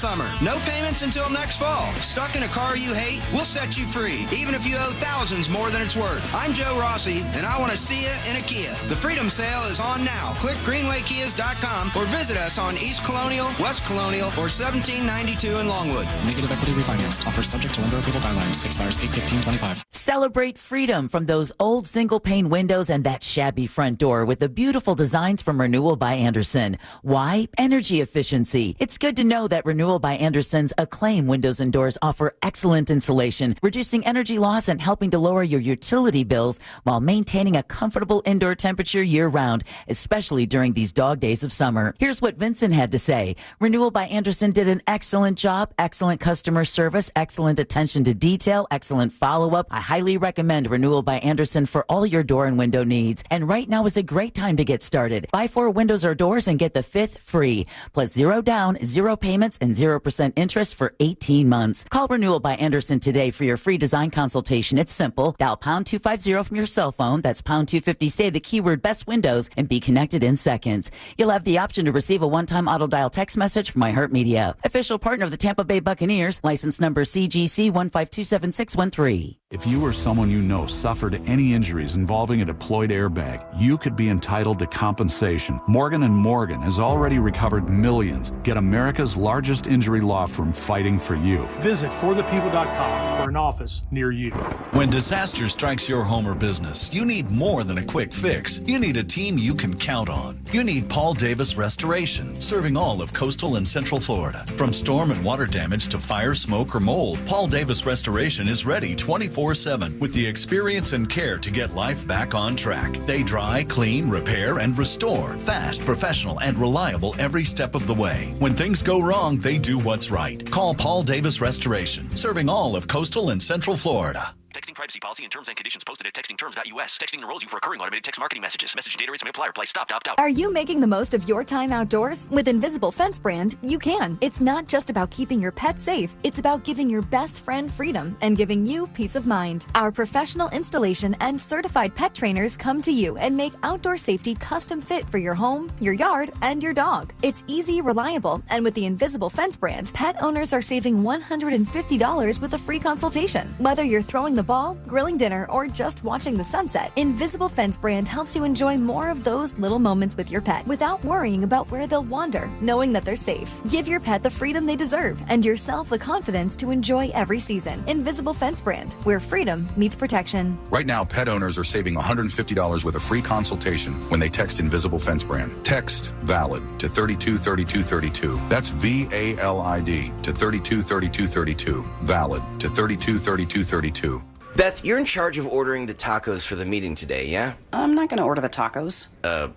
summer. No payments until next fall. Stuck in a car you hate? We'll set you free, even if you owe thousands more than it's worth. I'm Joe Rossi, and I want to see you in a Kia. The Freedom Sale is on now. Click greenwaykias.com or visit us on East Colonial, West Colonial, or 1792 in Longwood. Negative equity refinanced. Offer subject to lender approval guidelines. Expires 8/15/25. Celebrate freedom from those old single-pane windows and that shabby front door with the beautiful designs from Renewal by Andersen. Why? Energy efficiency. It's good to know that Renewal by Andersen's acclaimed windows and doors offer excellent insulation, reducing energy loss and helping to lower your utility bills while maintaining a comfortable indoor temperature year-round, especially during these dog days of summer. Here's what Vincent had to say. Renewal by Andersen did an excellent job, excellent customer service, excellent attention to detail, excellent follow-up. I highly recommend Renewal by Andersen for all your door and window needs. And right now is a great time to get started. Buy 4 windows or doors and get the 5th free. Plus 0 down, 0 payments, and 0% interest for 18 months. Call Renewal by Andersen today for your free design consultation. It's simple. Dial pound 250 from your cell phone. That's pound 250. Say the keyword best windows and be connected in seconds. You'll have the option to receive a one-time auto dial text message from iHeart Media. Official partner of the Tampa Bay Buccaneers. License number CGC 1527613. If you or someone you know suffered any injuries involving a deployed airbag, you could be entitled to compensation. Morgan & Morgan has already recovered millions. Get America's largest injury law firm fighting for you. Visit forthepeople.com for an office near you. When disaster strikes your home or business, you need more than a quick fix. You need a team you can count on. You need Paul Davis Restoration, serving all of coastal and central Florida. From storm and water damage to fire, smoke, or mold, Paul Davis Restoration is ready 24/7 with the experience and care to get life back on track. They dry, clean, repair, and restore. Fast, professional, and reliable every step of the way. When things go wrong, they do what's right. Call Paul Davis Restoration, serving all of coastal and central Florida. Texting privacy policy and terms and conditions posted at textingterms.us. Texting enrolls you for recurring automated text marketing messages. Message data rates may apply. Reply stop to opt out. Are you making the most of your time outdoors? With Invisible Fence brand, you can. It's not just about keeping your pet safe. It's about giving your best friend freedom and giving you peace of mind. Our professional installation and certified pet trainers come to you and make outdoor safety custom fit for your home, your yard, and your dog. It's easy, reliable, and with the Invisible Fence brand, pet owners are saving $150 with a free consultation. Whether you're throwing the ball, grilling dinner, or just watching the sunset, Invisible Fence brand helps you enjoy more of those little moments with your pet without worrying about where they'll wander, knowing that they're safe. Give your pet the freedom they deserve and yourself the confidence to enjoy every season. Invisible Fence brand, where freedom meets protection. Right now, pet owners are saving $150 with a free consultation when they text Invisible Fence brand. Text VALID to 323232. That's VALID to 323232. VALID to 323232. Beth, you're in charge of ordering the tacos for the meeting today, yeah? I'm not going to order the tacos.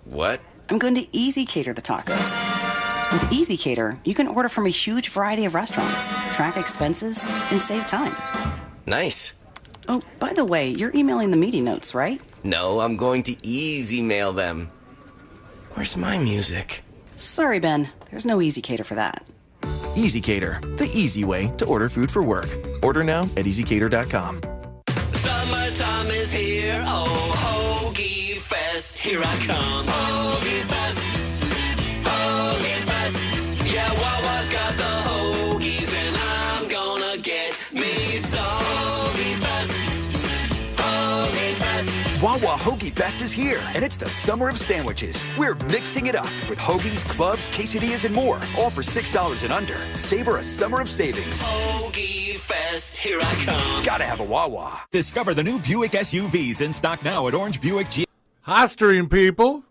What? I'm going to Easy Cater the tacos. With Easy Cater, you can order from a huge variety of restaurants, track expenses, and save time. Nice. Oh, by the way, you're emailing the meeting notes, right? No, I'm going to easy mail them. Where's my music? Sorry, Ben. There's no Easy Cater for that. Easy Cater, the easy way to order food for work. Order now at easycater.com. Summertime is here, oh, Hoagie Fest, here I come. Hoagie Fest, Hoagie Fest. Yeah, Wawa's got the hoagies, and I'm gonna get me some. Hoagie Fest, Hoagie Fest. Wawa Hoagie Fest is here, and it's the summer of sandwiches. We're mixing it up with hoagies, clubs, quesadillas, and more, all for $6 and under. Savor a summer of savings. Hoagie Fest, here I come. Gotta have a Wawa. Discover the new Buick SUVs in stock now at Orange Buick G. Hi, stream people.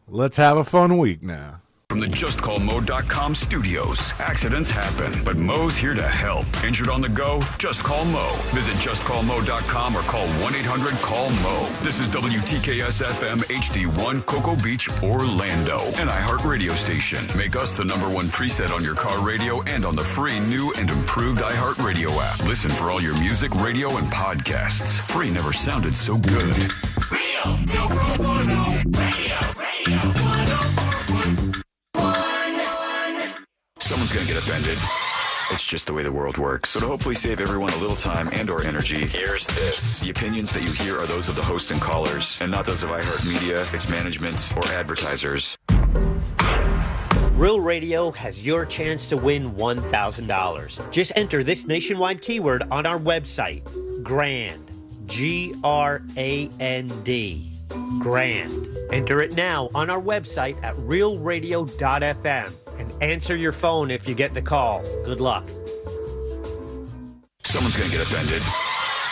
Let's have a fun week now. From the JustCallMo.com studios. Accidents happen, but Mo's here to help. Injured on the go? Just call Mo. Visit JustCallMo.com or call 1-800-CALL-MO. This is WTKS-FM HD1 Cocoa Beach, Orlando. An iHeart radio station. Make us the #1 preset on your car radio and on the free new and improved iHeart radio app. Listen for all your music, radio, and podcasts. Free never sounded so good. Radio, no Someone's going to get offended. It's just the way the world works. So to hopefully save everyone a little time and or energy, here's this. The opinions that you hear are those of the host and callers, and not those of iHeart Media, its management, or advertisers. Real Radio has your chance to win $1,000. Just enter this nationwide keyword on our website, GRAND, G-R-A-N-D, GRAND. Enter it now on our website at realradio.fm and answer your phone if you get the call. Good luck. Someone's going to get offended.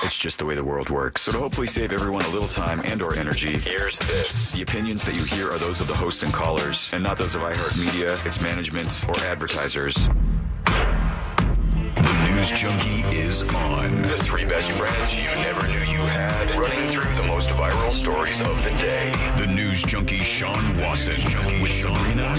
It's just the way the world works. So to hopefully save everyone a little time and or energy, here's this. The opinions that you hear are those of the host and callers, and not those of iHeart Media, its management, or advertisers. The News Junkie is on. The three best friends you never knew you had, running through the most viral stories of the day. The News Junkie Sean Wasson with Sabrina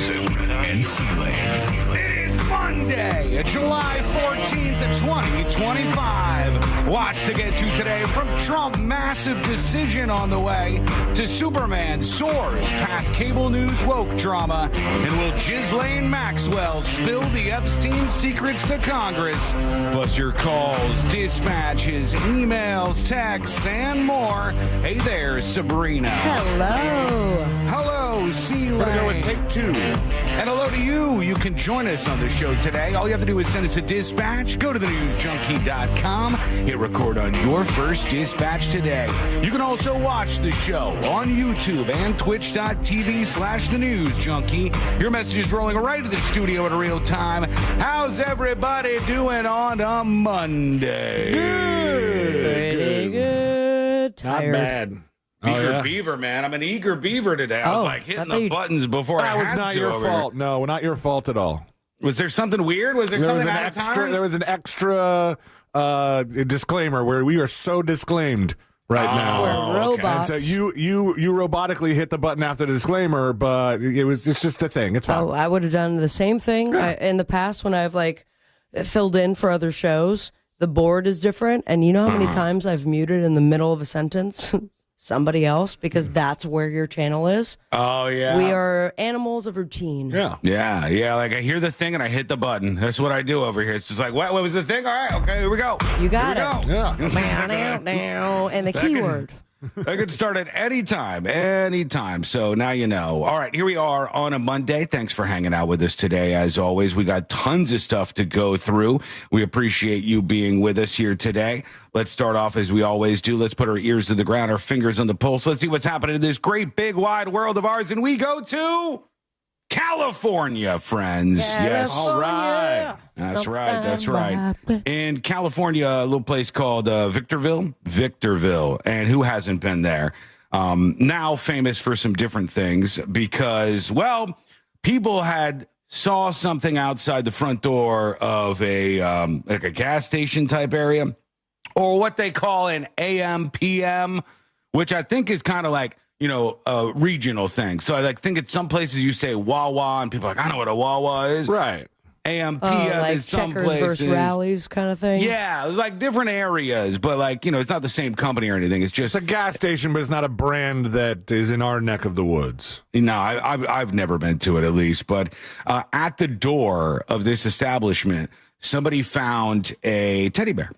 and Ghislaine. It is Monday, July 14th, 2025. Lots to get to today, from Trump massive decision on the way to Superman SOARS past cable news woke drama, and will Ghislaine Maxwell spill the Epstein secrets to Congress? Plus your calls, dispatches, emails, texts, and more. Hey there, Sabrina. Hello. Hello, C-Lane. We're going to go with take two. And hello to you. You can join us on the show today. All you have to do is send us a dispatch. Go to thenewsjunkie.com. Hit record on your first dispatch today. You can also watch the show on YouTube and twitch.tv/thenewsjunkie. Your message is rolling right to the studio in real time. How's everybody doing on a Monday? Good. Pretty good. Tired. Not bad. Eager beaver, man. I'm an eager beaver today. I was like hitting the buttons before I had to. That was not your fault. No, not your fault at all. Was there something weird? Was there something out of time? There was an extra disclaimer where we are so disclaimed right now. We're robots. And so you robotically hit the button after the disclaimer, but it's just a thing. It's fine. Oh, I would have done the same thing in the past when I've filled in for other shows. The board is different, and you know how many times I've muted in the middle of a sentence somebody else because that's where your channel is. Oh, yeah. We are animals of routine. Yeah. Like I hear the thing and I hit the button. That's what I do over here. It's just like, what was the thing? All right, okay, here we go. You got it. Yeah. And the keyword. I could start at any time. So now you know. All right, here we are on a Monday. Thanks for hanging out with us today. As always, we got tons of stuff to go through. We appreciate you being with us here today. Let's start off as we always do. Let's put our ears to the ground, our fingers on the pulse. Let's see what's happening in this great, big, wide world of ours. And we go to California, friends. Yes. All right. That's right. In California, a little place called Victorville. And who hasn't been there? Now famous for some different things because, well, people had saw something outside the front door of a gas station type area, or what they call an AM PM, which I think is kind of like, a regional thing. So I think at some places you say Wawa, and people are like, I know what a Wawa is. Right. AM, PM like is some checkers places. versus rallies kind of thing. Yeah, it's like different areas, but it's not the same company or anything. It's just a gas station, but it's not a brand that is in our neck of the woods. No, I've never been to it, at least. But at the door of this establishment, somebody found a teddy bear,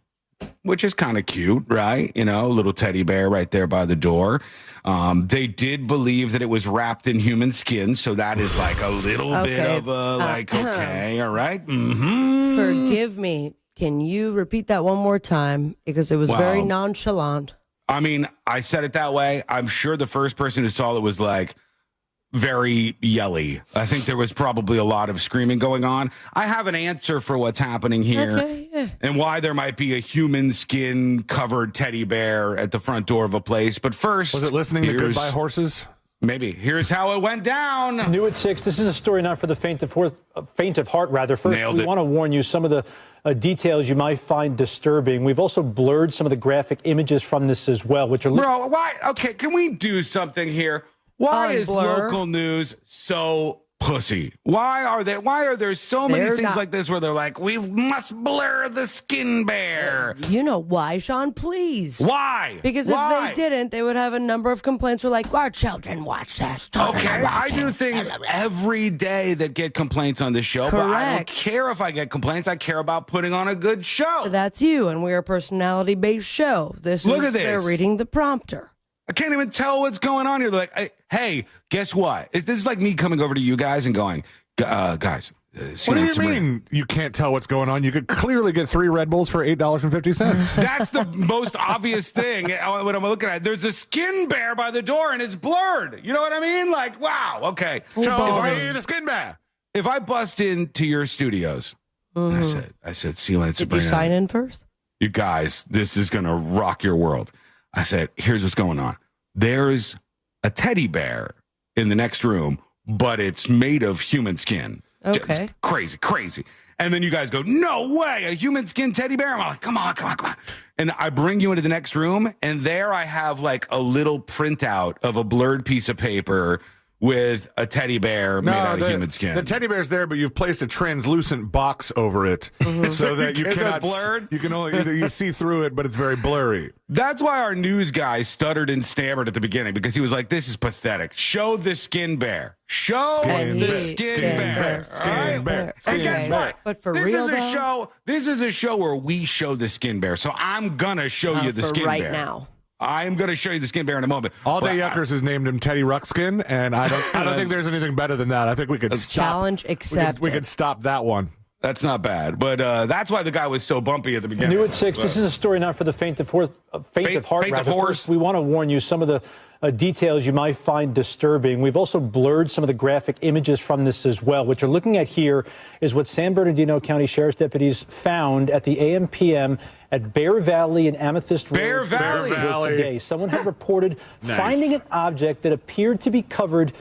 which is kind of cute, right? A little teddy bear right there by the door. They did believe that it was wrapped in human skin, so that is like a little bit of okay, all right. Mm-hmm. Forgive me. Can you repeat that one more time? Because it was very nonchalant. I mean, I said it that way. I'm sure the first person who saw it was like, very yelly. I think there was probably a lot of screaming going on. I have an answer for what's happening here and why there might be a human skin covered teddy bear at the front door of a place. But first, was it listening to Goodbye Horses? Maybe. Here's how it went down. New at 6. This is a story not for the faint of heart. First, we want to warn you some of the details you might find disturbing. We've also blurred some of the graphic images from this as well, which are... Bro, why? Okay, can we do something here? Why is local news so pussy? Why are there so many things like this where they're like, we must blur the skin bear? You know why, Sean? Please. Why? Because if they didn't, they would have a number of complaints. We're like, our children watch this. Okay, I do things every day that get complaints on this show, but I don't care if I get complaints. I care about putting on a good show. That's you, and we're a personality-based show. Look at this. They're reading the prompter. I can't even tell what's going on here. They're like, hey, guess what? This is like me coming over to you guys and going, Guys. What do you mean you can't tell what's going on? You could clearly get 3 Red Bulls for $8.50. That's the most obvious thing when I'm looking at it. There's a skin bear by the door and it's blurred. You know what I mean? Like, wow, okay. Show me the skin bear. If I bust into your studios, I said, Celia and Sabrina. Did you sign in first? You guys, this is going to rock your world. I said, here's what's going on. There's a teddy bear in the next room, but it's made of human skin. Okay. Just crazy. And then you guys go, no way, a human skin teddy bear? I'm like, come on. And I bring you into the next room, and there I have like a little printout of a blurred piece of paper with a teddy bear made out of human skin. The teddy bear's there, but you've placed a translucent box over it so that you cannot. Blurred. You can only you see through it, but it's very blurry. That's why our news guy stuttered and stammered at the beginning, because he was like, "This is pathetic. Show the skin bear. Show the skin bear. Skin bear. And guess what? But for this real, is a show. This is a show where we show the skin bear. So I'm gonna show you the skin right bear now. I'm going to show you the skin bear in a moment. All Day Yuckers has named him Teddy Ruckskin, and I don't think there's anything better than that. I think we could stop. Challenge accepted. We could stop that one. That's not bad, but that's why the guy was so bumpy at the beginning. New at 6. This is a story not for the faint of heart. First, we want to warn you, some of the details you might find disturbing. We've also blurred some of the graphic images from this as well. What you're looking at here is what San Bernardino County Sheriff's deputies found at the AM/PM at Bear Valley and Amethyst Road today. Someone had reported finding an object that appeared to be covered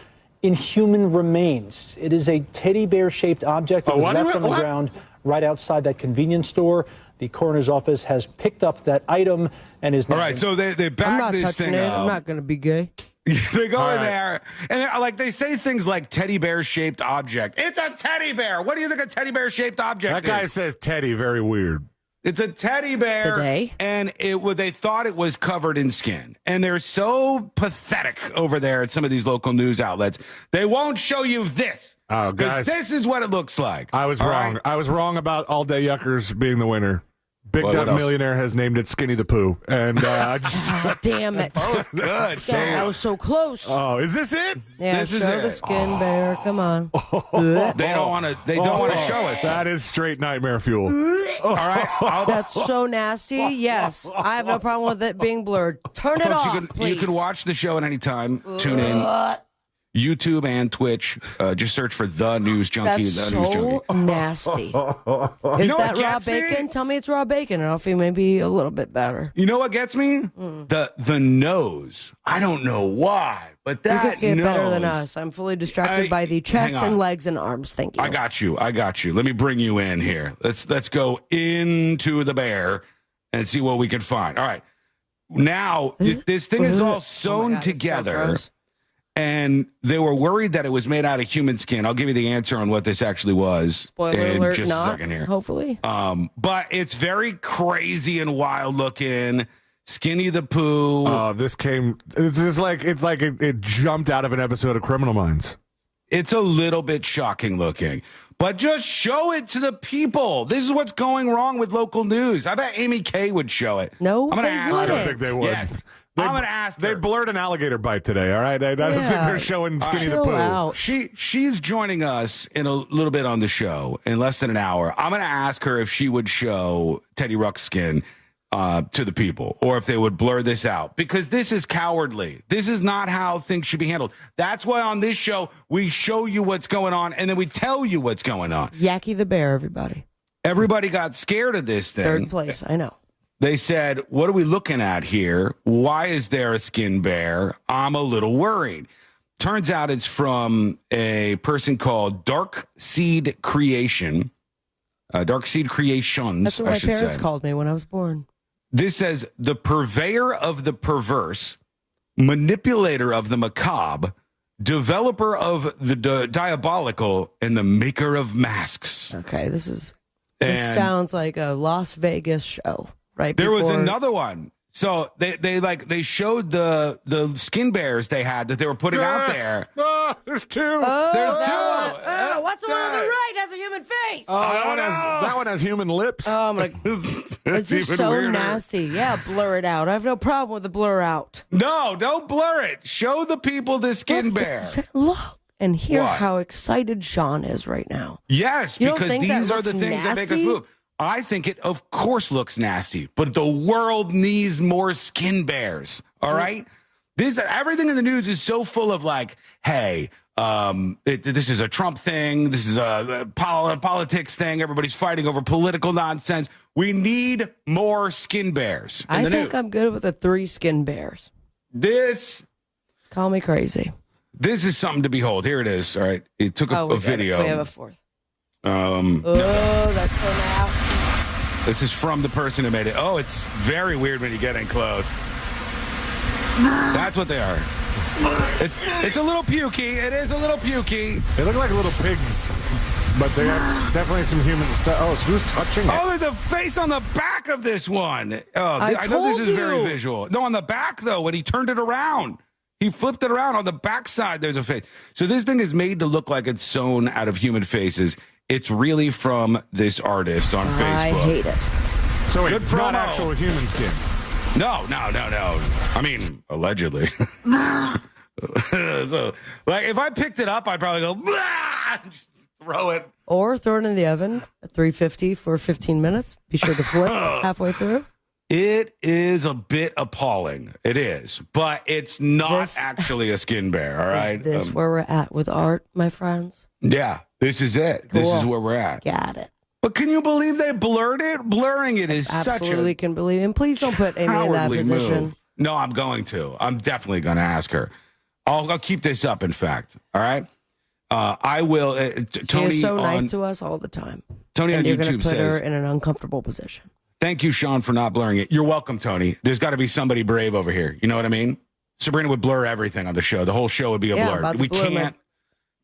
in human remains. It is a teddy bear-shaped object that was left on the ground right outside that convenience store. The coroner's office has picked up that item and is now... All right, so they back this thing up. I'm not going to be gay. They go in there, and they say things like teddy bear-shaped object. It's a teddy bear. What do you think a teddy bear-shaped object is? That guy says teddy, very weird. It's a teddy bear. Today? And they thought it was covered in skin. And they're so pathetic over there at some of these local news outlets. They won't show you this. Oh, guys. This is what it looks like. I was wrong. Right? I was wrong about All Day Yuckers being the winner. Big Duck Millionaire has named it Skinny the Pooh. And damn it. Oh, good. I was so close. Oh, is this it? Yeah, this is the skin bear. Come on. They don't want to show us. That is straight nightmare fuel. All right. That's so nasty. Yes. I have no problem with it being blurred. Turn it off, please. You can watch the show at any time. Tune in. YouTube and Twitch. Just search for The News Junkie. That's The News Junkie. so nasty. Is that raw bacon? Tell me it's raw bacon, and I'll feel maybe a little bit better. You know what gets me? The nose. I don't know why, but that you can see it nose, better than us. I'm fully distracted by the chest and legs and arms. Thank you. I got you. Let me bring you in here. Let's go into the bear and see what we can find. All right. Now, this thing is all sewn together. And they were worried that it was made out of human skin. I'll give you the answer on what this actually was Spoiler in alert, just not, a second here. Hopefully. But it's very crazy and wild looking. Skinny the Pooh. It jumped out of an episode of Criminal Minds. It's a little bit shocking looking. But just show it to the people. This is what's going wrong with local news. I bet Amy K would show it. No, I'm gonna ask her. I don't think they would. Yes. I'm going to ask her. They blurred an alligator bite today, all right? I don't think they're showing Skinny the Pooh. Out. She's joining us in a little bit on the show in less than an hour. I'm going to ask her if she would show Teddy Ruckskin to the people or if they would blur this out because this is cowardly. This is not how things should be handled. That's why on this show, we show you what's going on and then we tell you what's going on. Yaki the bear, everybody. Everybody got scared of this thing. Third place, I know. They said, what are we looking at here? Why is there a skin bear? I'm a little worried. Turns out it's from a person called Dark Seed Creation. Dark Seed Creations, That's what my parents called me when I was born. This says, the purveyor of the perverse, manipulator of the macabre, developer of the diabolical, and the maker of masks. Okay, this sounds like a Las Vegas show. Right there was another one. So they showed the skin bears they had that they were putting out there. There's two. There's two. What's the one on the right has a human face? That one has human lips. Oh my! It's just so weirder. nasty. Yeah, blur it out. I have no problem with the blur out. No, don't blur it. Show the people the skin bear. Look, and hear What? how excited Sean is right now. Yes, You don't because think that these are the looks things that make us nasty? move. I think it, of course, looks nasty, but the world needs more skin bears. All right, everything in the news is so full of like, hey, this is a Trump thing, this is a politics thing. Everybody's fighting over political nonsense. We need more skin bears. I think I'm good with the 3 skin bears. Call me crazy. This is something to behold. Here it is. All right, it took a video. We have a 4th. No. That's so nasty. This is from the person who made it. Oh, it's very weird when you get in close. That's what they are. It's a little pukey. It is a little pukey. They look like little pigs, but they have definitely some human stuff. Oh, so who's touching it? Oh, there's a face on the back of this one. Oh, I know this is very visual. No, on the back, though, when he turned it around. He flipped it around. On the backside, there's a face. So this thing is made to look like it's sewn out of human faces. It's really from this artist on Facebook. I hate it. So Good it's not promo. actual human skin. No. I mean, allegedly. So, like, if I picked it up, I'd probably go, "Blah!" Just throw it. Or throw it in the oven at 350 for 15 minutes. Be sure to flip halfway through. It is a bit appalling. It is. But it's not actually a skin bear, all right? Is this where we're at with art, my friends? Yeah, this is it. This Cool. is where we're at. Got it. But can you believe they blurred it? Blurring it is such a Absolutely can believe. And please don't put Amy in that cowardly position. move. No, I'm going to. I'm definitely going to ask her. I'll keep this up, in fact. All right? I will. Tony She is so on, nice to us all the time. Tony and on you're YouTube gonna put says, her in an uncomfortable position. thank you, Sean, for not blurring it. You're welcome, Tony. There's got to be somebody brave over here. You know what I mean? Sabrina would blur everything on the show. The whole show would be a Yeah, blur. about to We blur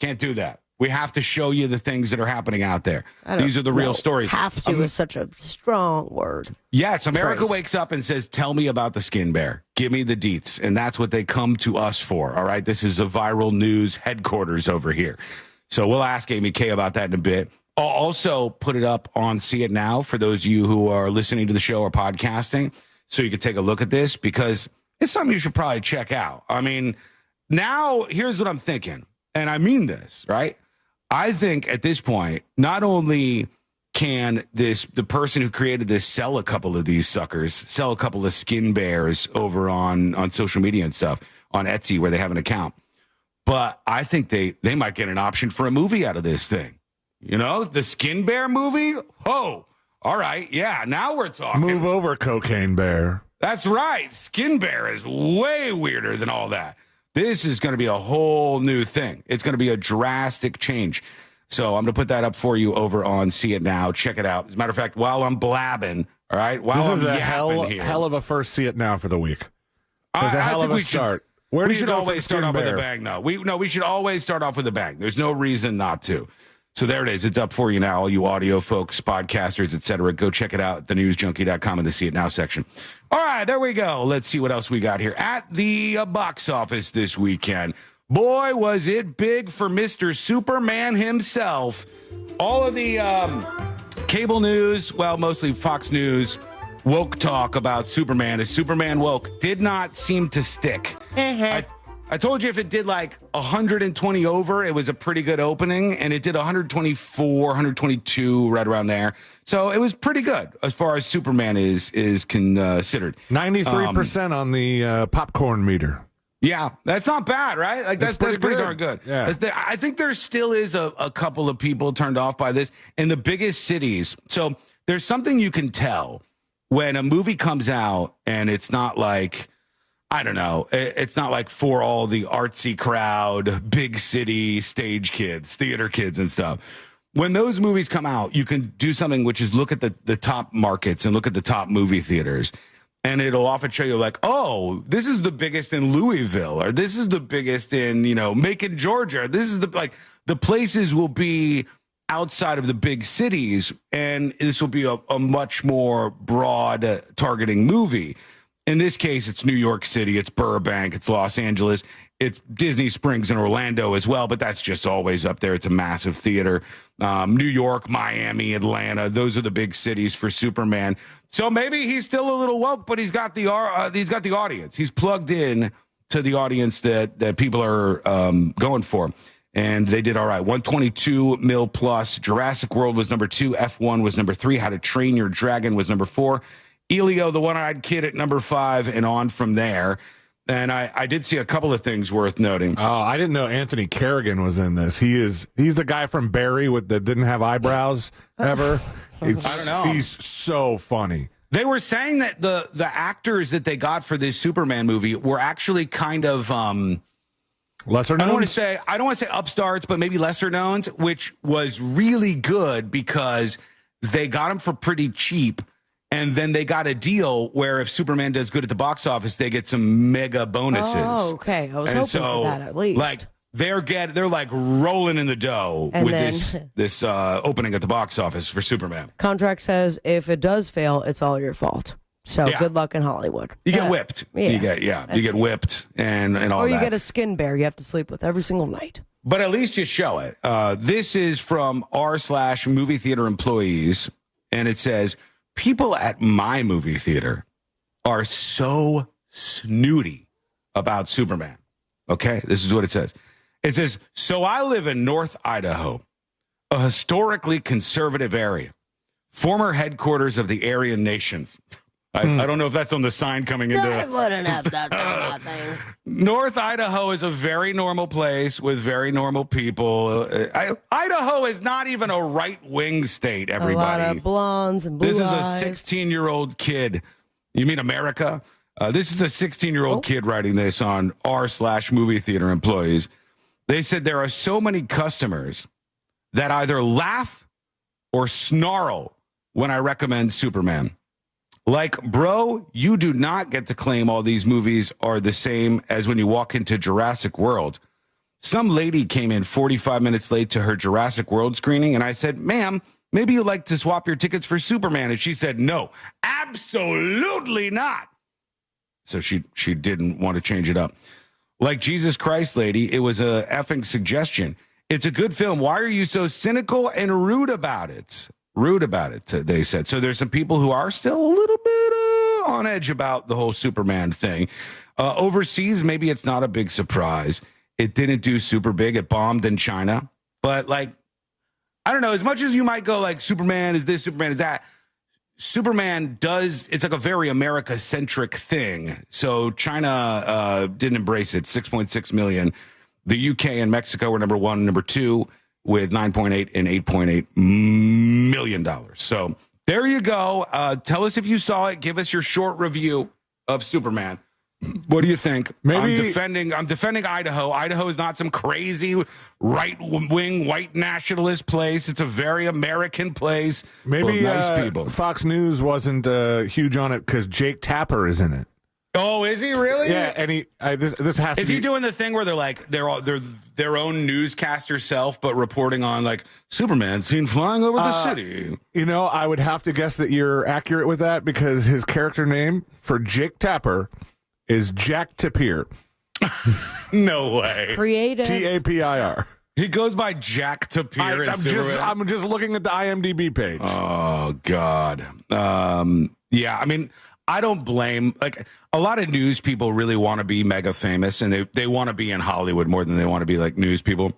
can't do that. We have to show you the things that are happening out there. These are the real stories. Have to is such a strong word. Yes, America Phrase. wakes up and says, tell me about the skin bear. Give me the deets. And that's what they come to us for. All right. This is the viral news headquarters over here. So we'll ask Amy K about that in a bit. I'll also put it up on See It Now for those of you who are listening to the show or podcasting, so you can take a look at this, because it's something you should probably check out. I mean, now here's what I'm thinking, and I mean this, right? I think at this point, not only can the person who created this sell a couple of these suckers, sell a couple of skin bears over on social media and stuff, on Etsy where they have an account, but I think they might get an option for a movie out of this thing. You know, the Skin Bear movie? Oh, all right. Yeah, now we're talking. Move over, Cocaine Bear. That's right. Skin Bear is way weirder than all that. This is going to be a whole new thing. It's going to be a drastic change. So I'm going to put that up for you over on See It Now. Check it out. As a matter of fact, while I'm blabbing, all right, while This I'm is a yapping here. hell of a first See It Now for the week. It's a hell of a start. We should always start off with a bang, though. We should always start off with a bang. There's no reason not to. So there it is. It's up for you now, all you audio folks, podcasters, etc. Go check it out at thenewsjunkie.com in the See It Now section. All right, there we go. Let's see what else we got here. At the box office this weekend, boy, was it big for Mr. Superman himself. All of the cable news, well, mostly Fox News, woke talk about Superman as Superman woke did not seem to stick. I told you if it did like 120 over, it was a pretty good opening, and it did 124, 122, right around there. So it was pretty good as far as Superman is considered. 93% on the popcorn meter. Yeah, that's not bad, right? Like that's pretty good. darn good. Yeah. I think there still is a couple of people turned off by this in the biggest cities. So there's something you can tell when a movie comes out and it's not like, I don't know, it's not like for all the artsy crowd, big city stage kids, theater kids and stuff. When those movies come out, you can do something which is look at the top markets and look at the top movie theaters. And it'll often show you like, oh, this is the biggest in Louisville, or this is the biggest in, Macon, Georgia. This is the places will be outside of the big cities, and this will be a much more broad targeting movie. In this case, it's New York City, it's Burbank, it's Los Angeles, it's Disney Springs and Orlando as well, but that's just always up there. It's a massive theater. New York, Miami, Atlanta, those are the big cities for Superman. So maybe he's still a little woke, but he's got the audience. He's plugged in to the audience that people are going for. and they did all right. 122 mil plus. Jurassic World was number 2. F1 was number 3. How to Train Your Dragon was number 4. Elio, the One-Eyed Kid, at number 5, and on from there. And I did see a couple of things worth noting. Oh, I didn't know Anthony Carrigan was in this. He's the guy from Barry that didn't have eyebrows ever. I don't know. He's so funny. They were saying that the actors that they got for this Superman movie were actually kind of lesser known. I don't want to say upstarts, but maybe lesser knowns, which was really good because they got them for pretty cheap. And then they got a deal where if Superman does good at the box office, they get some mega bonuses. Oh, okay. I was hoping for that at least. Like they're like rolling in the dough and with then, this opening at the box office for Superman. Contract says if it does fail, it's all your fault. So good luck in Hollywood. You get whipped. Yeah. You get whipped and all that. Or you get a skin bear you have to sleep with every single night. But at least you show it. This is from r/movie theater employees, and it says, people at my movie theater are so snooty about Superman. Okay, this is what it says. It says, so I live in North Idaho, a historically conservative area, former headquarters of the Aryan nations. I don't know if that's on the sign coming into I wouldn't have that thing. North Idaho is a very normal place with very normal people. Idaho is not even a right-wing state, everybody. A lot of blondes and blue eyes. This is a 16-year-old kid. You mean America? This is a 16-year-old kid writing this on r/movie theater employees. They said there are so many customers that either laugh or snarl when I recommend Superman. Like, bro, you do not get to claim all these movies are the same as when you walk into Jurassic World. Some lady came in 45 minutes late to her Jurassic World screening, and I said, ma'am, maybe you'd like to swap your tickets for Superman. And she said, no, absolutely not. So she didn't want to change it up. Like Jesus Christ, lady, it was a effing suggestion. It's a good film. Why are you so cynical and rude about it? They said. So there's some people who are still a little bit on edge about the whole Superman thing. Overseas, maybe it's not a big surprise. It didn't do super big. It bombed in China. But, like, I don't know. As much as you might go, like, Superman is this, Superman is that, Superman does, it's like a very America-centric thing. So China didn't embrace it. 6.6 million. The UK and Mexico were number 1 and number 2. With $9.8 and $8.8 million. So there you go. Tell us if you saw it. Give us your short review of Superman. What do you think? Maybe I'm defending Idaho. Idaho is not some crazy right-wing white nationalist place. It's a very American place. Maybe nice people. Fox News wasn't huge on it because Jake Tapper is in it. Oh, is he really? Yeah, and this has to is be... he doing the thing where they're their own newscaster self, but reporting on like Superman seen flying over the city? You know, I would have to guess that you're accurate with that because his character name for Jake Tapper is Jack Tapir. No way. Creative. Tapir. He goes by Jack Tapir. I'm just looking at the IMDb page. Oh God. Yeah. I mean, I don't blame, like, a lot of news people really want to be mega famous and they want to be in Hollywood more than they want to be like news people.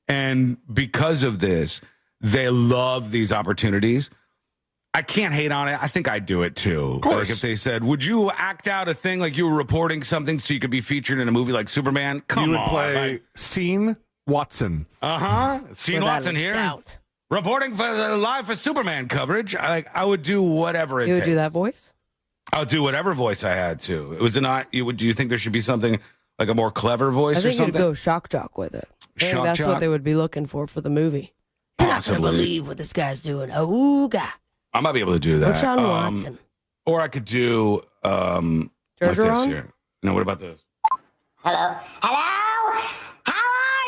And because of this, they love these opportunities. I can't hate on it. I think I'd do it too. Like if they said, would you act out a thing like you were reporting something so you could be featured in a movie like Superman? Come on. You would play Scene Watson. Scene Watson here. Doubt. Reporting for live for Superman coverage. I would do whatever it takes. You would do that voice? I'll do whatever voice I had to. Do you think there should be something like a more clever voice or something? I think you'd go shock jock with it. I think that's what they would be looking for the movie. You're not going to believe what this guy's doing. Oh, God. I might be able to do that. Sean Watson. Or I could do like this here. No, what about this? Hello? Hello? How are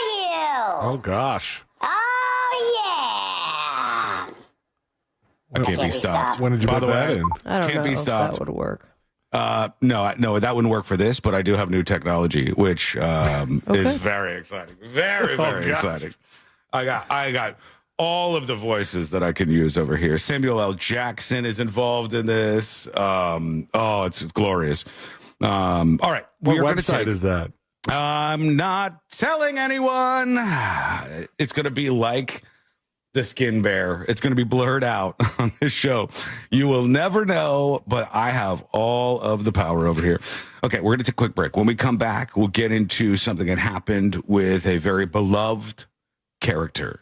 you? Oh, gosh. Oh, yeah. I can't be stopped. When did you put that in? I don't know be if stopped. that would work. No, that wouldn't work for this, but I do have new technology, which is very exciting. Very, very exciting. I got all of the voices that I can use over here. Samuel L. Jackson is involved in this. It's glorious. All right. What website is that? I'm not telling anyone. It's going to be like the skin bear. It's going to be blurred out on this show. You will never know, but I have all of the power over here. Okay, we're going to take a quick break. When we come back, we'll get into something that happened with a very beloved character.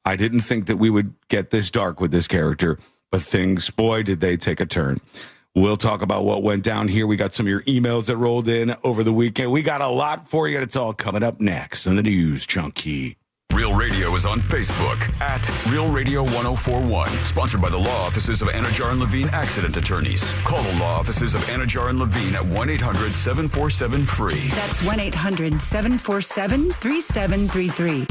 I didn't think that we would get this dark with this character, but things, boy, did they take a turn. We'll talk about what went down here. We got some of your emails that rolled in over the weekend. We got a lot for you. It's all coming up next in the news, Junkie. Real Radio is on Facebook at Real Radio 1041. Sponsored by the law offices of Anajar and Levine Accident Attorneys. Call the law offices of Anajar and Levine at 1-800-747-FREE. That's 1-800-747-3733.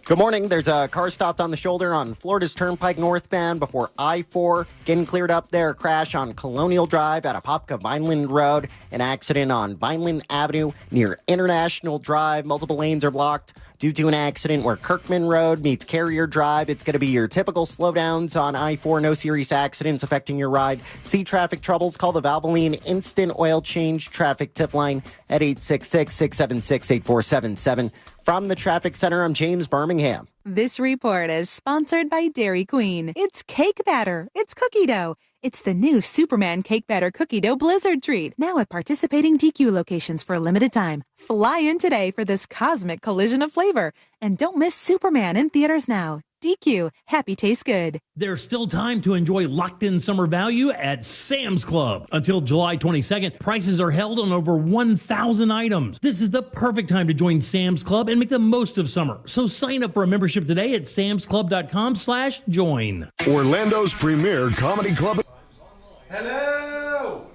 Good morning. There's a car stopped on the shoulder on Florida's Turnpike northbound before I-4. Getting cleared up there. A crash on Colonial Drive at Apopka Vineland Road. An accident on Vineland Avenue near International Drive. Multiple lanes are blocked due to an accident where Kirkman Road meets Carrier Drive. It's going to be your typical slowdowns on I-4. No serious accidents affecting your ride. See traffic troubles? Call the Valvoline Instant Oil Change Traffic Tip Line at 866-676-8477. From the Traffic Center, I'm James Birmingham. This report is sponsored by Dairy Queen. It's cake batter. It's cookie dough. It's the new Superman Cake Batter Cookie Dough Blizzard Treat. Now at participating DQ locations for a limited time. Fly in today for this cosmic collision of flavor. And don't miss Superman in theaters now. DQ. Happy tastes good. There's still time to enjoy locked-in summer value at Sam's Club. Until July 22nd, prices are held on over 1,000 items. This is the perfect time to join Sam's Club and make the most of summer. So sign up for a membership today at samsclub.com/join. Orlando's premier comedy club. Hello!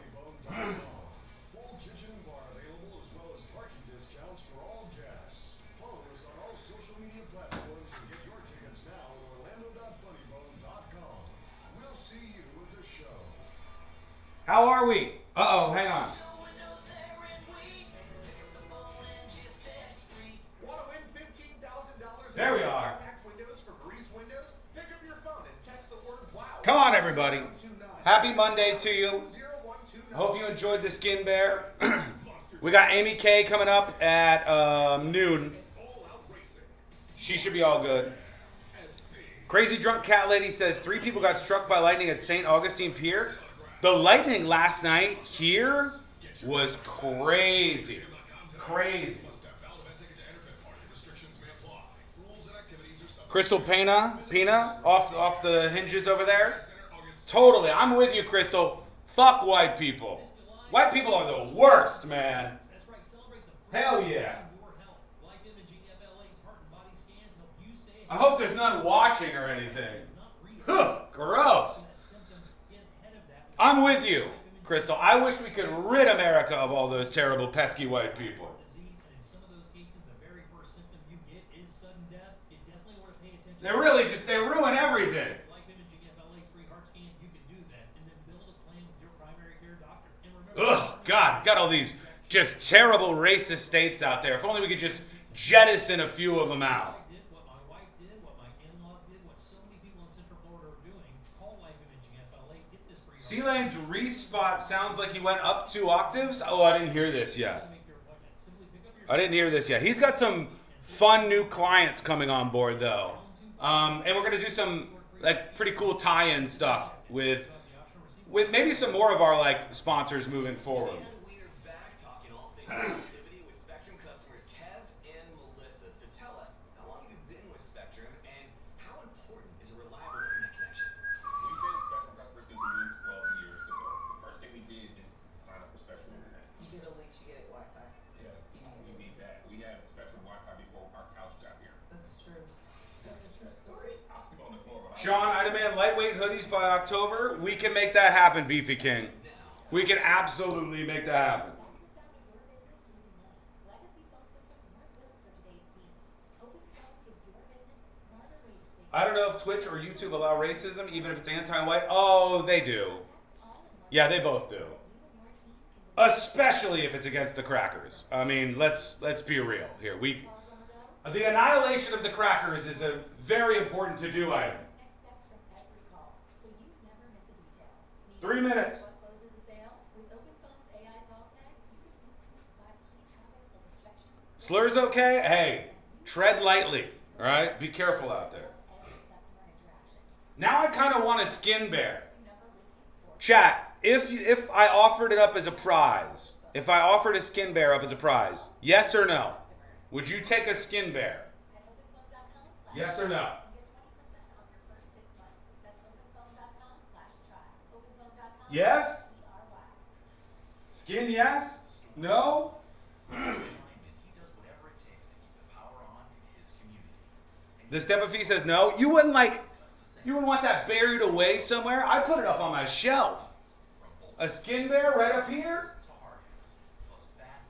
Full kitchen and bar available as well as parking discounts for all guests. Follow us on all social media platforms and get your tickets now at orlando.funnybone.com. We'll see you at the show. How are we? Uh-oh, hang on. Want to win $15,000? There we are. Windows for Breeze Windows? Pick up your phone and text the word WOW. Come on, everybody. Happy Monday to you. Hope you enjoyed the skin bear. We got Amy K coming up at noon. She should be all good. Crazy Drunk Cat Lady says 3 people got struck by lightning at St. Augustine Pier. The lightning last night here was crazy. Crazy. Crystal Pena off the hinges over there. Totally. I'm with you, Crystal. Fuck white people. White people are the worst, man. Hell yeah. I hope there's none watching or anything. Gross. I'm with you, Crystal. I wish we could rid America of all those terrible, pesky white people. They really they ruin everything. Ugh, God, got all these just terrible racist states out there. If only we could just jettison a few of them out. C-Lane's respot sounds like he went up 2 octaves. Oh, I didn't hear this yet. He's got some fun new clients coming on board, though. And we're going to do some pretty cool tie-in stuff with maybe some more of our sponsors moving forward. And we are back talking all things connectivity with Spectrum customers Kev and Melissa. So tell us, how long have you been with Spectrum and how important is a reliable internet connection? We've been Spectrum customers since we moved 12 years ago. The first thing we did is sign up for Spectrum Internet. You did at least you get Wi-Fi. Yes, we need that. We had Spectrum Wi-Fi before our couch got here. That's true. That's a true story. I'll sleep on the floor. Sean, I demand lightweight hoodies by October. We can make that happen, Beefy King. We can absolutely make that happen. I don't know if Twitch or YouTube allow racism, even if it's anti-white. Oh, they do. Yeah, they both do. Especially if it's against the crackers. I mean, let's be real here. The annihilation of the crackers is a very important to-do item. 3 minutes. Slurs okay? Hey, tread lightly, all right? Be careful out there. Now I kind of want a skin bear. Chat, if I offered it up as a prize, if I offered a skin bear up as a prize, yes or no? Would you take a skin bear? Yes or no? Yes? Skin yes? No? The Stepafee says no. You wouldn't want that buried away somewhere? I put it up on my shelf. A skin bear right up here?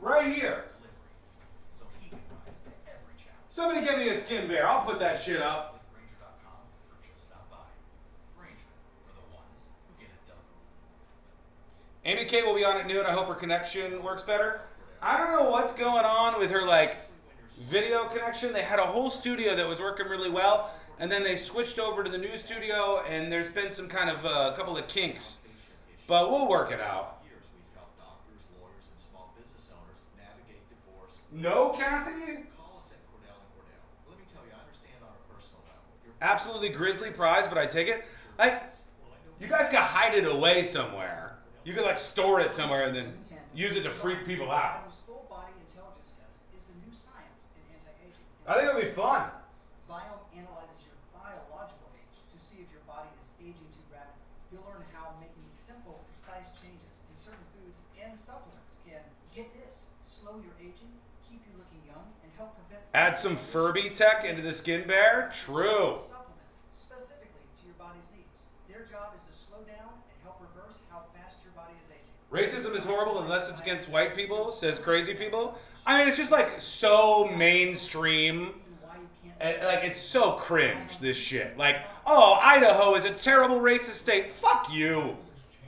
Right here. Somebody get me a skin bear. I'll put that shit up. Amy K will be on at noon. I hope her connection works better. I don't know what's going on with her video connection. They had a whole studio that was working really well, and then they switched over to the new studio, and there's been some kind of a couple of kinks. But we'll work it out. No, Kathy? Absolutely grisly prize, but I take it. You guys can hide it away somewhere. You could store it somewhere and then use it to freak people out. I think it'll be fun. Biome analyzes your biological age to see if your body is aging too rapidly. You'll learn how making simple, precise changes in certain foods and supplements can, get this, slow your aging, keep you looking young, and help prevent... Add some Furby tech into the skin bear? True. Supplements specifically to your body's needs. Their job is to slow down and help reverse how fast your body is aging. Racism is horrible unless it's against white people, says crazy people. I mean, it's just so mainstream. It's so cringe, this shit. Oh, Idaho is a terrible racist state. Fuck you.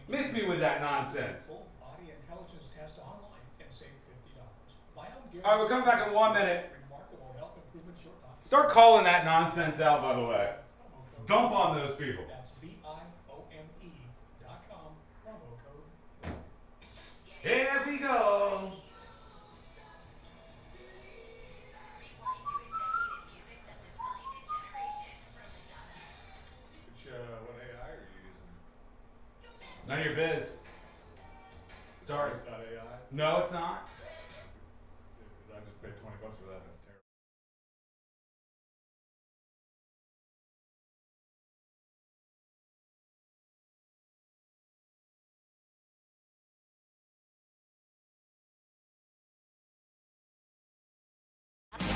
Miss me with that nonsense. Body intelligence test online and save $50. All right, we're coming back in 1 minute. Start calling that nonsense out, by the way. Dump on those people. That's VIOME.com, promo code. Here we go. What AI are you using? None of your biz. Sorry. It's not AI? No, it's not. I just paid $20 for that. That's terrible.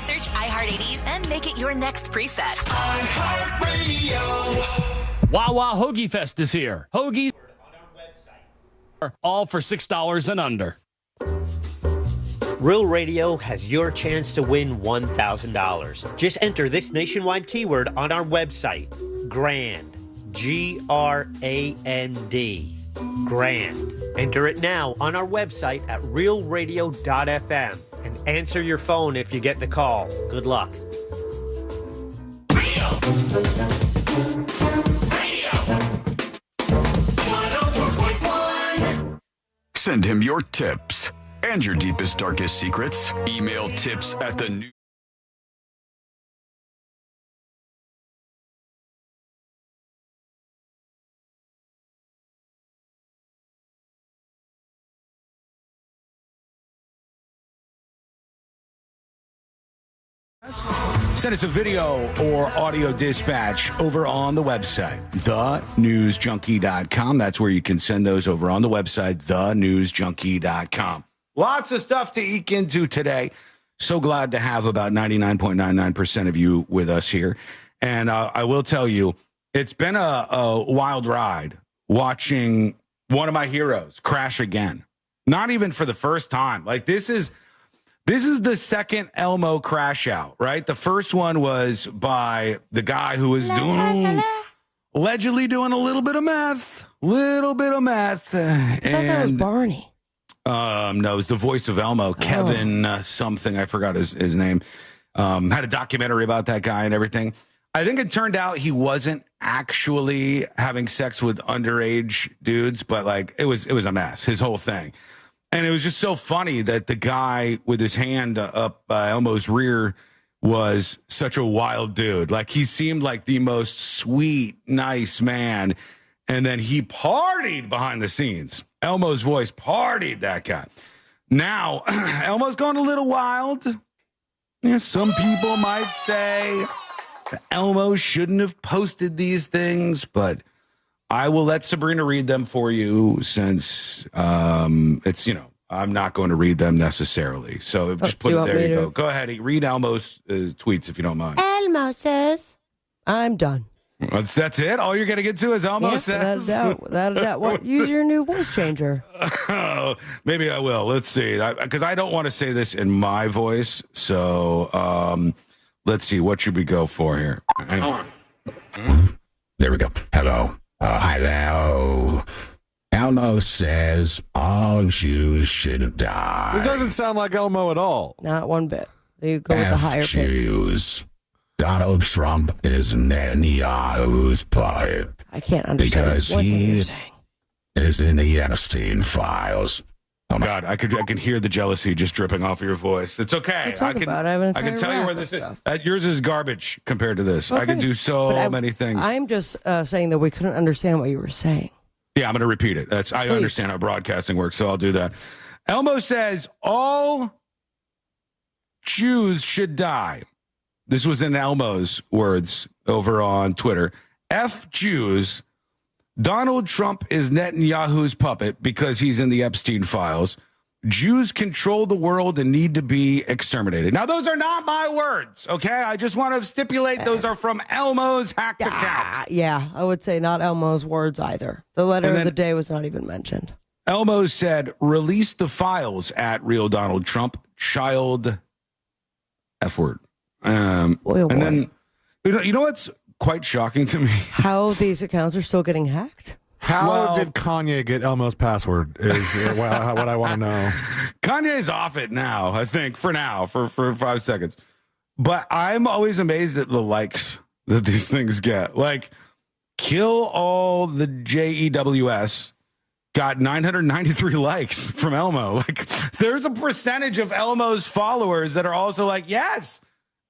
Search iHeart 80s and make it your next preset. iHeartRadio. Wawa Hoagie Fest is here. Hoagies are all for $6 and under. Real Radio has your chance to win $1,000. Just enter this nationwide keyword on our website, GRAND, G-R-A-N-D, GRAND. Enter it now on our website at realradio.fm and answer your phone if you get the call. Good luck. Send him your tips and your deepest, darkest secrets. Email tips at the new. Send us a video or audio dispatch over on the website, thenewsjunkie.com. That's where you can send those over on the website, thenewsjunkie.com. Lots of stuff to eke into today. So glad to have about 99.99% of you with us here. And I will tell you, it's been a wild ride watching one of my heroes crash again. Not even for the first time. This is the second Elmo crash out, right? The first one was by the guy who was allegedly doing a little bit of meth. I thought that was Barney. No, it was the voice of Elmo, Kevin something. I forgot his name. Had a documentary about that guy and everything. I think it turned out he wasn't actually having sex with underage dudes, but it was a mess, his whole thing. And it was just so funny that the guy with his hand up Elmo's rear was such a wild dude. Like, he seemed like the most sweet, nice man. And then he partied behind the scenes. Elmo's voice partied that guy. Now, Elmo's going a little wild. Yeah, some people might say that Elmo shouldn't have posted these things, but I will let Sabrina read them for you since it's, I'm not going to read them necessarily. So just put it there. You go. Go ahead. Read Elmo's tweets if you don't mind. Elmo says, I'm done. That's it? All you're going to get to is Elmo says? That. What? Use your new voice changer. Maybe I will. Let's see. Because I don't want to say this in my voice. So let's see. What should we go for here? There we go. Hello. Hello. Elmo says all Jews should die. It doesn't sound like Elmo at all. Not one bit. You go with the higher pitch. Jews. Donald Trump is Netanyahu's puppet. I can't understand because what he you're saying. is in the Epstein files. Oh my God, I can hear the jealousy just dripping off of your voice. It's okay. I can tell you where this is. Yours is garbage compared to this. Okay. I can do so many things. I'm just saying that we couldn't understand what you were saying. Yeah, I'm going to repeat it. I understand how broadcasting works, so I'll do that. Elmo says all Jews should die. This was in Elmo's words over on Twitter. F Jews. Donald Trump is Netanyahu's puppet because he's in the Epstein files. Jews control the world and need to be exterminated. Now, those are not my words, okay? I just want to stipulate those are from Elmo's hacked account. Yeah, I would say not Elmo's words either. The letter of the day was not even mentioned. Elmo said, release the files at Real Donald Trump, child F word. And then, you know what's quite shocking to me? How these accounts are still getting hacked? How did Kanye get Elmo's password is what I want to know. Kanye's off it now, I think, for 5 seconds. But I'm always amazed at the likes that these things get. Like, Kill All the JEWS got 993 likes from Elmo. Like, there's a percentage of Elmo's followers that are also like, yes,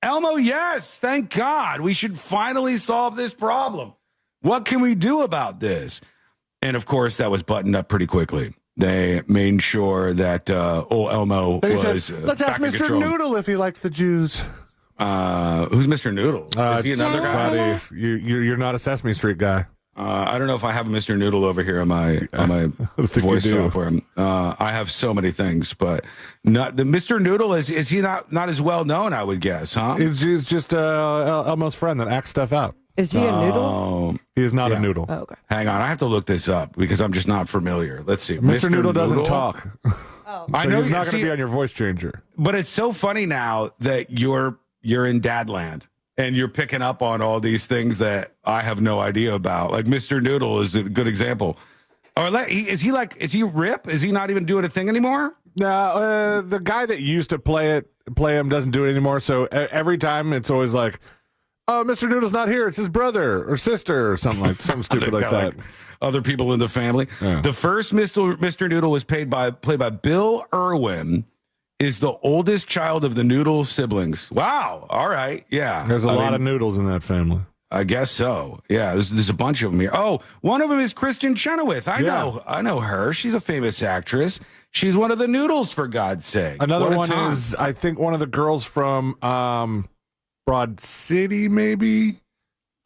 Elmo, yes, thank God. We should finally solve this problem. What can we do about this? And, of course, that was buttoned up pretty quickly. They made sure that Elmo was let's ask Mr. Noodle if he likes the Jews. Who's Mr. Noodle? Is he another guy? You're not a Sesame Street guy. I don't know if I have a Mr. Noodle over here on my voice software. I have so many things, but not the Mr. Noodle is he not as well known? I would guess, huh? He's just Elmo's friend that acts stuff out. Is he a noodle? He is not a noodle. Oh, okay. Hang on, I have to look this up because I'm just not familiar. Let's see. Mr. Noodle doesn't talk. Oh. I know he's not going to be on your voice changer. But it's so funny now that you're in Dadland and you're picking up on all these things that I have no idea about. Like Mr. Noodle is a good example. Or is he Rip? Is he not even doing a thing anymore? No, the guy that used to play him doesn't do it anymore. So every time it's always like, oh, Mr. Noodle's not here. It's his brother or sister or something stupid like that. Like other people in the family. Yeah. The first Mr. Noodle was played by Bill Irwin, is the oldest child of the Noodle siblings. Wow. All right. Yeah. There's a lot of noodles in that family. I guess so. Yeah. There's a bunch of them here. Oh, one of them is Kristen Chenoweth. I know her. She's a famous actress. She's one of the Noodles, for God's sake. Another one is, I think, one of the girls from Broad City, maybe.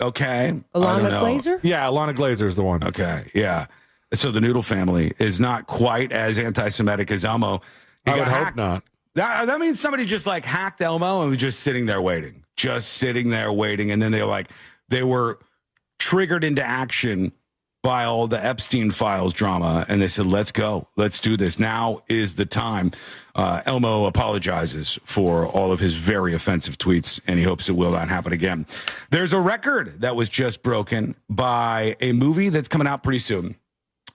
Okay. Alana Glazer? Yeah, Alana Glazer is the one. Okay, yeah. So the Noodle family is not quite as anti-Semitic as Elmo. I would hope not. That means somebody just like hacked Elmo and was just sitting there waiting. And then they were triggered into action by all the Epstein files drama. And they said, let's go. Let's do this. Now is the time. Elmo apologizes for all of his very offensive tweets, and he hopes it will not happen again. There's a record that was just broken by a movie that's coming out pretty soon.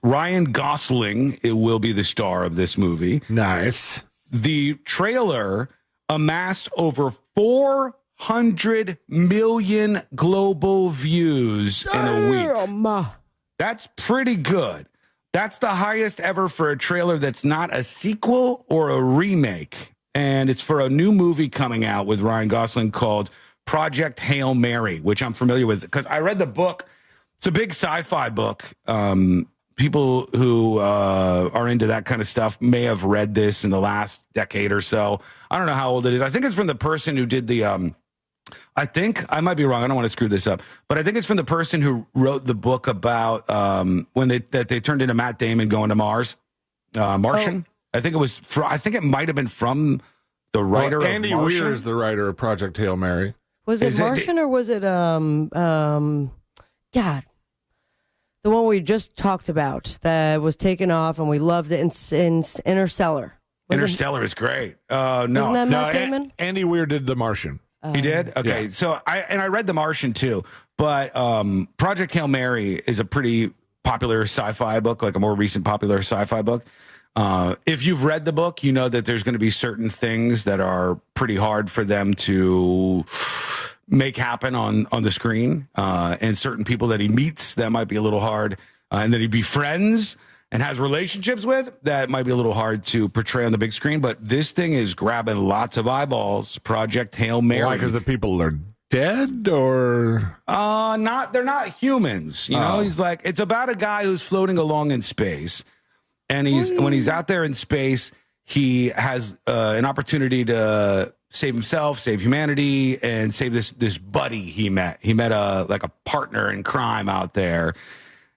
Ryan Gosling will be the star of this movie. Nice. The trailer amassed over 400 million global views in a week. That's pretty good. That's the highest ever for a trailer that's not a sequel or a remake. And it's for a new movie coming out with Ryan Gosling called Project Hail Mary, which I'm familiar with because I read the book. It's a big sci-fi book. People who are into that kind of stuff may have read this in the last decade or so. I don't know how old it is. I think it's from the person who did the I think I might be wrong. I don't want to screw this up, but I think it's from the person who wrote the book about when they turned into Matt Damon going to Mars, Martian. I think it was. I think it might have been from the writer. Well, Andy of Martian. Weir is the writer of Project Hail Mary. Was it Martian or was it God, the one we just talked about that was taken off and we loved it in Interstellar? Interstellar is great. No, isn't that Matt Damon? Andy Weir did The Martian. He did? Okay. Yeah. So I read The Martian too, but Project Hail Mary is a pretty popular sci-fi book, like a more recent popular sci-fi book. If you've read the book, you know that there's going to be certain things that are pretty hard for them to make happen on the screen, and certain people that he meets that might be a little hard, and that he befriends and has relationships with that might be a little hard to portray on the big screen. But this thing is grabbing lots of eyeballs. Project Hail Mary. Why? Because the people are dead, or they're not humans. You know, he's like, it's about a guy who's floating along in space, and when he's out there in space, he has an opportunity to save himself, save humanity, and save this buddy he met. He met a partner in crime out there.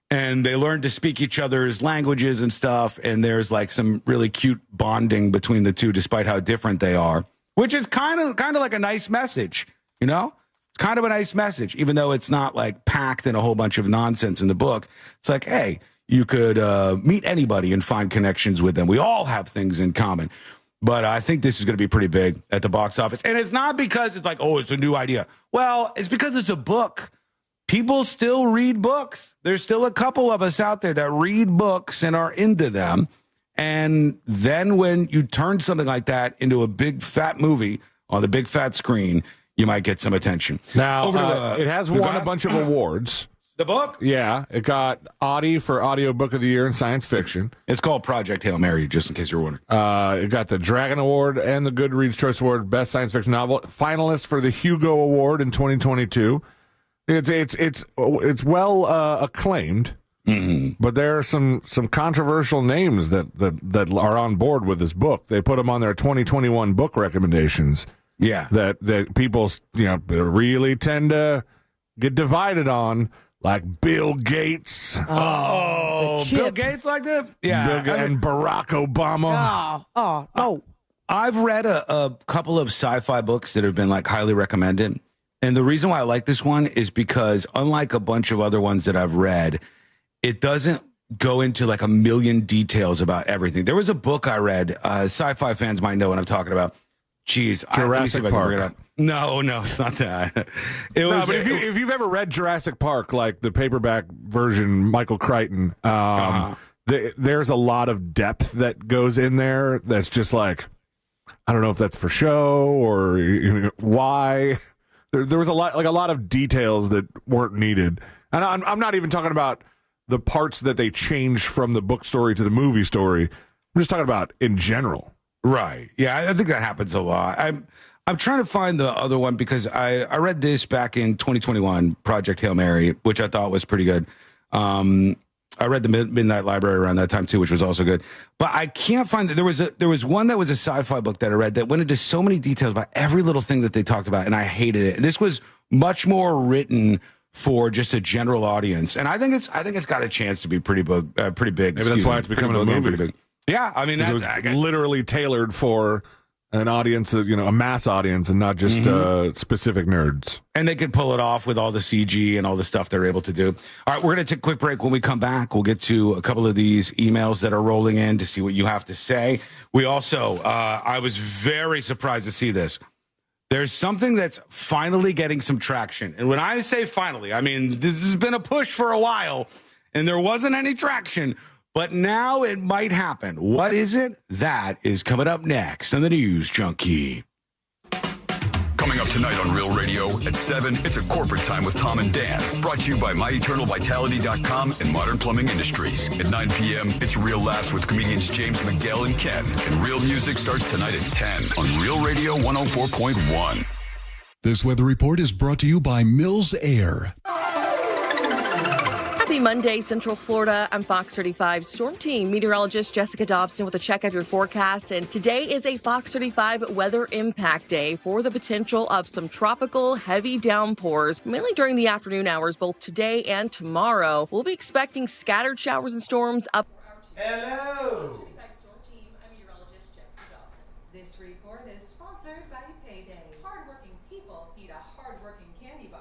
And they learn to speak each other's languages and stuff. And there's like some really cute bonding between the two, despite how different they are, which is kind of like a nice message. You know, it's kind of a nice message, even though it's not like packed in a whole bunch of nonsense in the book. It's like, hey, you could meet anybody and find connections with them. We all have things in common. But I think this is going to be pretty big at the box office. And it's not because it's like, oh, it's a new idea. Well, it's because it's a book. People still read books. There's still a couple of us out there that read books and are into them. And then when you turn something like that into a big fat movie on the big fat screen, you might get some attention. Now, it has won a bunch of awards. The book? Yeah. It got Audie for Audio Book of the Year in Science Fiction. It's called Project Hail Mary, just in case you're wondering. It got the Dragon Award and the Goodreads Choice Award Best Science Fiction Novel. Finalist for the Hugo Award in 2022. It's well acclaimed, but there are some controversial names that are on board with this book. They put them on their 2021 book recommendations. Yeah, that people really tend to get divided on, like Bill Gates. Bill Gates like that? Yeah, and Barack Obama. Oh. I've read a couple of sci-fi books that have been like highly recommended. And the reason why I like this one is because unlike a bunch of other ones that I've read, it doesn't go into like a million details about everything. There was a book I read, sci-fi fans might know what I'm talking about. Jeez, Jurassic Park. No, it's not that. But if you've ever read Jurassic Park, like the paperback version, Michael Crichton, there's a lot of depth that goes in there that's just like, I don't know if that's for show or why. There was a lot of details that weren't needed, and I'm not even talking about the parts that they changed from the book story to the movie story. I'm just talking about in general. Right? Yeah, I think that happens a lot. I'm trying to find the other one because I read this back in 2021, Project Hail Mary, which I thought was pretty good. I read the Midnight Library around that time too, which was also good. But I can't find that. There was one that was a sci-fi book that I read that went into so many details about every little thing that they talked about, and I hated it. And this was much more written for just a general audience, and I think it's got a chance to be pretty big. Maybe that's why it's becoming a movie. Yeah, I mean, it was literally tailored for an audience, a mass audience, and not just specific nerds. And they could pull it off with all the CG and all the stuff they're able to do. All right, we're going to take a quick break. When we come back, we'll get to a couple of these emails that are rolling in to see what you have to say. We also, I was very surprised to see this. There's something that's finally getting some traction. And when I say finally, I mean, this has been a push for a while, and there wasn't any traction. But now it might happen. What is it? That is coming up next on the News Junkie. Coming up tonight on Real Radio at 7, it's a corporate time with Tom and Dan. Brought to you by MyEternalVitality.com and Modern Plumbing Industries. At 9 p.m., it's Real Laughs with comedians James McGill and Ken. And Real Music starts tonight at 10 on Real Radio 104.1. This weather report is brought to you by Mills Air. Happy Monday, Central Florida. I'm Fox 35 Storm Team meteorologist Jessica Dobson with a check of your forecast. And today is a Fox 35 weather impact day for the potential of some tropical heavy downpours, mainly during the afternoon hours, both today and tomorrow. We'll be expecting scattered showers and storms up. Hello. This report is sponsored by Payday. Hardworking people eat a hardworking candy bar.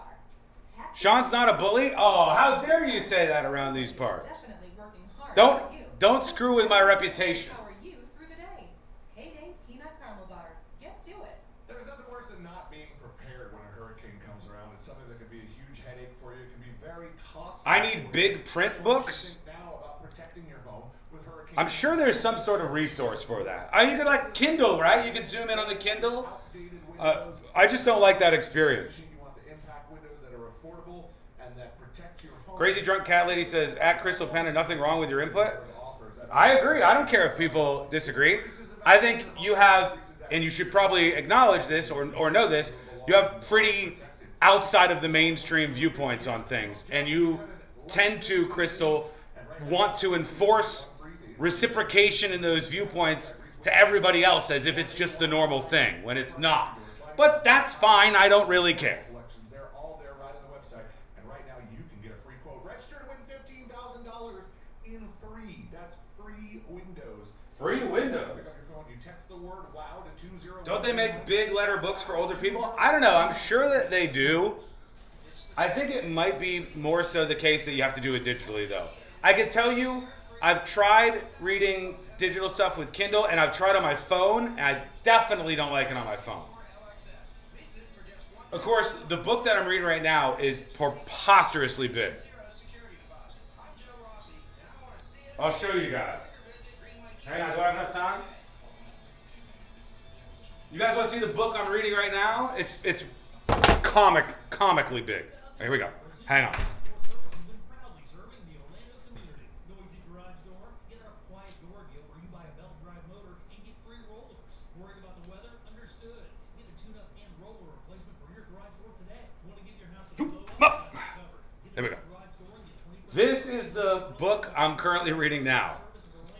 Sean's not a bully? Oh, how dare you say that around these parts? Definitely working hard. Don't screw with my reputation. How are you through the day? Payday peanut caramel bar. Get to it. There's nothing worse than not being prepared when a hurricane comes around. It's something that can be a huge headache for you. It can be very costly. I need big print books. Now about protecting your home with hurricane. I'm sure there's some sort of resource for that. You could like Kindle, right? You can zoom in on the Kindle. I just don't like that experience. You want the impact windows that are affordable and that protect your home. Crazy Drunk Cat Lady says, at Crystal Pen, and nothing wrong with your input. I agree. I don't care if people disagree. I think you have, and you should probably acknowledge this or know this, you have pretty outside of the mainstream viewpoints on things. And you tend to, Crystal, want to enforce reciprocation in those viewpoints to everybody else as if it's just the normal thing, when it's not. But that's fine. I don't really care. They're all there right on the website. And right now you can get a free quote. Register to win $15,000 in free. That's free windows. Free windows? Pick up your phone. You text the word WOW to 20. Don't they make big letter books for older people? I don't know. I'm sure that they do. I think it might be more so the case that you have to do it digitally, though. I can tell you, I've tried reading digital stuff with Kindle, and I've tried on my phone, and I definitely don't like it on my phone. Of course, the book that I'm reading right now is preposterously big. I'll show you guys. Hang on, do I have enough time? You guys want to see the book I'm reading right now? It's comically big. Here we go. Hang on. There we go. This is the book I'm currently reading now.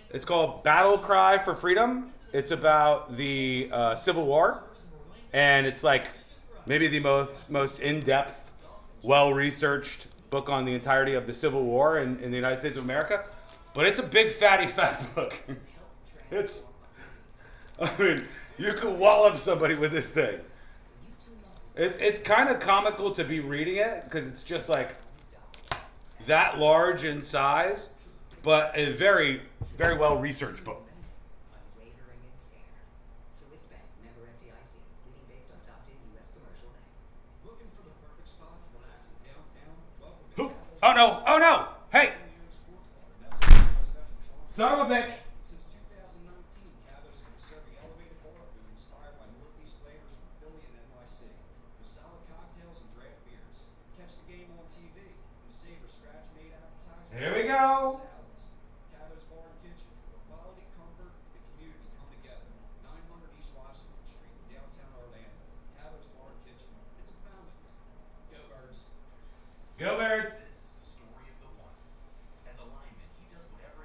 It's called Battle Cry for Freedom. It's about the Civil War, and it's like maybe the most in-depth, well-researched book on the entirety of the Civil War in the United States of America. But it's a big, fatty, fat book. I mean, you could wallop somebody with this thing. It's kind of comical to be reading it because it's just like that large in size, but a very, very well researched book. Oh no! Oh no! Hey! Son of a bitch! Here we go. Cabot's Bar and Kitchen. Quality, comfort, and community come together. 900 East Washington Street, downtown Orlando. Cabot's Bar and Kitchen. It's a family. Go Birds. Go Birds.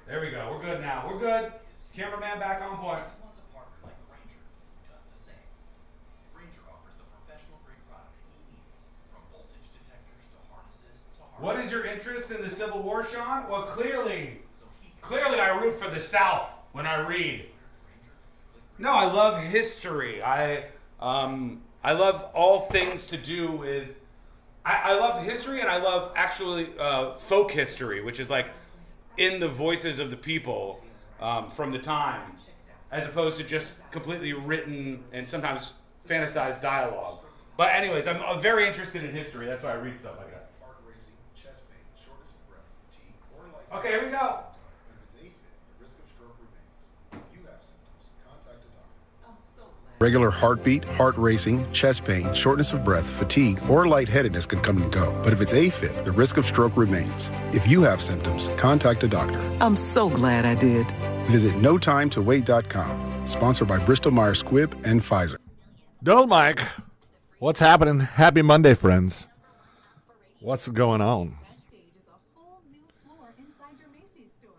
There we go. We're good now. We're good. Cameraman back on point. What is your interest in the Civil War, Sean? Well, clearly I root for the South when I read. No, I love history. I love all things to do with. I love history, and I love actually folk history, which is like in the voices of the people from the time, as opposed to just completely written and sometimes fantasized dialogue. But anyways, I'm very interested in history. That's why I read stuff like that. Okay, here we go. Regular heartbeat, heart racing, chest pain, shortness of breath, fatigue, or lightheadedness can come and go. But if it's AFib, the risk of stroke remains. If you have symptoms, contact a doctor. I'm so glad I did. Visit notimetowait.com. Sponsored by Bristol-Myers Squibb and Pfizer. Don't, Mike. What's happening? Happy Monday, friends. What's going on?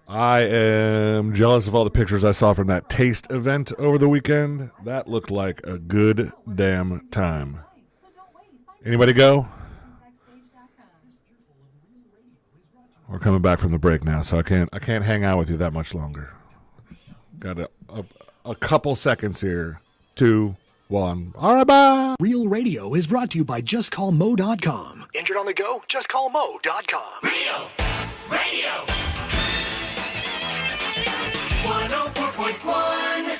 I am jealous of all the pictures I saw from that taste event over the weekend. That looked like a good damn time. Anybody go? We're coming back from the break now, so I can't hang out with you that much longer. Got a couple seconds here. 2, 1. All right, bye. Real Radio is brought to you by JustCallMo.com. Injured on the go? JustCallMo.com. Real Radio 104.1.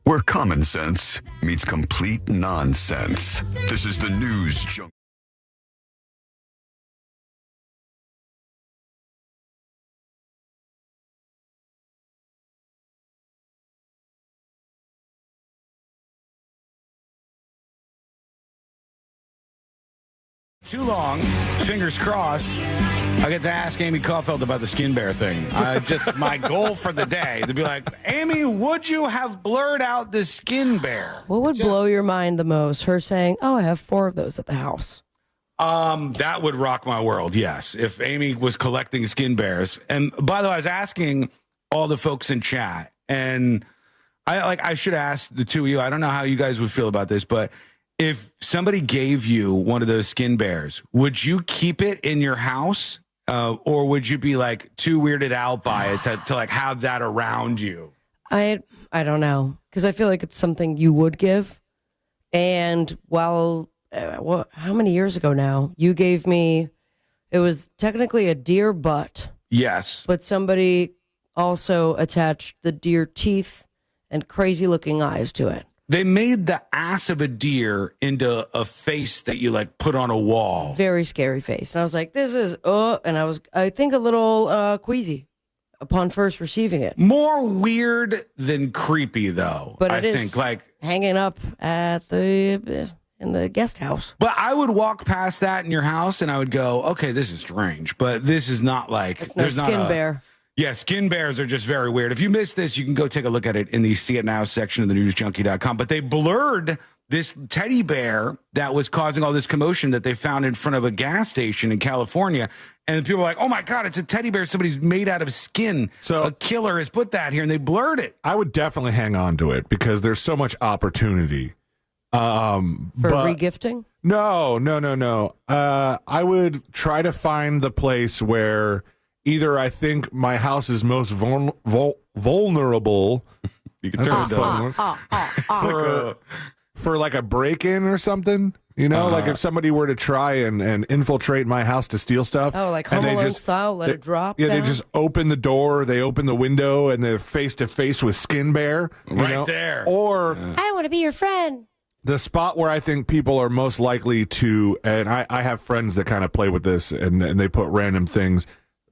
Where common sense meets complete nonsense. This is the News Junkie. Too long. Fingers crossed. I get to ask Amy Coughel about the skin bear thing. My goal for the day to be like, Amy, would you have blurred out the skin bear? What would blow your mind the most? Her saying, "Oh, I have 4 of those at the house." That would rock my world. Yes, if Amy was collecting skin bears. And by the way, I was asking all the folks in chat, and I should ask the two of you. I don't know how you guys would feel about this, but if somebody gave you one of those skin bears, would you keep it in your house, or would you be like too weirded out by it to like have that around you? I don't know, because I feel like it's something you would give. And how many years ago now? You gave me, it was technically a deer butt. Yes. But somebody also attached the deer teeth and crazy looking eyes to it. They made the ass of a deer into a face that you like put on a wall. Very scary face. And I was like, this is, and I think a little queasy upon first receiving it. More weird than creepy, though. But I think like hanging up at in the guest house. But I would walk past that in your house and I would go, okay, this is strange, but this is not like, it's no skin bear. Yeah, skin bears are just very weird. If you missed this, you can go take a look at it in the See It Now section of the newsjunkie.com. But they blurred this teddy bear that was causing all this commotion that they found in front of a gas station in California. And people were like, oh my God, it's a teddy bear. Somebody's made out of skin. So a killer has put that here, and they blurred it. I would definitely hang on to it because there's so much opportunity. For regifting? No. I would try to find the place where either I think my house is most vulnerable. You can turn it down. For like a break-in or something. You know, like if somebody were to try and infiltrate my house to steal stuff. Oh, like Home Alone style, let it drop Yeah, down? they just open the door, they open the window, and they're face-to-face with Skin Bear. Right there. Or I want to be your friend. the spot where I think people are most likely to, and I have friends that kind of play with this, and they put random things.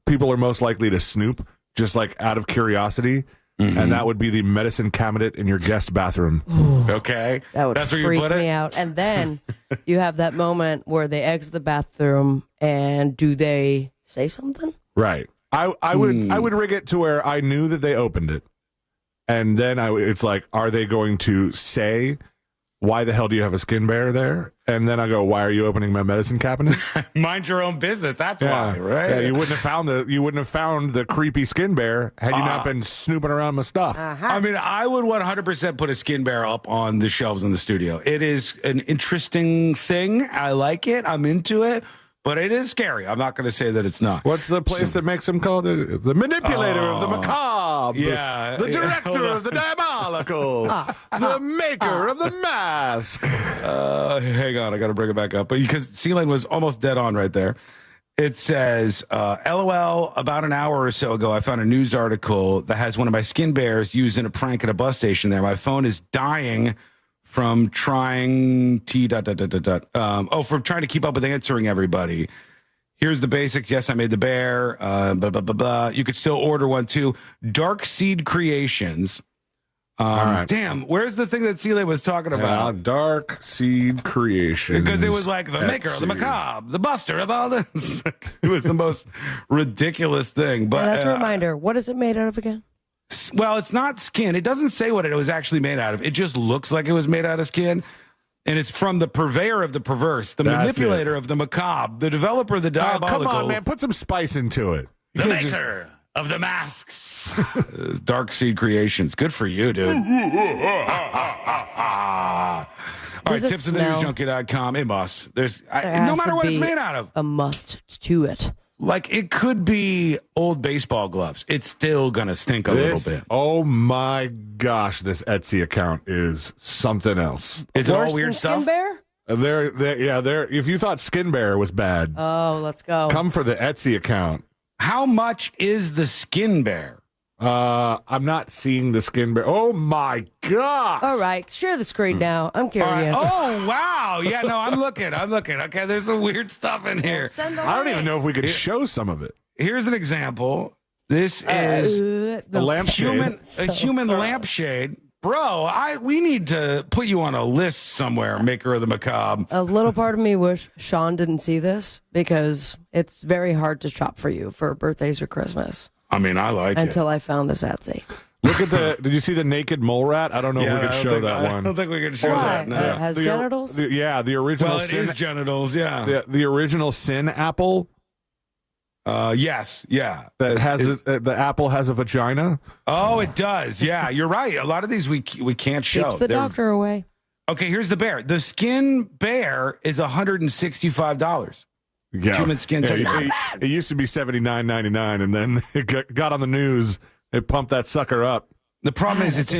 People are most likely to snoop, just like out of curiosity. And that would be the medicine cabinet in your guest bathroom. Okay. That would That's where freak you put me out. And then you have that moment where they exit the bathroom, and do they say something? Right. I would rig it to where I knew that they opened it. And then it's like, are they going to say, why the hell do you have a skin bear there? And then I go, why are you opening my medicine cabinet? Mind your own business. That's why, right? Yeah, you wouldn't have found the creepy skin bear had you not been snooping around my stuff. I mean, I would 100% put a skin bear up on the shelves in the studio. It is an interesting thing. I like it. I'm into it. But it is scary. I'm not going to say that it's not. What's the place that makes him called it? The manipulator of the macabre. Yeah. The director of the diabolical. The maker of the mask. Hang on. I got to bring it back up. But because Ghislaine was almost dead on right there. It says, LOL, about an hour or so ago, I found a news article that has one of my skin bears used in a prank at a bus station there. My phone is dying from trying from trying to keep up with answering everybody. Here's the basics. Yes, I made the bear. Blah, blah, blah, blah. You could still order one too. Dark Seed Creations All right. Damn, where's the thing that Celia was talking about? Dark Seed Creations. Because it was like the maker of the macabre, the buster of all this. It was the most ridiculous thing. But that's a reminder. What is it made out of again? Well, it's not skin. It doesn't say what it was actually made out of. It just looks like it was made out of skin. And it's from the purveyor of the perverse, the manipulator of the macabre, the developer of the diabolical. Come on, man. Put some spice into it. The maker of the masks. Dark Seed Creations. Good for you, dude. All right, tips at thenewsjunkie.com. It must. No matter what it's made out of. A must to it. Like, it could be old baseball gloves. It's still going to stink a little bit. Oh, my gosh. This Etsy account is something else. Is it all weird stuff? Skin Bear? If you thought Skin Bear was bad, let's go. Come for the Etsy account. How much is the Skin Bear? I'm not seeing the Skin Bear. Oh, my God. All right. Share the screen now. I'm curious. Oh, wow. Yeah, no, I'm looking. Okay, there's some weird stuff in here. I don't even know if we could show some of it. Here's an example. This is the lampshade. A human lampshade. Bro, we need to put you on a list somewhere, maker of the macabre. A little part of me wish Sean didn't see this because it's very hard to shop for you for birthdays or Christmas. I mean, I like it. Until I found this Etsy. Look at did you see the naked mole rat? I don't know if we could show that one. I don't think we can show that. No. It has genitals? The original Well, it is genitals, yeah. The original Sin apple? Yes, yeah. That the apple has a vagina? Oh, it does. Yeah, you're right. A lot of these we can't show. Keeps the doctor away. Okay, here's the bear. The Skin Bear is $165. Yeah. Human skin. It used to be $79.99, and then it got on the news. It pumped that sucker up. The problem is it's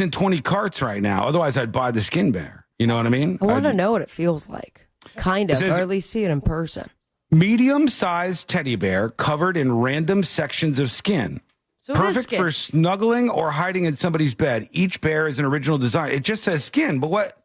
in 20 carts right now. Otherwise, I'd buy the Skin Bear. You know what I mean? I want to know what it feels like. Kind of, or at least see it in person. Medium-sized teddy bear covered in random sections of skin. So Perfect for snuggling or hiding in somebody's bed. Each bear is an original design. It just says skin, but what?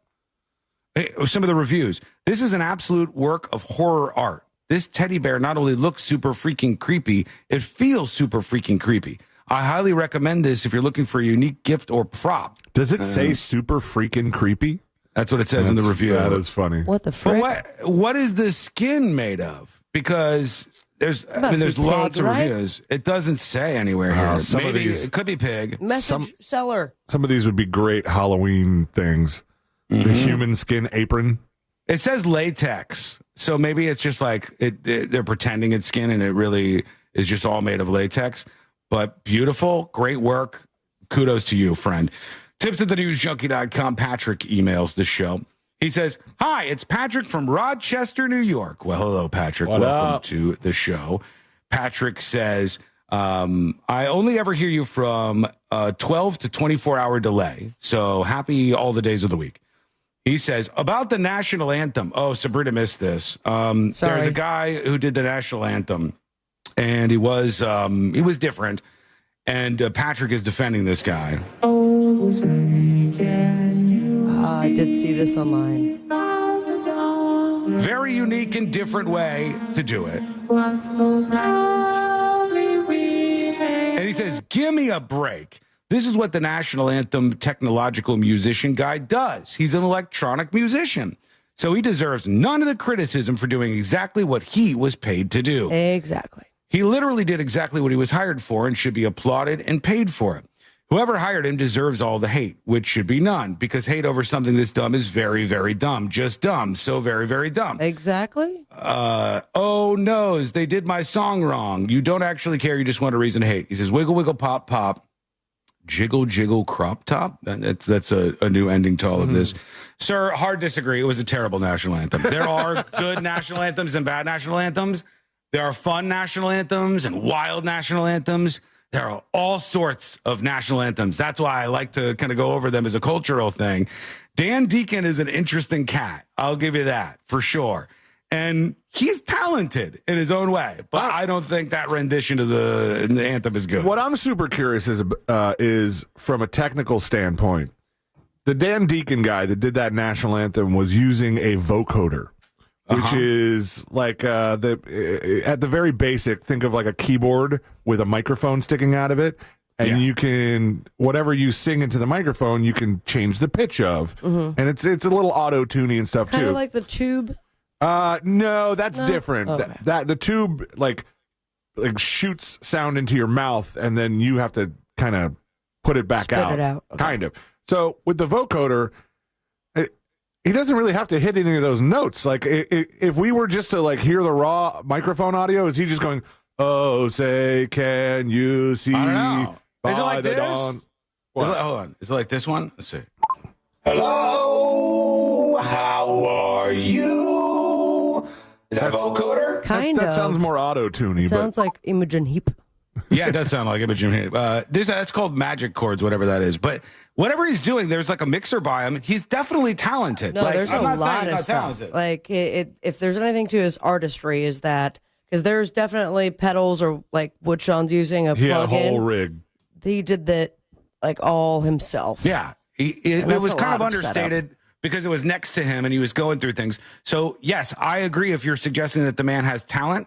Hey, some of the reviews. This is an absolute work of horror art. This teddy bear not only looks super freaking creepy, it feels super freaking creepy. I highly recommend this if you're looking for a unique gift or prop. Does it say super freaking creepy? That's what it says in the review. That is funny. What the frick? But what is the skin made of? Because there's lots of reviews. It doesn't say anywhere here. Maybe it could be pig. Message seller. Some of these would be great Halloween things. The human skin apron. It says latex, so maybe it's just like they're pretending it's skin, and it really is just all made of latex. But beautiful, great work. Kudos to you, friend. Tips at thenewsjunkie.com. Patrick emails the show. He says, "Hi, it's Patrick from Rochester, New York." Well, hello, Patrick. Welcome to the show. Patrick says, I only ever hear you from a 12 to 24-hour delay, so happy all the days of the week. He says, about the national anthem. Oh, Sabrina missed this. There's a guy who did the national anthem, and he was different, and Patrick is defending this guy. I did see this online. Very unique and different way to do it. And he says, give me a break. This is what the National Anthem Technological Musician Guy does. He's an electronic musician. So he deserves none of the criticism for doing exactly what he was paid to do. Exactly. He literally did exactly what he was hired for and should be applauded and paid for it. Whoever hired him deserves all the hate, which should be none, because hate over something this dumb is very, very dumb. Just dumb. So very, very dumb. Exactly. Oh, noes, they did my song wrong. You don't actually care. You just want a reason to hate. He says, wiggle, wiggle, pop, pop. Jiggle, jiggle, crop top. That's a new ending to all of this. Sir, hard disagree. It was a terrible national anthem. There are good national anthems and bad national anthems. There are fun national anthems and wild national anthems. There are all sorts of national anthems. That's why I like to kind of go over them as a cultural thing. Dan Deacon is an interesting cat. I'll give you that for sure. And he's talented in his own way, but I don't think that rendition of the anthem is good. What I'm super curious is from a technical standpoint, the Dan Deacon guy that did that national anthem was using a vocoder, which is like at the very basic, think of like a keyboard with a microphone sticking out of it. and you can, whatever you sing into the microphone, you can change the pitch of. And it's a little auto-tuning and stuff, Kind too. of like the tube. No, that's different. Okay. That the tube, like shoots sound into your mouth, and then you have to kind of put it back Spit out. it out. Okay. Kind of. So with the vocoder, he doesn't really have to hit any of those notes. Like if we were just to like hear the raw microphone audio, is he just going, "Oh, say, can you see?" I don't know. Is it like this? Dawn? Hold on. Is it like this one? Let's see. Hello, how are you? Is that a vocoder? Kind that of. sounds more auto-tuney. Sounds like Imogen Heap. Yeah, it does sound like Imogen. That's called magic chords, whatever that is. But whatever he's doing, there's like a mixer by him. He's definitely talented. No, like, there's I'm a not saying lot he's of not stuff. talented. Like if there's anything to his artistry, is that because there's definitely pedals or like what Sean's using a He had a plug-in. whole rig. He did that like all himself. Yeah, it that's was a kind of lot of setup. understated because it was next to him and he was going through things. So yes, I agree. If you're suggesting that the man has talent,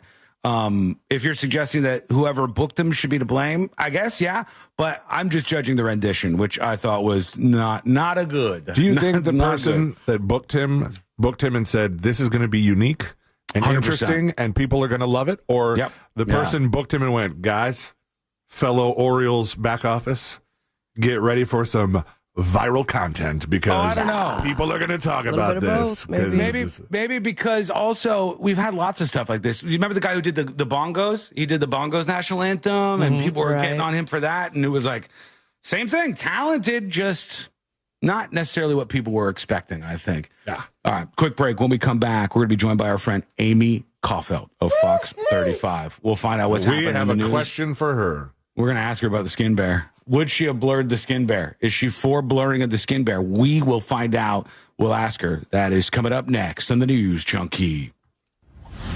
if you're suggesting that whoever booked him should be to blame, I guess yeah. But I'm just judging the rendition, which I thought was not a good. Do you think the not person good. that booked him and said this is going to be unique and 100%. interesting and people are going to love it, or the person booked him and went, guys, fellow Orioles back office, get ready for some viral content because I don't know. people are going to talk Little about bit of this. both, maybe. Maybe because also we've had lots of stuff like this. You remember the guy who did the bongos? He did the bongos national anthem, and people were getting on him for that. And it was like, same thing, talented, just not necessarily what people were expecting, I think. Yeah. All right, quick break. When we come back, we're going to be joined by our friend Amy Coughel of Fox 35. We'll find out what's happening We have in the a news. question for her. We're going to ask her about the skin bear. Would she have blurred the skin bear? Is she for blurring of the skin bear? We will find out. We'll ask her. That is coming up next on the News Junkie.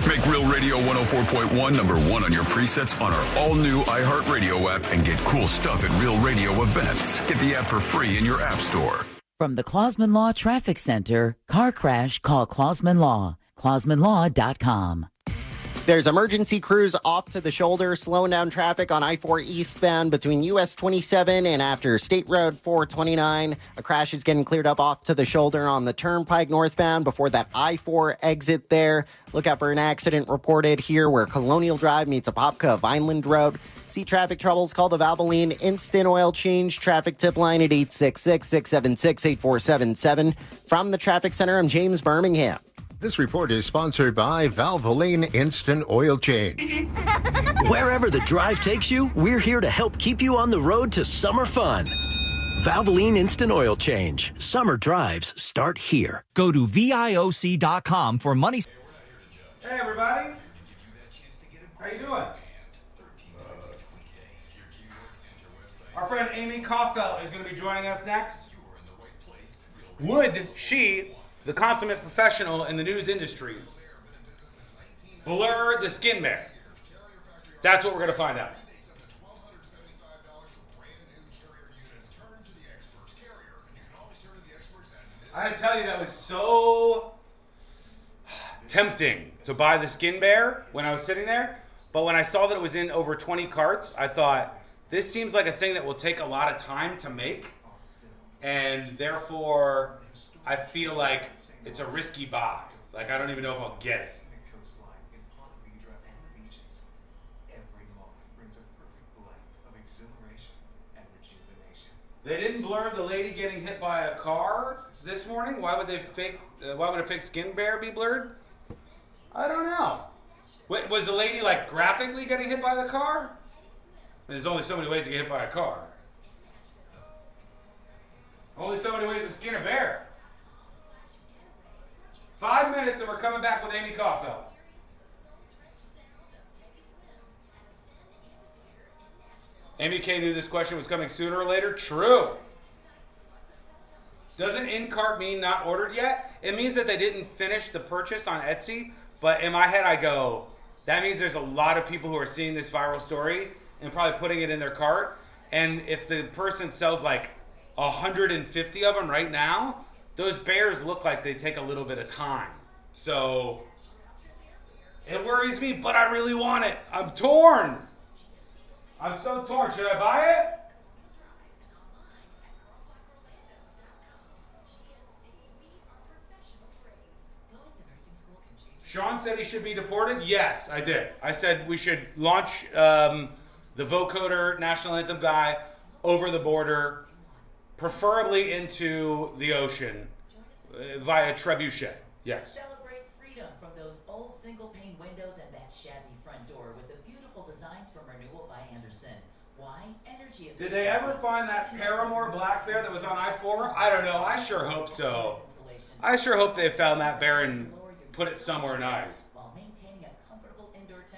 Make Real Radio 104.1 #1 on your presets on our all-new iHeart Radio app and get cool stuff at Real Radio events. Get the app for free in your app store. From the Clausman Law Traffic Center, car crash, call Clausman Law. ClausmanLaw.com. There's emergency crews off to the shoulder, slowing down traffic on I-4 eastbound between US 27 and after State Road 429. A crash is getting cleared up off to the shoulder on the Turnpike northbound before that I-4 exit there. Look out for an accident reported here where Colonial Drive meets Apopka of Vineland Road. See traffic troubles, call the Valvoline Instant Oil Change traffic tip line at 866-676-8477. From the Traffic Center, I'm James Birmingham. This report is sponsored by Valvoline Instant Oil Change. Wherever the drive takes you, we're here to help keep you on the road to summer fun. Valvoline Instant Oil Change. Summer drives start here. Go to VIOC.com for money. Hey, everybody. How you doing? Our friend Amy Coughel is going to be joining us next. Would she, the consummate professional in the news industry, blur the skin bear? That's what we're going to find out. I gotta tell you, that was so tempting to buy the skin bear when I was sitting there. But when I saw that it was in over 20 carts, I thought, this seems like a thing that will take a lot of time to make. And therefore, I feel like it's a risky buy. Like, I don't even know if I'll get it. They didn't blur the lady getting hit by a car this morning. Why would they fake? Why would a fake skin bear be blurred? I don't know. Wait, was the lady like graphically getting hit by the car? There's only so many ways to get hit by a car. Only so many ways to skin a bear. 5 minutes and we're coming back with Amy Coughel. Amy K knew this question was coming sooner or later. True. Doesn't in-cart mean not ordered yet? It means that they didn't finish the purchase on Etsy, but in my head I go, that means there's a lot of people who are seeing this viral story and probably putting it in their cart. And if the person sells like 150 of them right now, those bears look like they take a little bit of time. So it worries me, but I really want it. I'm torn. I'm so torn. Should I buy it? Sean said he should be deported. Yes, I did. I said we should launch the vocoder national anthem guy over the border, preferably into the ocean via trebuchet. Yes. Celebrate freedom from those old single-pane windows and that shabby front door with the beautiful designs from Renewal by Anderson. Why? Energy efficiency. Did they ever find that Paramore black bear that was on I-4? I don't know. I sure hope so. I sure hope they found that bear and put it somewhere nice.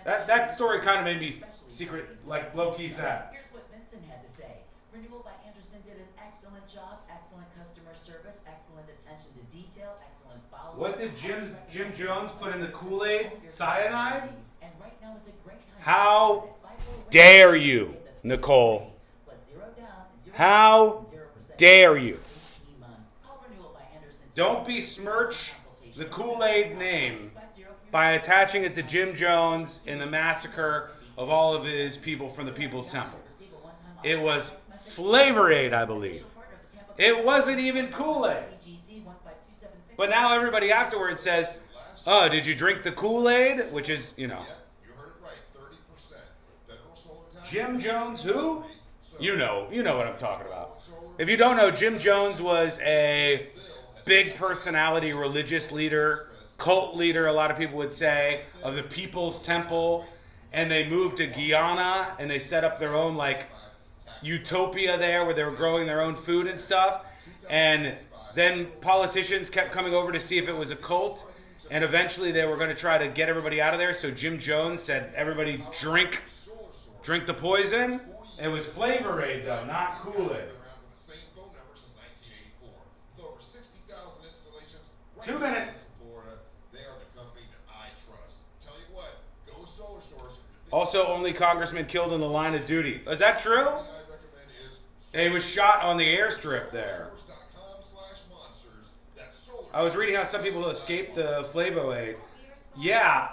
That story kind of made me secret, like low-key sad. Here's what Vincent had to say. Renewal by Anderson did an excellent job, excellent customer service, excellent attention to detail, excellent follow-up. What did Jim Jones put in the Kool-Aid? Cyanide? And right now is a great time. How dare you, Nicole? How dare you? Don't besmirch the Kool-Aid name by attaching it to Jim Jones in the massacre of all of his people from the People's Temple. It was Flavor Aid, I believe. It wasn't even Kool-Aid. But now everybody afterwards says, oh, did you drink the Kool-Aid? Which is, you know. Jim Jones, who? You know what I'm talking about. If you don't know, Jim Jones was a big personality, religious leader, cult leader, a lot of people would say, of the People's Temple. And they moved to Guyana and they set up their own like utopia there where they were growing their own food and stuff. And then politicians kept coming over to see if it was a cult. And eventually they were going to try to get everybody out of there. So Jim Jones said, everybody drink the poison. It was Flavor Aid though, not Kool-Aid. 2 minutes. Also, only congressman killed in the line of duty. Is that true? He was shot on the airstrip there. I was reading how some people escaped the Flavor Aid. Yeah,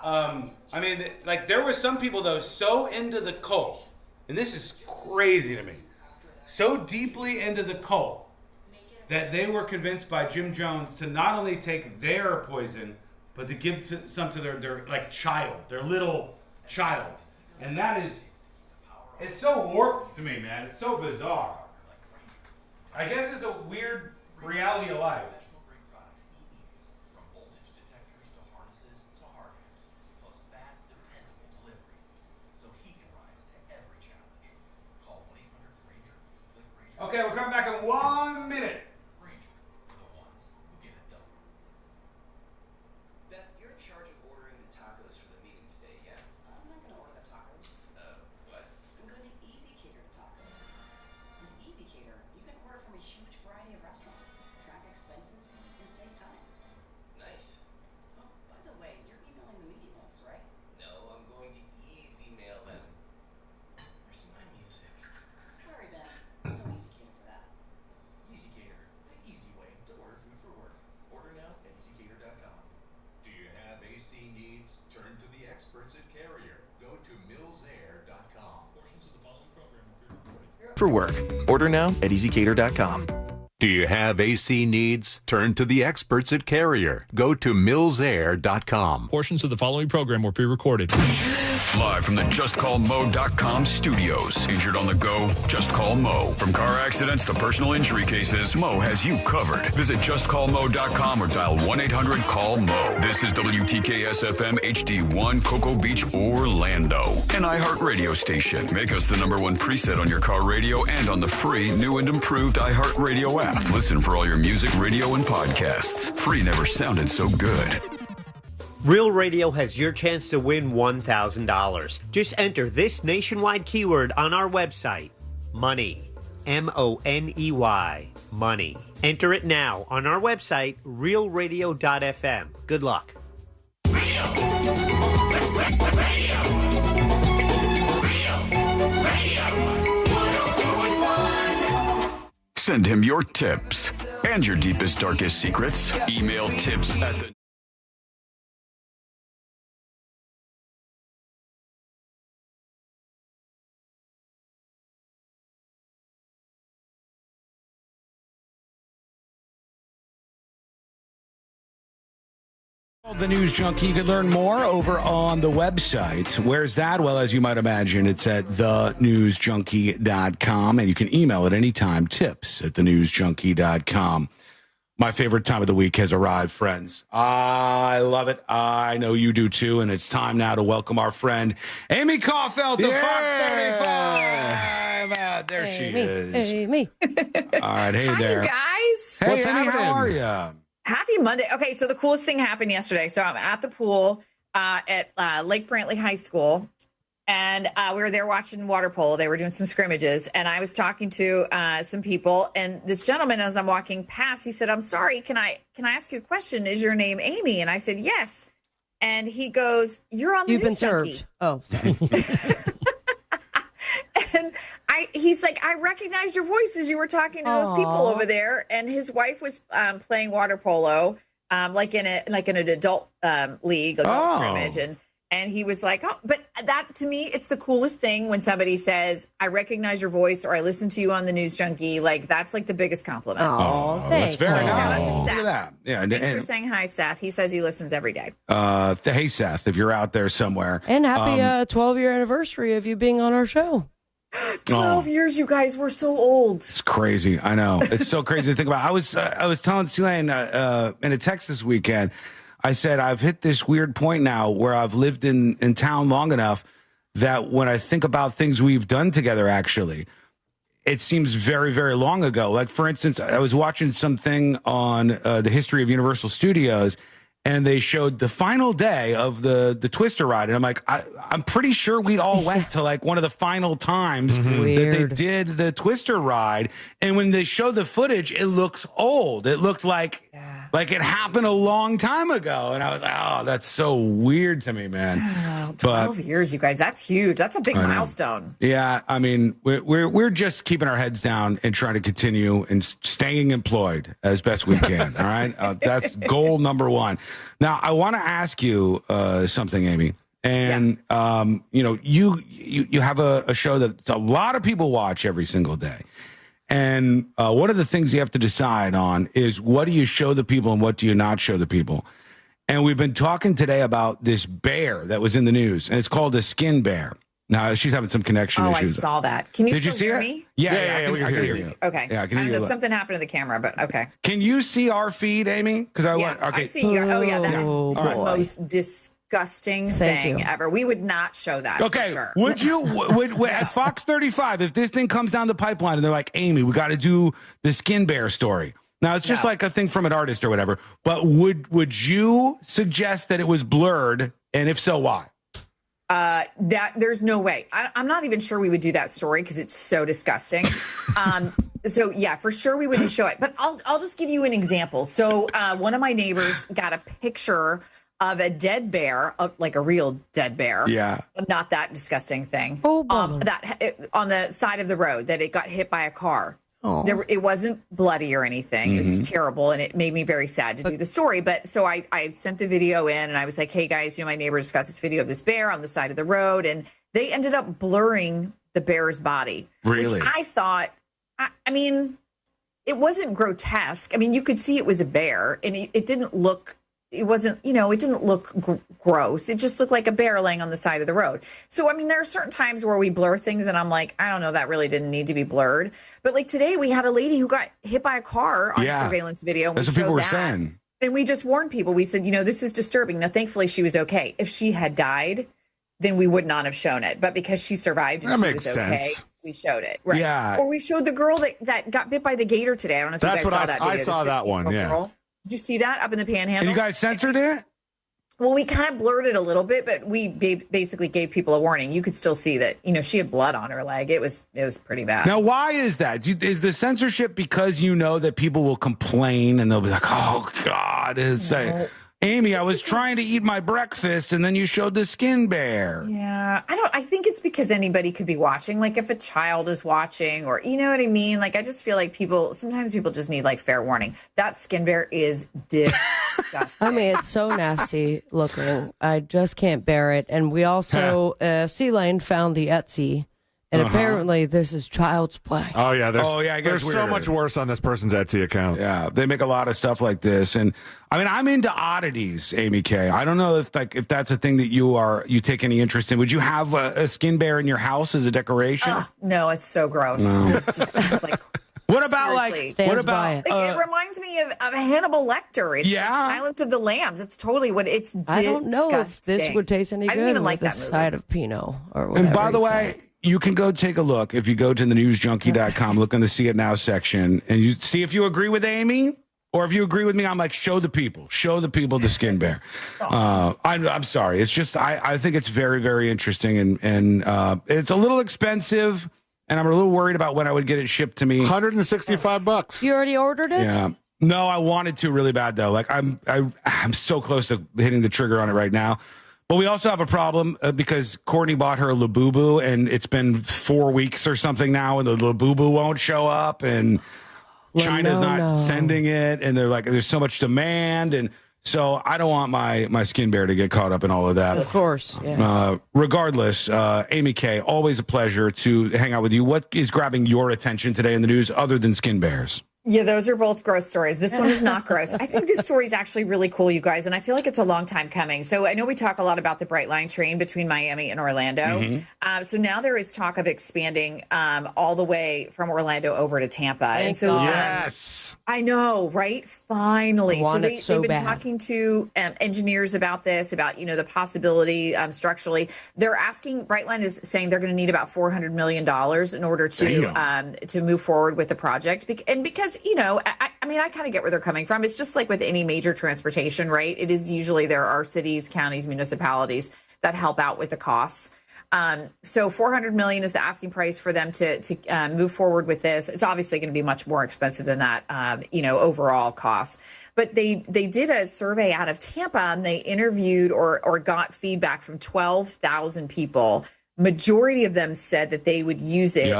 I mean, like there were some people though so into the cult, and this is crazy to me, so deeply into the cult that they were convinced by Jim Jones to not only take their poison, but to give some to their like child, their little child. And that is, it's so warped to me, man. It's so bizarre. I guess it's a weird reality of life. Okay, we're coming back in 1 minute. For work. Order now at easycater.com. Do you have AC needs? Turn to the experts at Carrier. Go to millsair.com. Portions of the following program were pre-recorded. Live from the JustCallMo.com studios. Injured on the go? Just call Mo. From car accidents to personal injury cases, Mo has you covered. Visit JustCallMo.com or dial 1-800-CALL-MO. This is WTKS-FM HD1, Cocoa Beach, Orlando. An iHeart radio station. Make us the #1 preset on your car radio and on the free, new and improved iHeart Radio app. Listen for all your music, radio, and podcasts. Free never sounded so good. Real Radio has your chance to win $1,000. Just enter this nationwide keyword on our website, money. M-O-N-E-Y, money. Enter it now on our website, realradio.fm. Good luck. Send him your tips and your deepest, darkest secrets. Email tips at the... The News Junkie. You can learn more over on the website. Where's that? Well, as you might imagine, it's at thenewsjunkie.com, and you can email at any time, tips@thenewsjunkie.com. My favorite time of the week has arrived, friends. I love it. I know you do too, and it's time now to welcome our friend Amy Coughel to Fox 35. There she is. Amy. All right, hey there. Hi, guys. Hey, Amy, how are you? Happy Monday. Okay, so the coolest thing happened yesterday. So I'm at the pool at Lake Brantley High School, and we were there watching water polo. They were doing some scrimmages, and I was talking to some people, and this gentleman, as I'm walking past, he said, "I'm sorry, can I ask you a question? Is your name Amy?" And I said, "Yes." And he goes, "You're on the You've been News Junkie." served. Oh, sorry. And he's like, "I recognized your voice as you were talking to those people over there." And his wife was playing water polo, like in an adult league, adult scrimmage, and he was like, "Oh," but that to me, it's the coolest thing when somebody says, "I recognize your voice," or "I listen to you on the News Junkie." Like that's like the biggest compliment. Oh, thanks. That's very Shout out to nice. Seth. Look at that. Yeah, Thanks for saying hi, Seth. He says he listens every day. Hey, Seth, if you're out there somewhere. And happy 12-year anniversary of you being on our show. 12 years, you guys were so old. It's crazy. I know. It's so crazy to think about. I was telling Ghislaine in a text this weekend, I said, I've hit this weird point now where I've lived in town long enough that when I think about things we've done together, actually, it seems very, very long ago. Like, for instance, I was watching something on the history of Universal Studios, and they showed the final day of the Twister ride. And I'm like, I'm pretty sure we all went to like one of the final times that they did the Twister ride. And when they show the footage, it looks old. It looked like it happened a long time ago. And I was like, oh, that's so weird to me, man. Oh, 12 years, you guys. That's huge. That's a big milestone. Yeah, I mean, we're just keeping our heads down and trying to continue and staying employed as best we can. All right, that's goal number one. Now, I want to ask you something, Amy. And you have a show that a lot of people watch every single day. And one of the things you have to decide on is what do you show the people and what do you not show the people. And we've been talking today about this bear that was in the news, and it's called a skin bear. Now, she's having some connection issues. I saw that. Can you Did you see hear it? me? Yeah, we can hear you. Okay. Yeah, I don't know. Something happened to the camera, but okay. Can you see our feed, Amy? Because I see your. Oh, yeah. That is the most disgusting Thank thing you. ever. We would not show that. Okay. For sure. Would you, at Fox 35, if this thing comes down the pipeline and they're like, Amy, we got to do the skin bear story. Now, it's just like a thing from an artist or whatever, but would you suggest that it was blurred? And if so, why? That there's no way. I'm not even sure we would do that story because it's so disgusting. So yeah, for sure we wouldn't show it. But I'll just give you an example. So one of my neighbors got a picture of a dead bear, like a real dead bear. Yeah. Not that disgusting thing. Oh, on the side of the road that it got hit by a car. Oh. It wasn't bloody or anything. It's terrible, and it made me very sad to do the story. But so I sent the video in, and I was like, "Hey guys, my neighbor just got this video of this bear on the side of the road," and they ended up blurring the bear's body. Really? Which I thought, I mean, it wasn't grotesque. I mean, you could see it was a bear, and it didn't look. It wasn't, it didn't look gross. It just looked like a bear laying on the side of the road. So, I mean, there are certain times where we blur things and I'm like, I don't know, that really didn't need to be blurred. But like today we had a lady who got hit by a car on surveillance video. And that's what people were saying. And we just warned people. We said, this is disturbing. Now, thankfully she was okay. If she had died, then we would not have shown it. But because she survived and she was okay, we showed it. Right. Yeah. Or we showed the girl that got bit by the gator today. I don't know if you guys saw that video. I saw that one, yeah. Girl. Did you see that up in the Panhandle? And you guys censored it? Well, we kind of blurred it a little bit, but we basically gave people a warning. You could still see that, she had blood on her leg. It was pretty bad. Now, why is that? Is the censorship because you know that people will complain and they'll be like, oh, God. Amy, I was trying to eat my breakfast and then you showed the skin bear. Yeah, I think it's because anybody could be watching. Like if a child is watching or, you know what I mean? Like I just feel like sometimes people just need like fair warning. That skin bear is disgusting. I mean, it's so nasty looking. I just can't bear it. And we also, Elaine found the Etsy And apparently this is child's play. Oh, yeah. it gets there's so much worse on this person's Etsy account. Yeah, they make a lot of stuff like this. And I mean, I'm into oddities, Amy K. I don't know if that's a thing that you take any interest in. Would you have a skin bear in your house as a decoration? No, it's so gross. No. It's like... What about Seriously. what about it reminds me of Hannibal Lecter. It's like Silence of the Lambs. It's totally what it's. I don't know if this would taste any I good didn't even with like the that movie. side of Pinot or whatever. And by the he way, said. you can go take a look. If you go to the newsjunkie.com, look in the See It Now section, and you see if you agree with Amy, or if you agree with me, I'm like, show the people the skin bear. I'm sorry. It's just, I think it's very, very interesting, and it's a little expensive, and I'm a little worried about when I would get it shipped to me. $165. You already ordered it? Yeah. No, I wanted to really bad though. Like I'm so close to hitting the trigger on it right now. But we also have a problem because Courtney bought her a Labubu, and it's been 4 weeks or something now, and the Labubu won't show up, and China's not sending it, and they're like, there's so much demand, and so I don't want my skin bear to get caught up in all of that. Of course, yeah. Regardless, Amy K, always a pleasure to hang out with you. What is grabbing your attention today in the news other than skin bears? Yeah, those are both gross stories. This one is not gross. I think this story is actually really cool, you guys, and I feel like it's a long time coming. So I know we talk a lot about the Bright Line train between Miami and Orlando. So now there is talk of expanding all the way from Orlando over to Tampa. And so yes. I know, right? Finally. So they've been bad. talking to engineers about this, about, the possibility structurally. They're asking, Brightline is saying they're going to need about $400 million in order to move forward with the project. And because, I mean, I kind of get where they're coming from. It's just like with any major transportation, right? It is usually there are cities, counties, municipalities that help out with the costs. So $400 million is the asking price for them to move forward with this. It's obviously going to be much more expensive than that, overall cost. But they did a survey out of Tampa, and they interviewed or got feedback from 12,000 people. Majority of them said that they would use it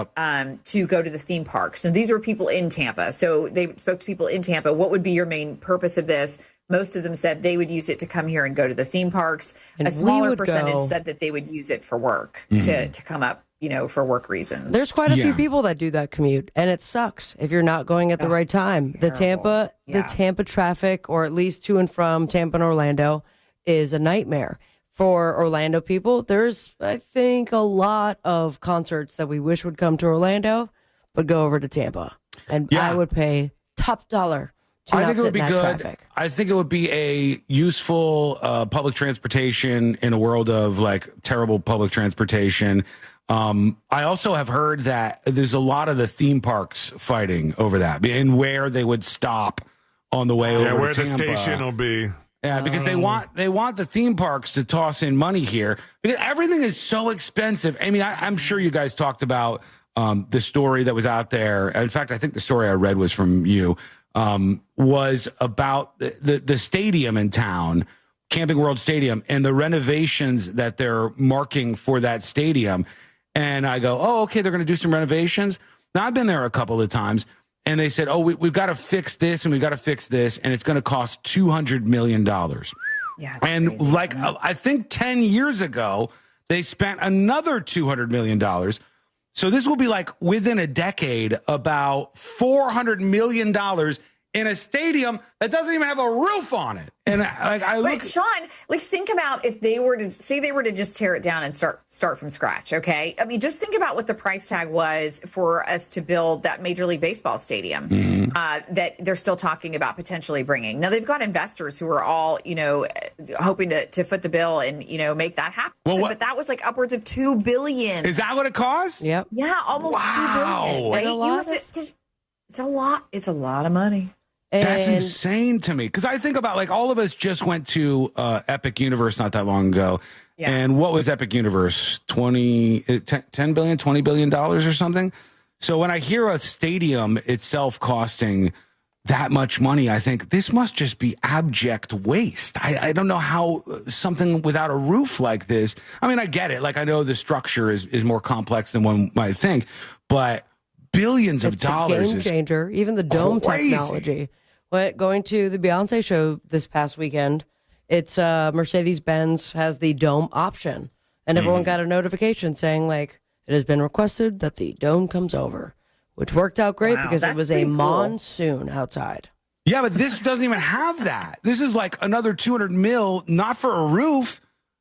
to go to the theme parks. And these were people in Tampa. So they spoke to people in Tampa. What would be your main purpose of this? Most of them said they would use it to come here and go to the theme parks. And a smaller we would percentage go. said that they would use it for work, to come up, for work reasons. There's quite a few people that do that commute, and it sucks if you're not going at the right time. The Tampa traffic, or at least to and from Tampa and Orlando, is a nightmare. For Orlando people, there's, I think, a lot of concerts that we wish would come to Orlando, but go over to Tampa. And I would pay top dollar to not sit in that traffic. I think it would be a useful public transportation in a world of like terrible public transportation. I also have heard that there's a lot of the theme parks fighting over that and where they would stop on the way over to where Tampa. the station will be. Yeah, because they want the theme parks to toss in money here because everything is so expensive. I mean, I'm sure you guys talked about the story that was out there. In fact, I think the story I read was from you. Was about the stadium in town, Camping World Stadium, and the renovations that they're marking for that stadium. And I go, oh, okay, they're going to do some renovations. Now, I've been there a couple of times, and they said, oh, we've got to fix this, and we've got to fix this, and it's going to cost $200 million. Yeah, and crazy, I think 10 years ago, they spent another $200 million. So this will be like within a decade, about $400 million in a stadium that doesn't even have a roof on it. And But Sean, think about if they were to just tear it down and start from scratch. Okay, I mean, just think about what the price tag was for us to build that Major League Baseball stadium that they're still talking about potentially bringing. Now they've got investors who are all hoping to foot the bill and make that happen. But that was like upwards of $2 billion. Is that what it costs? Yep. Yeah, almost $2 billion. Right? You have to, 'cause it's a lot. It's a lot of money. That's insane to me because I think about like all of us just went to Epic Universe not that long ago. Yeah. And what was Epic Universe? $10 billion, $20 billion or something. So when I hear a stadium itself costing that much money, I think this must just be abject waste. I don't know how something without a roof like this. I mean, I get it. Like I know the structure is more complex than one might think, but billions of dollars. It's a game changer. Even the dome crazy. Technology. But going to the Beyonce show this past weekend, it's Mercedes-Benz has the dome option, and everyone got a notification saying like It has been requested that the dome comes over, which worked out great because it was a monsoon outside. Yeah, but this doesn't even have that. This is like another 200 mil, not for a roof,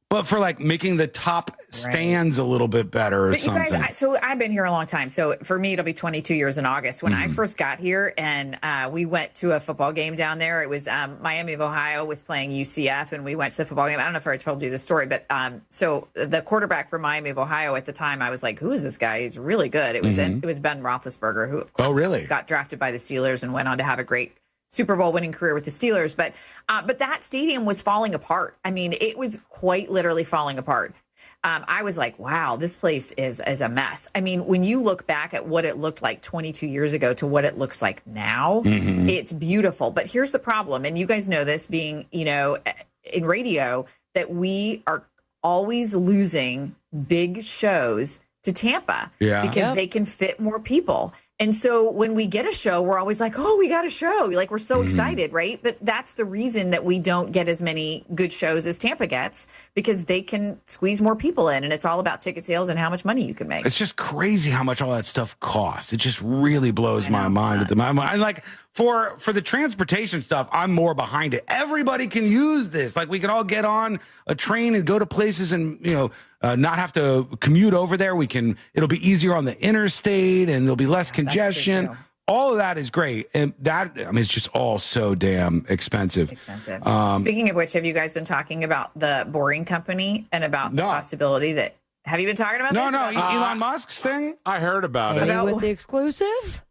but for like making the top stands a little bit better or something. You guys, so I've been here a long time. So for me, it'll be 22 years in August. When I first got here and we went to a football game down there, it was Miami of Ohio was playing UCF and we went to the football game. I don't know if I told you the story, but so the quarterback for Miami of Ohio at the time, I was like, who is this guy? He's really good. It was it was Ben Roethlisberger, who of course got drafted by the Steelers and went on to have a great Super Bowl winning career with the Steelers. But that stadium was falling apart. I mean, it was quite literally falling apart. I was like, wow, this place is a mess. I mean, when you look back at what it looked like 22 years ago to what it looks like now, it's beautiful. But here's the problem. And you guys know this being, in radio, that we are always losing big shows to Tampa because they can fit more people. And so when we get a show, we're always like, oh, we got a show. Like, we're so excited, right? But that's the reason that we don't get as many good shows as Tampa gets, because they can squeeze more people in. And it's all about ticket sales and how much money you can make. It's just crazy how much all that stuff costs. It just really blows my mind at the moment. And like for the transportation stuff, I'm more behind it. Everybody can use this. Like, we can all get on a train and go to places and, not have to commute over there. It'll be easier on the interstate and there'll be less congestion. All of that is great. And it's just all so damn expensive. Speaking of which, have you guys been talking about the Boring Company and about the possibility that, have you been talking about this? No, Elon Musk's thing? I heard about it. With the exclusive?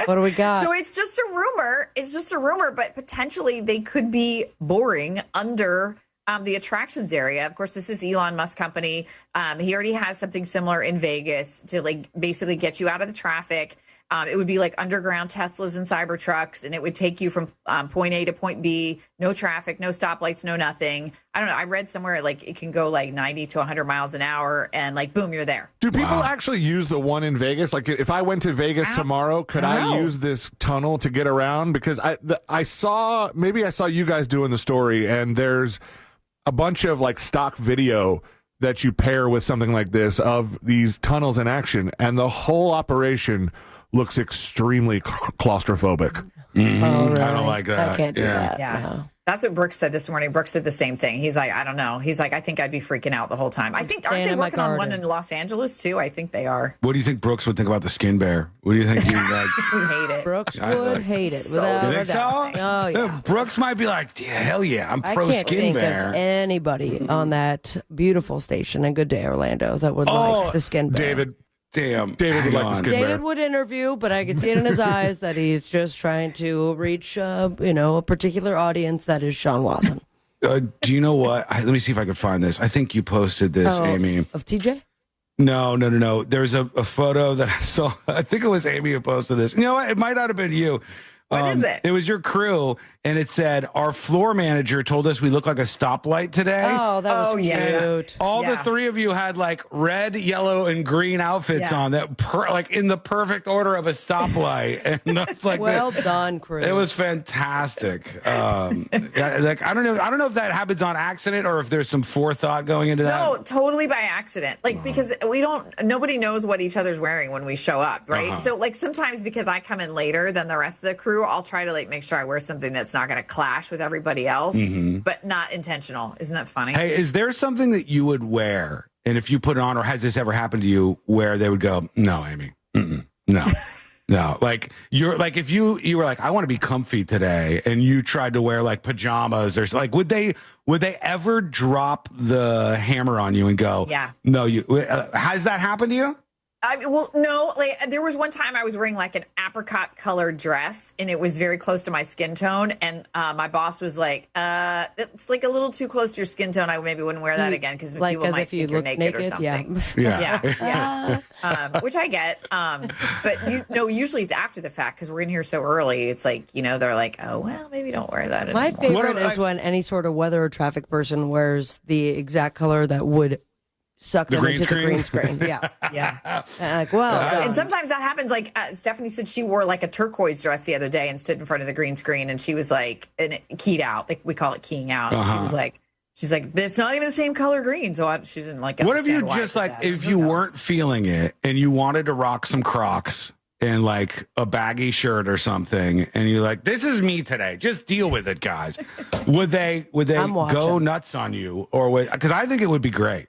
What do we got? So it's just a rumor. But potentially they could be boring under the attractions area. Of course, this is Elon Musk company. He already has something similar in Vegas to like basically get you out of the traffic. It would be like underground Teslas and Cybertrucks, and it would take you from point A to point B. No traffic, no stoplights, no nothing. I don't know. I read somewhere like it can go like 90 to 100 miles an hour, and like boom, you're there. Do people actually use the one in Vegas? Like, if I went to Vegas tomorrow, could I use this tunnel to get around? Because I saw you guys doing the story, and there's a bunch of like stock video that you pair with something like this of these tunnels in action, and the whole operation looks extremely claustrophobic. Oh, really? I don't like that. I can't do that. Yeah. No. That's what Brooks said this morning. Brooks said the same thing. He's like, I don't know. He's like, I think I'd be freaking out the whole time. I think, aren't they working on one in Los Angeles too? I think they are. What do you think Brooks would think about the skin bear? What do you think he would hate it? Brooks would hate it. Without you think so? Oh, yeah. Brooks might be like, hell yeah, I'm pro I can't skin think bear. of anybody on that beautiful station in Good Day Orlando that would like the skin bear. David would like the skin bear. David would interview, but I could see it in his eyes that he's just trying to reach, a particular audience that is Sean Watson. Do you know what? Let me see if I could find this. I think you posted this, Amy. Of TJ? No. There's a photo that I saw. I think it was Amy who posted this. You know what? It might not have been you. What is it? It was your crew, and it said, our floor manager told us we look like a stoplight today. Oh, that was cute. Yeah. All the three of you had like red, yellow, and green outfits on that, like in the perfect order of a stoplight. And that's like, well done, crew. It was fantastic. Like I don't know if that happens on accident or if there's some forethought going into that. No, totally by accident. Like because nobody knows what each other's wearing when we show up, right? So like sometimes because I come in later than the rest of the crew, I'll try to like make sure I wear something that's not going to clash with everybody else, but not intentional. Isn't that funny? Hey, is there something that you would wear, and if you put it on, or has this ever happened to you, where they would go, no, Amy, no. No, like if you were like, I want to be comfy today, and you tried to wear like pajamas or like, would they ever drop the hammer on you and go, no, has that happened to you? No. Like, there was one time I was wearing like an apricot colored dress, and it was very close to my skin tone. And my boss was like, "It's like a little too close to your skin tone. I maybe wouldn't wear that again because people might think you're naked or something." Yeah. Which I get. But usually it's after the fact because we're in here so early. It's like they're like, "Oh well, maybe don't wear that anymore." My favorite is when any sort of weather or traffic person wears the exact color that would suck them into the green screen. Yeah. Like, well, and sometimes that happens. Like Stephanie said, she wore like a turquoise dress the other day and stood in front of the green screen, and she was like, and it keyed out. Like we call it keying out. And She's like, but it's not even the same color green. So she didn't like it. What if you just like, if you weren't feeling it and you wanted to rock some Crocs and like a baggy shirt or something, and you're like, this is me today. Just deal with it, guys. Would they go nuts on you? Or because I think it would be great.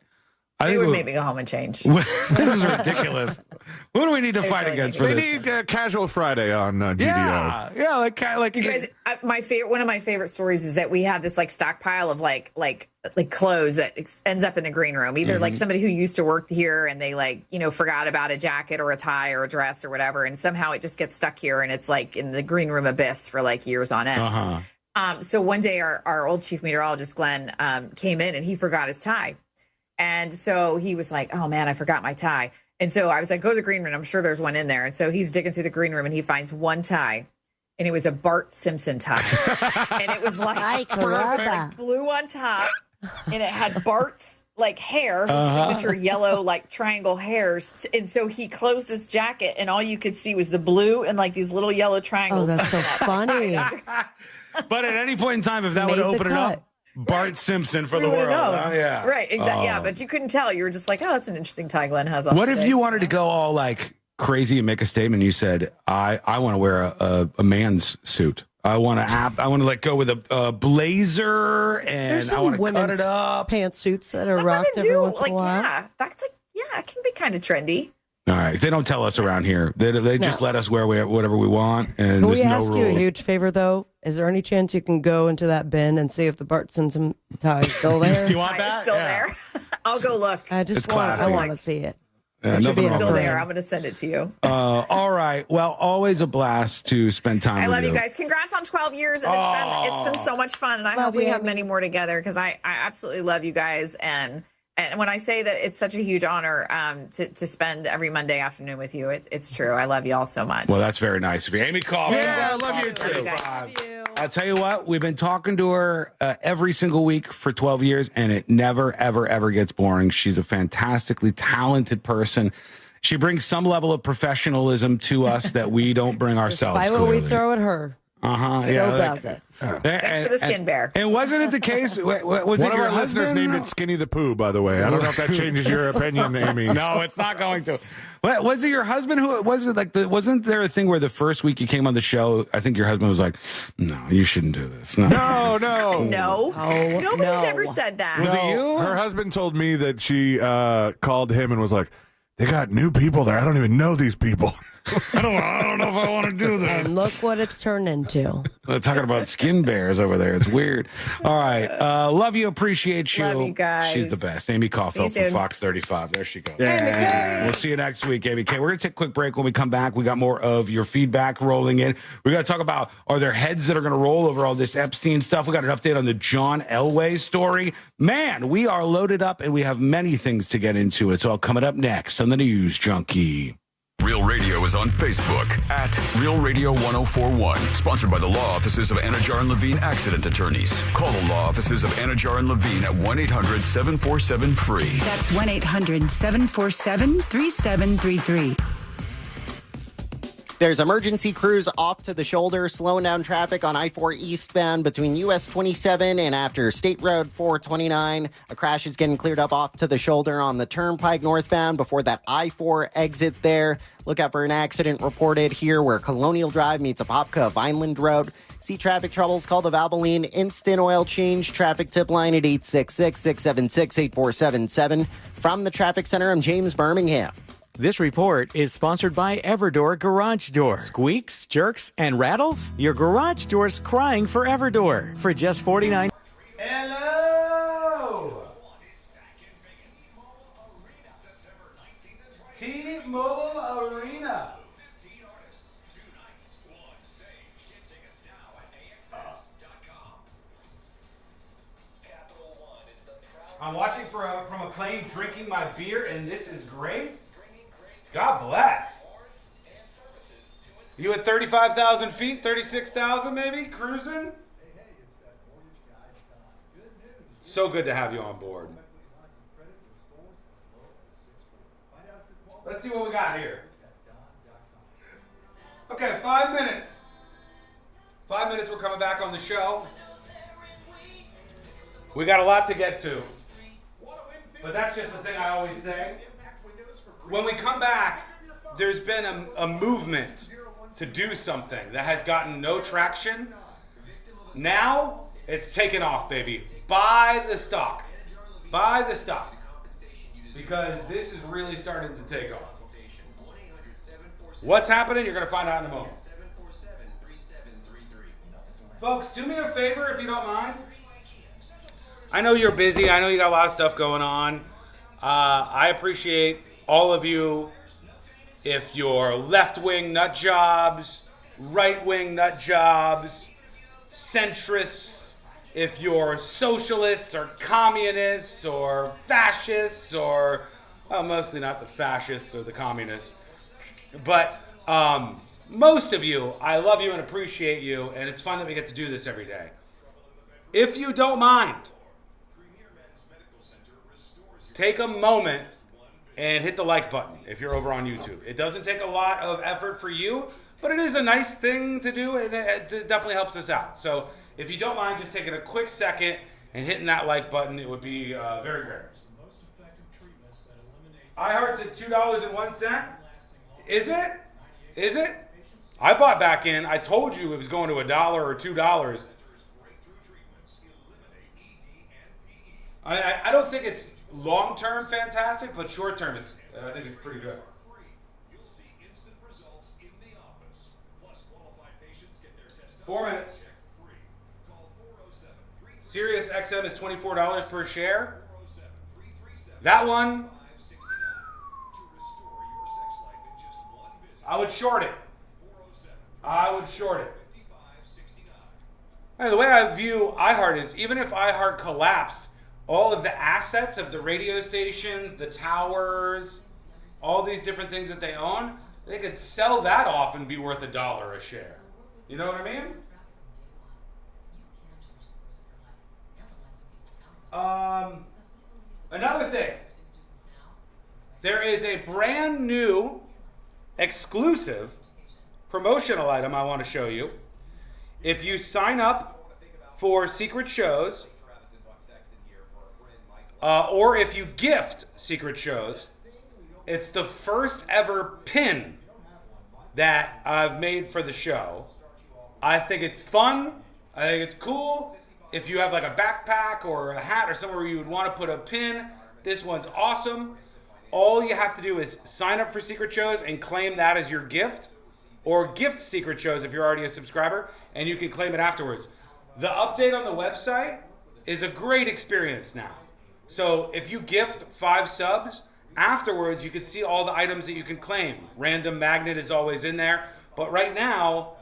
It would make me go home and change. This is ridiculous. What do we need to fight against for we this? We need Casual Friday on GDO. Yeah, like you guys. One of my favorite stories is that we had this like stockpile of like clothes that ends up in the green room. Either like somebody who used to work here and they forgot about a jacket or a tie or a dress or whatever, and somehow it just gets stuck here and it's like in the green room abyss for like years on end. So one day our old chief meteorologist Glenn came in and he forgot his tie. And so he was like, oh, man, I forgot my tie. And so I was like, go to the green room. I'm sure there's one in there. And so he's digging through the green room and he finds one tie. And it was a Bart Simpson tie. And it was like blue on top. And it had Bart's like hair, signature yellow like triangle hairs. And so he closed his jacket and all you could see was the blue and like these little yellow triangles. Oh, that's so funny. But at any point in time, if that would open it up, Bart Simpson for the world. Yeah. Right. Exactly. Yeah. But you couldn't tell. You were just like, oh, that's an interesting tie Glenn has on. What if you wanted to go all like crazy and make a statement? You said, I want to wear a man's suit. I want to like go with a blazer and I want to cut it up. Pantsuits that are rocked every once in a while. Yeah, that's like, it can be kind of trendy. All right. They don't tell us around here. They just let us wear whatever we want. And Can there's we no ask rules. you a huge favor, though? Is there any chance you can go into that bin and see if the Bart Simpson tie is still there? You want that? It's still there. I'll go look. I want to see it. It should be still there. I'm going to send it to you. All right. Well, always a blast to spend time with you. I love you guys. Congrats on 12 years. And it's been so much fun. And I hope we have many more together because I absolutely love you guys. And when I say that it's such a huge honor to spend every Monday afternoon with you, it's true. I love you all so much. Well, that's very nice of you. Amy Coughel. Yeah, I love you too. Love you. I'll tell you what, we've been talking to her every single week for 12 years, and it never, ever, ever gets boring. She's a fantastically talented person. She brings some level of professionalism to us that we don't bring ourselves. Despite what we throw at her. Still does it. Thanks for the skin bear. And wasn't it the case? Was One it of your our listeners husband? named it Skinny the Pooh, by the way. I don't know if that changes your opinion, Amy. No, it's not going to. Was it your husband who was it like wasn't there a thing where the first week you came on the show, I think your husband was like, no, you shouldn't do this. No. Nobody's ever said that. Was it you? Her husband told me that she called him and was like, they got new people there. I don't even know these people. I don't know if I want to do that. And look what it's turned into. They're talking about skin bears over there. It's weird. All right. Love you. Appreciate you. Love you guys. She's the best. Amy Coughel from Fox 35. There she goes. Yeah. We'll see you next week, Amy K. We're going to take a quick break. When we come back, we got more of your feedback rolling in. We got to talk about, are there heads that are going to roll over all this Epstein stuff? We got an update on the John Elway story. Man, we are loaded up and we have many things to get into. It's all coming up next on the News Junkie. Real Radio is on Facebook at Real Radio 1041. Sponsored by the law offices of Anajar and Levine Accident Attorneys. Call the law offices of Anajar and Levine at 1-800-747-FREE. That's 1-800-747-3733. There's emergency crews off to the shoulder, slowing down traffic on I-4 eastbound between US 27 and after State Road 429. A crash is getting cleared up off to the shoulder on the Turnpike northbound before that I-4 exit there. Look out for an accident reported here where Colonial Drive meets Apopka Vineland Road. See traffic troubles, call the Valvoline Instant Oil Change traffic tip line at 866-676-8477. From the Traffic Center, I'm James Birmingham. This report is sponsored by Everdor Garage Door. Squeaks, jerks, and rattles? Your garage door's crying for Everdor. For just $49. Hello! T-Mobile Arena. I'm watching from a plane, drinking my beer, and this is great. God bless. You at 35,000 feet, 36,000 maybe, cruising? So good to have you on board. Let's see what we got here. Okay, 5 minutes. 5 minutes, we're coming back on the show. We got a lot to get to. But that's just the thing I always say. When we come back, there's been a movement to do something that has gotten no traction. Now, it's taken off, baby. Buy the stock. Buy the stock. Because this is really starting to take off. What's happening? You're going to find out in a moment. Folks, do me a favor if you don't mind. I know you're busy. I know you got a lot of stuff going on. I appreciate all of you. If you're left-wing nut jobs, right-wing nut jobs, centrists, if you're socialists or communists or fascists or, well, mostly not the fascists or the communists, but most of you, I love you and appreciate you, and it's fun that we get to do this every day. If you don't mind, take a moment and hit the like button if you're over on YouTube. It doesn't take a lot of effort for you, but it is a nice thing to do, and it definitely helps us out. So if you don't mind just taking a quick second and hitting that like button, it would be very great. iHeart's at $2.01. Is it? Is it? I bought back in. I told you it was going to $1 or $2. I don't think it's long-term fantastic, but short-term, I think it's pretty good. You'll see instant results in the office. Plus, qualified patients get their test 4 minutes. free. Call 407-337 Sirius XM is $24 per share. 407-337 That one, 569 to restore your sex life in just one visit. I would short it. 407 I would short it. 5569. Hey, the way I view iHeart is, even if iHeart collapsed, all of the assets of the radio stations, the towers, all these different ththings that they own, they could sell that off and be worth $1 a share. You know what I mean? Another thing. There is a brand new exclusive promotional item I want to show you. If you sign up for secret shows, or if you gift secret shows, it's the first ever pin that I've made for the show. I think it's fun. I think it's cool. If you have like a backpack or a hat or somewhere where you would want to put a pin, this one's awesome. All you have to do is sign up for secret shows and claim that as your gift, or gift secret shows if you're already a subscriber, and you can claim it afterwards. The update on the website is a great experience now. So if you gift 5 subs, afterwards you can see all the items that you can claim. Random magnet is always in there. But right now,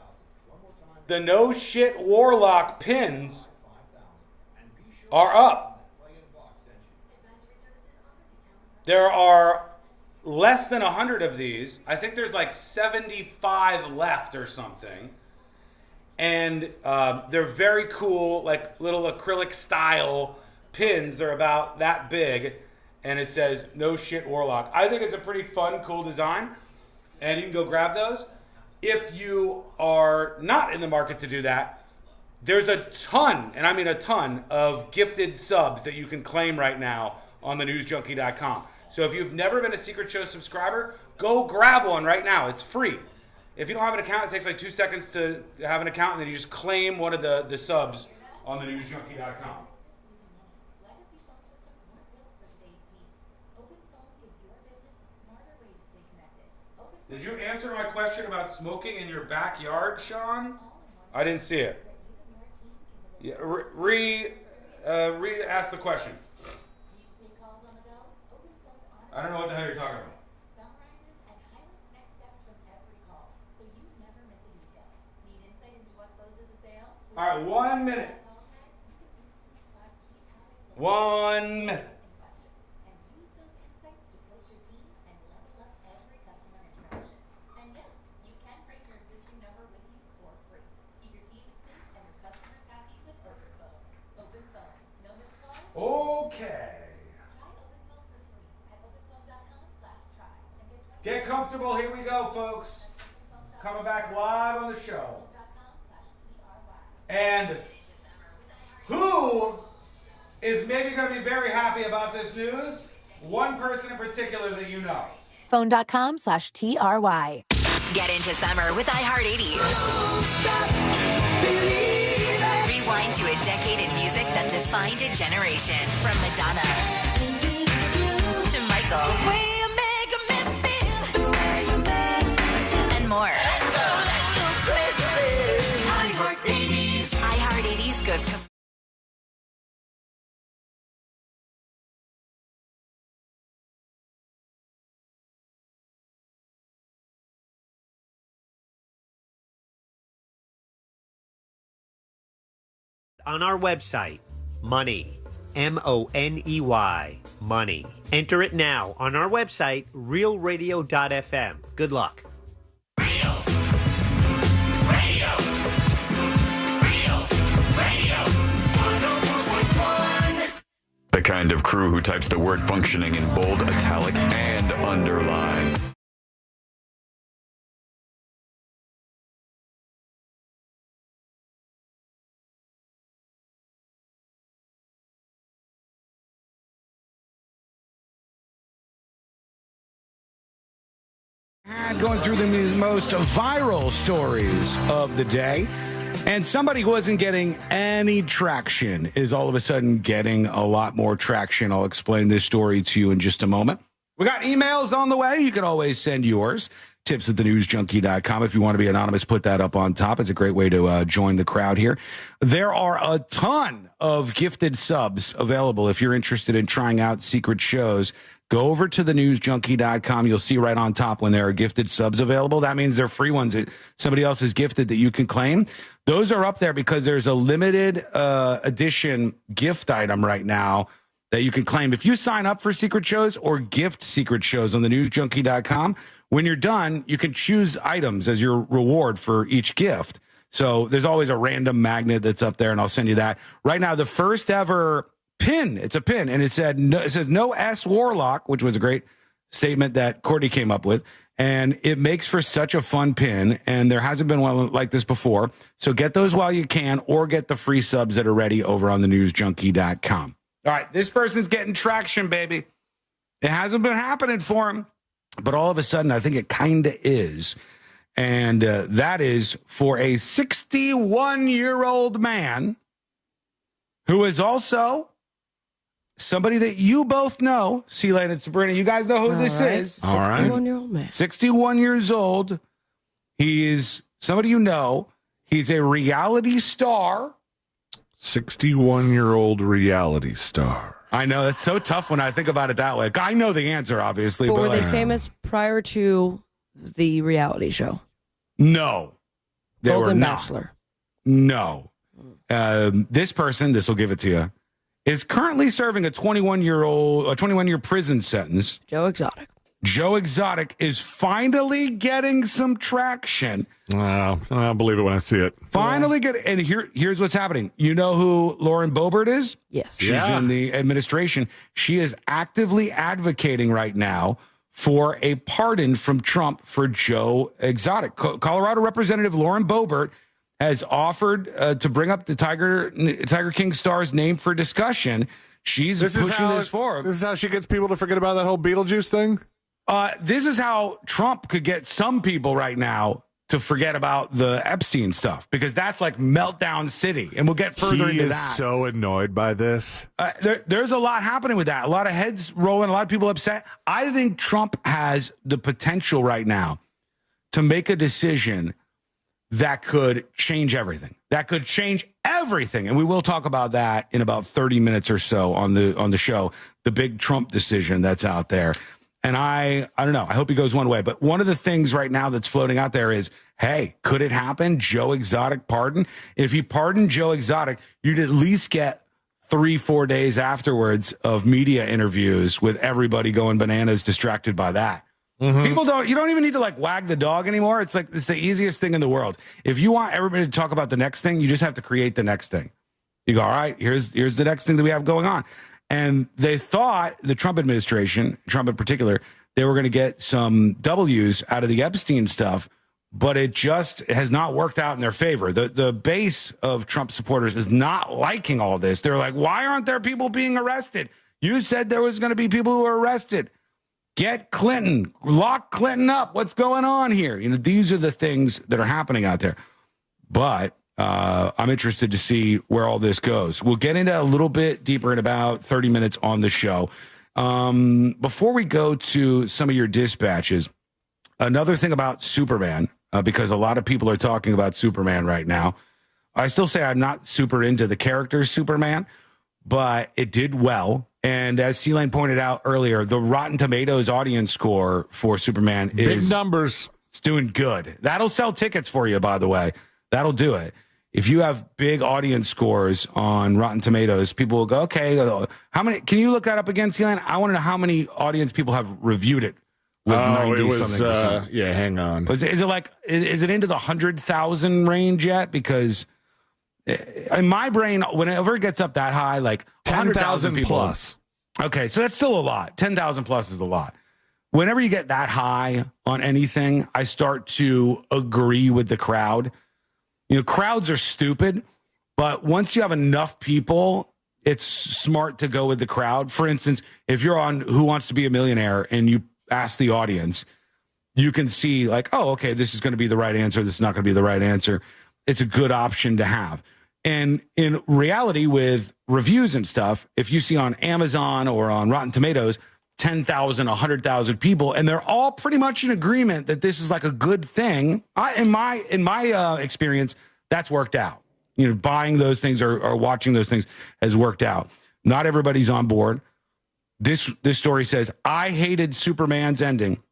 the No Shit Warlock pins are up. There are less than 100 of these. I think there's like 75 left or something. And they're very cool, like little acrylic style pins. Are about that big, and it says No Shit Warlock. I think it's a pretty fun, cool design, and you can go grab those. If you are not in the market to do that, there's a ton, and I mean a ton, of gifted subs that you can claim right now on the newsjunkie.com. So if you've never been a Secret Show subscriber, go grab one right now. It's free. If you don't have an account, it takes like 2 seconds to have an account, and then you just claim one of the subs on the newsjunkie.com. Did you answer my question about smoking in your backyard, Sean? I didn't see it. Yeah, ask the question. I don't know what the hell you're talking about. All right, 1 minute. 1 minute. Okay. Get comfortable. Here we go, folks. Coming back live on the show. And who is maybe going to be very happy about this news. One person in particular that you know. Phone.com/TRY. Get into summer with iHeart 80s. Rewind to a decade in music that defined a generation. From Madonna to Michael. And more. iHeart 80s. iHeart 80s goes on our website, money, MONEY, money. Enter it now on our website, realradio.fm. Good luck. The kind of crew who types the word functioning in bold, italic, and underline. Going through the most viral stories of the day. And somebody who wasn't getting any traction is all of a sudden getting a lot more traction. I'll explain this story to you in just a moment. We got emails on the way. You can always send yours. Tips@thenewsjunkie.com. If you want to be anonymous, put that up on top. It's a great way to join the crowd here. There are a ton of gifted subs available if you're interested in trying out secret shows. Go over to thenewsjunkie.com. You'll see right on top when there are gifted subs available. That means they're free ones that somebody else has gifted that you can claim. Those are up there because there's a limited edition gift item right now that you can claim. If you sign up for secret shows or gift secret shows on thenewsjunkie.com, when you're done, you can choose items as your reward for each gift. So there's always a random magnet that's up there, and I'll send you that. Right now, the first ever pin, it's a pin, and it says no S Warlock, which was a great statement that Courtney came up with, and it makes for such a fun pin, and there hasn't been one like this before. So get those while you can, or get the free subs that are ready over on thenewsjunkie.com. All right, this person's getting traction, baby. It hasn't been happening for him, but all of a sudden, I think it kind of is. And that is for a 61-year-old man who is also somebody that you both know. Ghislaine and Sabrina, you guys know who this is. 61-year-old man. 61 years old. He is somebody you know. He's a reality star. 61-year-old reality star. I know. It's so tough when I think about it that way. I know the answer, obviously. But but were they famous prior to the reality show? No. They Golden were not. Bachelor. No. This person, this will give it to you, is currently serving a 21-year prison sentence. Joe Exotic. Joe Exotic is finally getting some traction. I don't believe it when I see it. Finally and here's what's happening. You know who Lauren Boebert is? Yes. She's in the administration. She is actively advocating right now for a pardon from Trump for Joe Exotic. Colorado Representative Lauren Boebert has offered to bring up the Tiger King star's name for discussion. She's pushing this forward. This is how she gets people to forget about that whole Beetlejuice thing? This is how Trump could get some people right now to forget about the Epstein stuff, because that's like meltdown city, and we'll get further into that. He is so annoyed by this. There's a lot happening with that. A lot of heads rolling, a lot of people upset. I think Trump has the potential right now to make a decision that could change everything. That could change everything, and we will talk about that in about 30 minutes or so on the show. The big Trump decision that's out there. And I don't know. I hope he goes one way. But one of the things right now that's floating out there is, hey, could it happen? Joe Exotic pardon? If you pardon Joe Exotic, you'd at least get 3-4 days afterwards of media interviews with everybody going bananas, distracted by that. Mm-hmm. You don't even need to like wag the dog anymore. It's like, it's the easiest thing in the world. If you want everybody to talk about the next thing, you just have to create the next thing. You go, all right, here's the next thing that we have going on. And they thought, the Trump administration, Trump in particular, they were going to get some W's out of the Epstein stuff but it just has not worked out in their favor. The base of Trump supporters is not liking all this. They're like, why aren't there people being arrested? You said there was going to be people who were arrested. Get Clinton, lock Clinton up. What's going on here? These are the things that are happening out there. But I'm interested to see where all this goes. We'll get into a little bit deeper in about 30 minutes on the show. Before we go to some of your dispatches, another thing about Superman, because a lot of people are talking about Superman right now. I still say I'm not super into the character Superman, but it did well. And as Ghislaine pointed out earlier, the Rotten Tomatoes audience score for Superman is... big numbers. It's doing good. That'll sell tickets for you, by the way. That'll do it. If you have big audience scores on Rotten Tomatoes, people will go, okay, how many? Can you look that up again, Ghislaine? I want to know how many audience people have reviewed it. With 90-something%. Yeah, hang on. Is it into the 100,000 range yet? Because in my brain, whenever it gets up that high, like 10,000 plus. Okay, so that's still a lot. 10,000 plus is a lot. Whenever you get that high on anything, I start to agree with the crowd. Crowds are stupid, but once you have enough people, it's smart to go with the crowd. For instance, if you're on Who Wants to Be a Millionaire and you ask the audience, you can see like, oh, okay, this is going to be the right answer. This is not going to be the right answer. It's a good option to have. And in reality, with reviews and stuff, if you see on Amazon or on Rotten Tomatoes, 10,000, 100,000 people, and they're all pretty much in agreement that this is like a good thing. In my experience, that's worked out. Buying those things or watching those things has worked out. Not everybody's on board. This story says, I hated Superman's ending.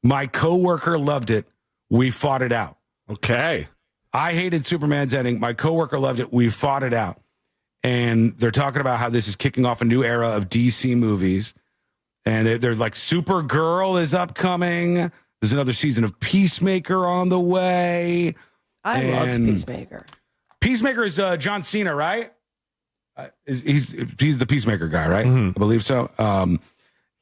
My coworker loved it. We fought it out. Okay. I hated Superman's ending. My coworker loved it. We fought it out. And they're talking about how this is kicking off a new era of DC movies. And they're like, Supergirl is upcoming. There's another season of Peacemaker on the way. I love Peacemaker. Peacemaker is John Cena, right? He's the Peacemaker guy, right? Mm-hmm. I believe so.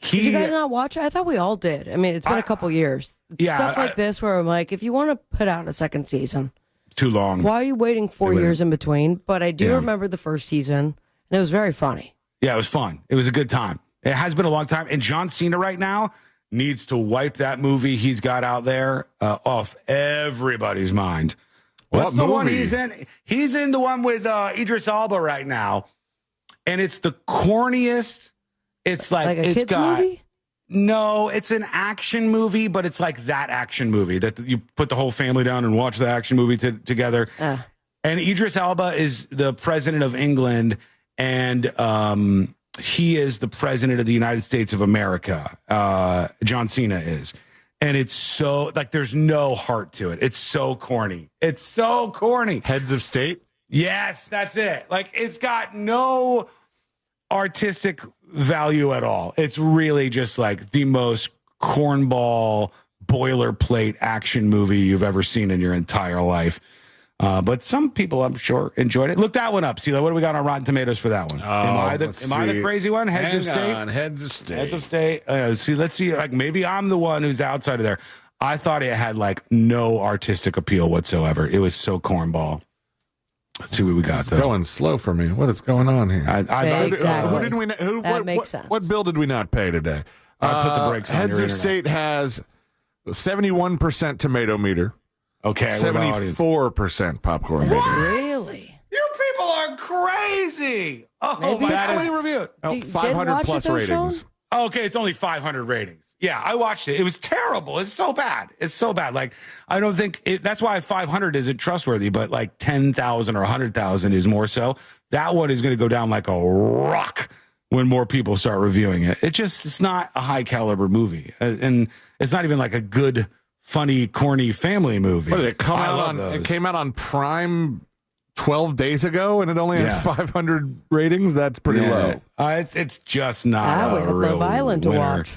Did you guys not watch it? I thought we all did. I mean, it's been a couple years. Stuff like this where I'm like, if you want to put out a second season, too long. Why are you waiting 4 years in between? But I do remember the first season, and it was very funny. Yeah, it was fun. It was a good time. It has been a long time. And John Cena right now needs to wipe that movie he's got out there off everybody's mind. What's the one he's in? He's in the one with Idris Elba right now. And it's the corniest. It's like a it's kids got movie? No, it's an action movie, but it's like that action movie that you put the whole family down and watch the action movie together. And Idris Elba is the president of England, and he is the president of the United States of America. John Cena is. And it's so, like, there's no heart to it. It's so corny. It's so corny. Heads of state? Yes, that's it. Like, it's got no artistic value at all. It's really just like the most cornball, boilerplate action movie you've ever seen in your entire life. But some people, I'm sure, enjoyed it. Look that one up. See, what do we got on Rotten Tomatoes for that one? Am I the crazy one? Heads of State? Heads of State. Heads of State. Let's see. Like, maybe I'm the one who's the outsider there. I thought it had like no artistic appeal whatsoever. It was so cornball. Let's see what we got. It's going slow for me. What is going on here? Exactly. Who didn't we? That makes sense. What bill did we not pay today? I put the brakes on. Heads of State has 71% tomato meter. Okay, 74% popcorn meter. Really? You people are crazy. Oh, Maybe my that God. is- Review it. 500 plus ratings. Okay, it's only 500 ratings. Yeah, I watched it. It was terrible. It's so bad. It's so bad. Like, I don't think that's why 500 isn't trustworthy, but like 10,000 or 100,000 is more so. That one is going to go down like a rock when more people start reviewing it. It's not a high caliber movie. And it's not even like a good, funny, corny family movie. What did it come out on? It came out on Prime 12 days ago, and it only has 500 ratings. That's pretty low. It's just not we a have real Love Island to winner. watch.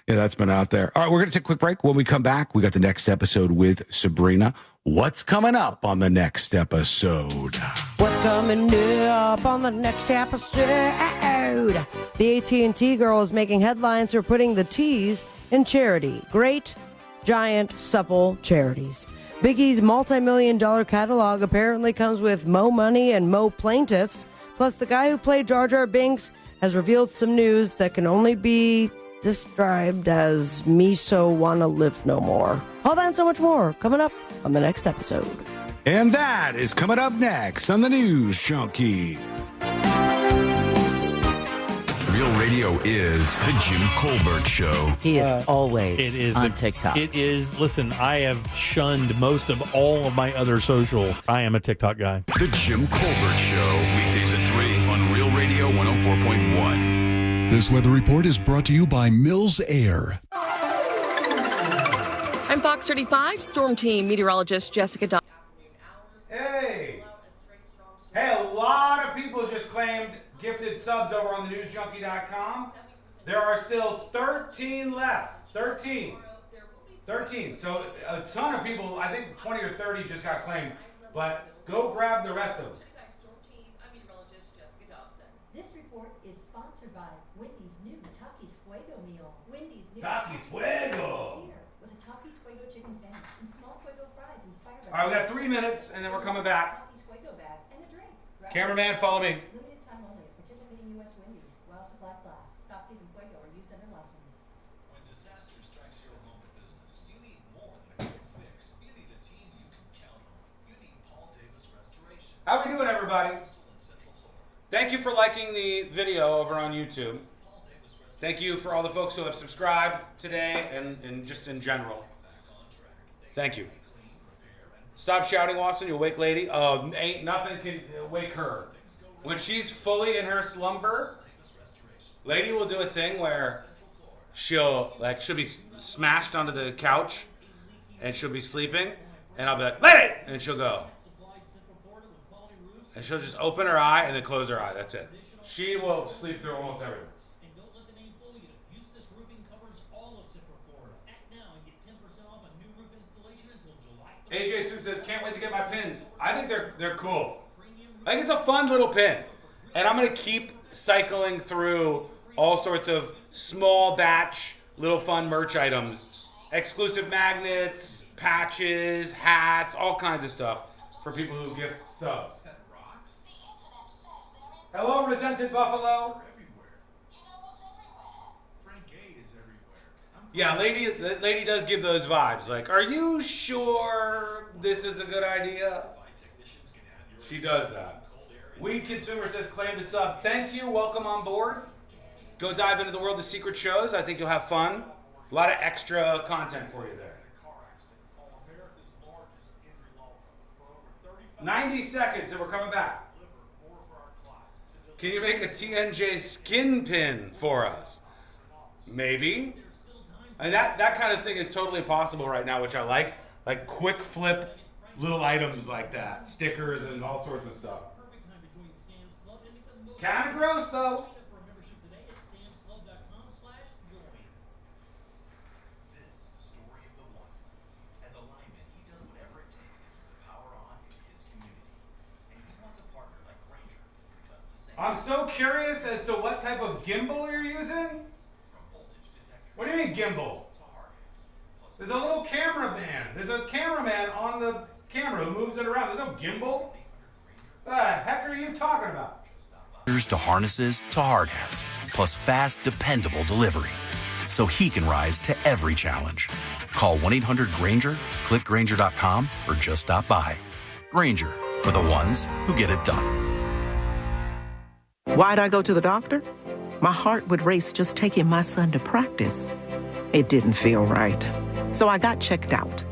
Yeah, that's been out there. All right, we're going to take a quick break. When we come back, we got the next episode with Sabrina. What's coming up on the next episode? What's coming up on the next episode? The AT&T girl is making headlines for putting the T's in charity. Great giant, supple charities. Biggie's multi-million-dollar catalog apparently comes with Mo money and Mo plaintiffs. Plus, the guy who played Jar Binks has revealed some news that can only be described as me so wanna live no more. All that and so much more coming up on the next episode. And that is coming up next on the News Junkie. Real Radio is the Jim Colbert Show. He is always on TikTok. It is. Listen, I have shunned most of all of my other social. I am a TikTok guy. The Jim Colbert Show. Weekdays at 3 on Real Radio 104.1. This weather report is brought to you by Mills Air. I'm Fox 35 Storm Team meteorologist Jessica Don. Hey, a lot of people just claimed gifted subs over on the newsjunkie.com. There are still 13 left. 13. So a ton of people, I think 20 or 30 just got claimed. But go grab the rest of them. This report is sponsored by Wendy's new Takis Fuego meal. Wendy's new Takis Fuego. With a Takis Fuego chicken sandwich and small Fuego fries inspired by. All right, we got 3 minutes and then we're coming back. Takis Fuego bag and a drink. Cameraman, follow me. Limited time only. Participating U.S. Wendy's while supplies last. Takis and Fuego are used under license. When disaster strikes your home or business, you need more than a quick fix. You need a team you can count on. You need Paul Davis Restoration. How we doing, everybody? Thank you for liking the video over on YouTube. Thank you for all the folks who have subscribed today and just in general. Thank you. Stop shouting, Watson, you awake lady. Ain't nothing can wake her. When she's fully in her slumber, lady will do a thing where she'll be smashed onto the couch and she'll be sleeping and I'll be like, lady! And she'll go. And she'll just open her eye and then close her eye. That's it. She will sleep through almost everything. And don't let the name fool you. Eustace Roofing covers all of Central Florida. Act now and get 10% off a new roof installation until July 3rd. AJ Sue says, can't wait to get my pins. I think they're cool. I think it's a fun little pin. And I'm going to keep cycling through all sorts of small batch, little fun merch items. Exclusive magnets, patches, hats, all kinds of stuff for people who gift subs. Hello, Resented Buffalo. Yeah, lady does give those vibes. Like, are you sure this is a good idea? She does that. Weed Consumer says, claim to sub. Thank you. Welcome on board. Go dive into the world of secret shows. I think you'll have fun. A lot of extra content for you there. 90 seconds and we're coming back. Can you make a TNJ skin pin for us? Maybe. And that kind of thing is totally possible right now, which I like. Like quick flip little items like that. Stickers and all sorts of stuff. Kind of gross though. I'm so curious as to what type of gimbal you're using. What do you mean gimbal? There's a little cameraman. There's a cameraman on the camera who moves it around. There's no gimbal. The heck are you talking about? To harnesses to hard hats, plus fast, dependable delivery, so he can rise to every challenge. Call 1-800-GRANGER, click Grainger.com, or just stop by. Grainger, for the ones who get it done. Why'd I go to the doctor? My heart would race just taking my son to practice. It didn't feel right. So I got checked out.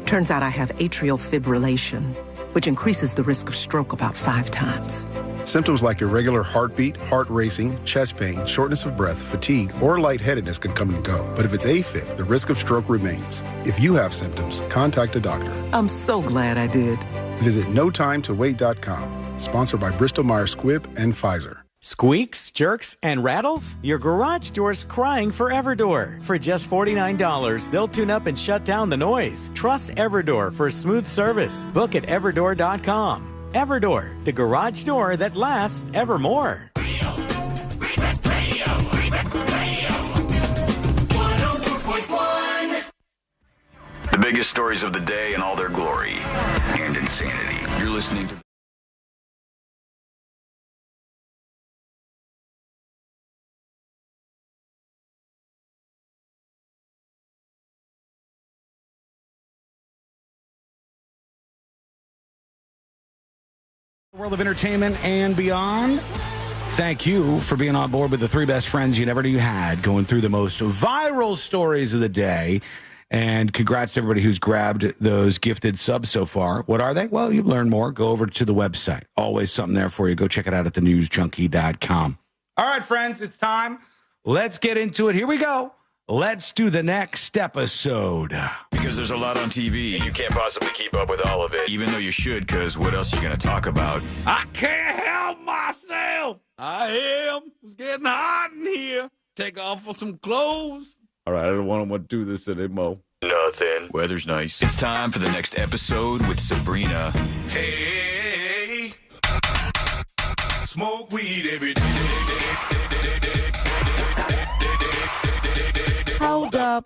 Turns out I have atrial fibrillation, which increases the risk of stroke about 5 times. Symptoms like irregular heartbeat, heart racing, chest pain, shortness of breath, fatigue, or lightheadedness can come and go. But if it's AFib, the risk of stroke remains. If you have symptoms, contact a doctor. I'm so glad I did. Visit notimetowait.com. Sponsored by Bristol-Myers Squibb and Pfizer. Squeaks, jerks, and rattles? Your garage door's crying for Everdoor. For just $49, they'll tune up and shut down the noise. Trust Everdoor for smooth service. Book at everdoor.com. Everdoor, the garage door that lasts evermore. biggest stories of the day in all their glory and insanity. You're listening to world of entertainment and beyond. Thank you for being on board with the three best friends you never knew you had, going through the most viral stories of the day. And congrats to everybody who's grabbed those gifted subs so far. What are they? Well, you learn more. Go over to the website. Always something there for you. Go check it out at thenewsjunkie.com. All right, friends, it's time. Let's get into it. Here we go. Let's do the next episode. Because there's a lot on TV, and you can't possibly keep up with all of it, even though you should, because what else are you going to talk about? I can't help myself. I am. It's getting hot in here. Take off for some clothes. All right, I don't want to do this anymore. Nothing. Weather's nice. It's time for the next episode with Sabrina. Hey, smoke weed every day. Hold up.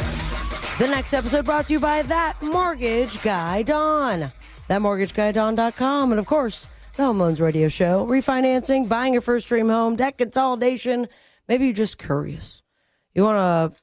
The next episode brought to you by That Mortgage Guy Don. ThatMortgageGuyDon.com. And, of course, the Home Loans Radio Show. Refinancing, buying your first dream home, debt consolidation. Maybe you're just curious. You want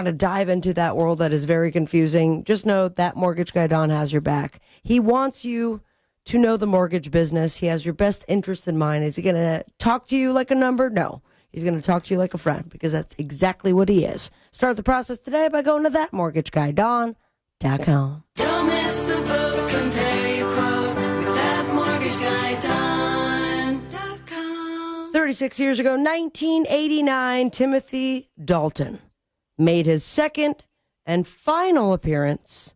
to dive into that world that is very confusing. Just know that Mortgage Guy Don has your back. He wants you to know the mortgage business. He has your best interest in mind. Is he going to talk to you like a number? No. He's going to talk to you like a friend because that's exactly what he is. Start the process today by going to thatmortgageguydon.com. Don't miss the boat. Compare your quote with thatmortgageguydon.com. 36 years ago, 1989, Timothy Dalton made his second and final appearance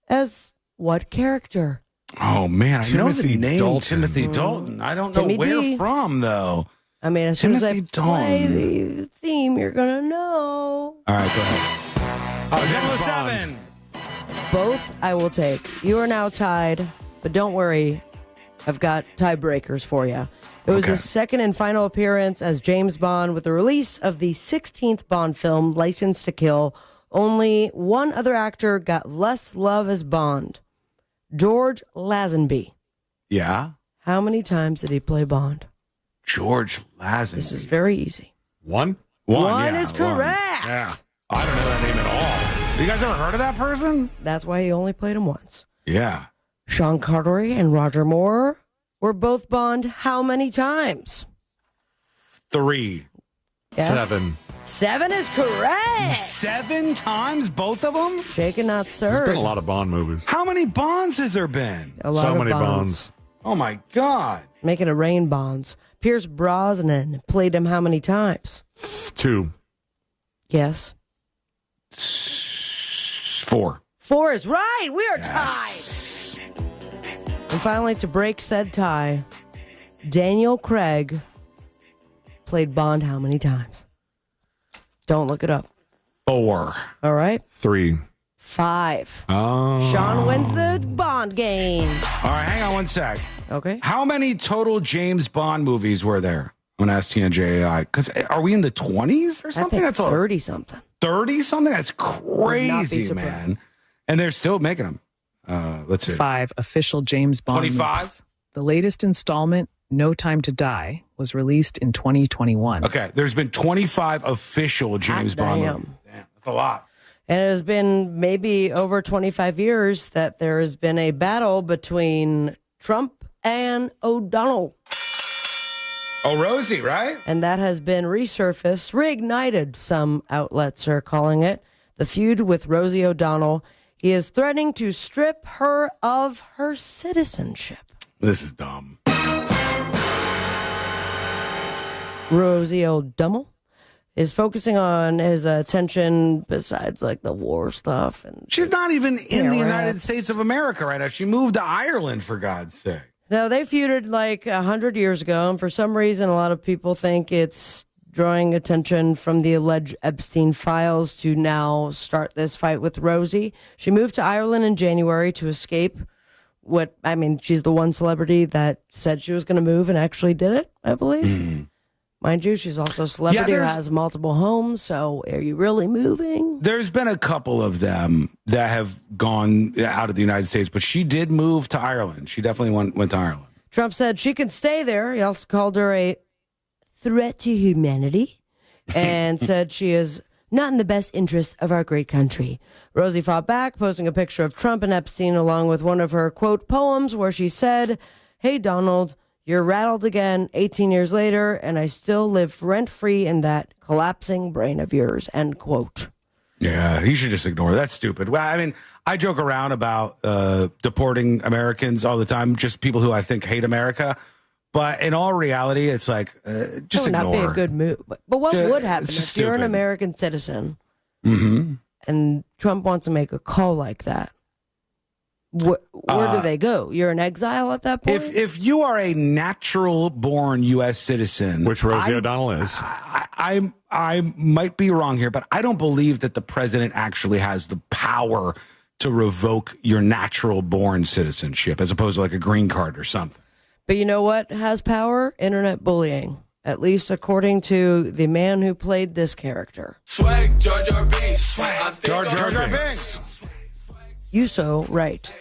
as what character? Oh, man, I know the name Dalton. Timothy Dalton. I don't Timmy know where D. from, though. I mean, as soon as I Timothy play Dalton. the theme, you're going to know. All right, go ahead. James 007. Both I will take. You are now tied, but don't worry. I've got tiebreakers for you. It was his second and final appearance as James Bond with the release of the 16th Bond film, License to Kill. Only one other actor got less love as Bond. George Lazenby. Yeah? How many times did he play Bond? George Lazenby. This is very easy. One? One yeah, is correct. Yeah. I don't know that name at all. You guys ever heard of that person? That's why he only played him once. Yeah. Sean Connery and Roger Moore were both Bond how many times? 3. Yes. 7. 7 is correct. 7 times, both of them? Shaken, not There's stirred. been a lot of Bond movies. How many Bonds has there been? A lot So of many Bonds. Oh, my God. Making it rain Bonds. Pierce Brosnan played him how many times? 2. Yes. 4. 4 is right. We are tied. And finally, to break said tie, Daniel Craig played Bond how many times? Don't look it up. 4. All right. 3. 5. Oh. Sean wins the Bond game. All right, hang on one sec. Okay. How many total James Bond movies were there on STNJAI? Because are we in the 20s or something? I think 30-something. 30-something? That's Would not be crazy, surprised. man. And they're still making them. Let's see. 5 official James Bond 25? movies. The latest installment, No Time to Die, was released in 2021. Okay, there's been 25 official James Bond damn. movies. Damn, that's a lot. And it has been maybe over 25 years that there has been a battle between Trump and O'Donnell. Oh, Rosie, right? And that has been resurfaced, reignited, some outlets are calling it. The feud with Rosie O'Donnell. He is threatening to strip her of her citizenship. This is dumb. Rosie O'Donnell is focusing on his attention besides like the war stuff. And she's not even in the United rats. States of America right now. She moved to Ireland, for God's sake. Now, they feuded like 100 years ago, and for some reason, a lot of people think it's drawing attention from the alleged Epstein files to now start this fight with Rosie. She moved to Ireland in January to escape she's the one celebrity that said she was going to move and actually did it, I believe. Mind you, she's also a celebrity who has multiple homes, so are you really moving? There's been a couple of them that have gone out of the United States, but she did move to Ireland. She definitely went to Ireland. Trump said she could stay there. He also called her a threat to humanity and said she is not in the best interests of our great country. Rosie fought back, posting a picture of Trump and Epstein along with one of her, quote, poems where she said, "Hey, Donald, you're rattled again 18 years later, and I still live rent-free in that collapsing brain of yours," end quote. Yeah, he should just ignore it. That's stupid. Well, I mean, I joke around about deporting Americans all the time, just people who I think hate America. But in all reality, it's like, just ignore. That would not be a good move. But what would happen if you're an American citizen and Trump wants to make a call like that? Where do they go? You're in exile at that point? If you are a natural-born U.S. citizen, which Rosie O'Donnell is, I might be wrong here, but I don't believe that the president actually has the power to revoke your natural-born citizenship, as opposed to like a green card or something. But you know what has power? Internet bullying. At least according to the man who played this character. Swag, Jar Jar Binks. Jar Binks. You so right.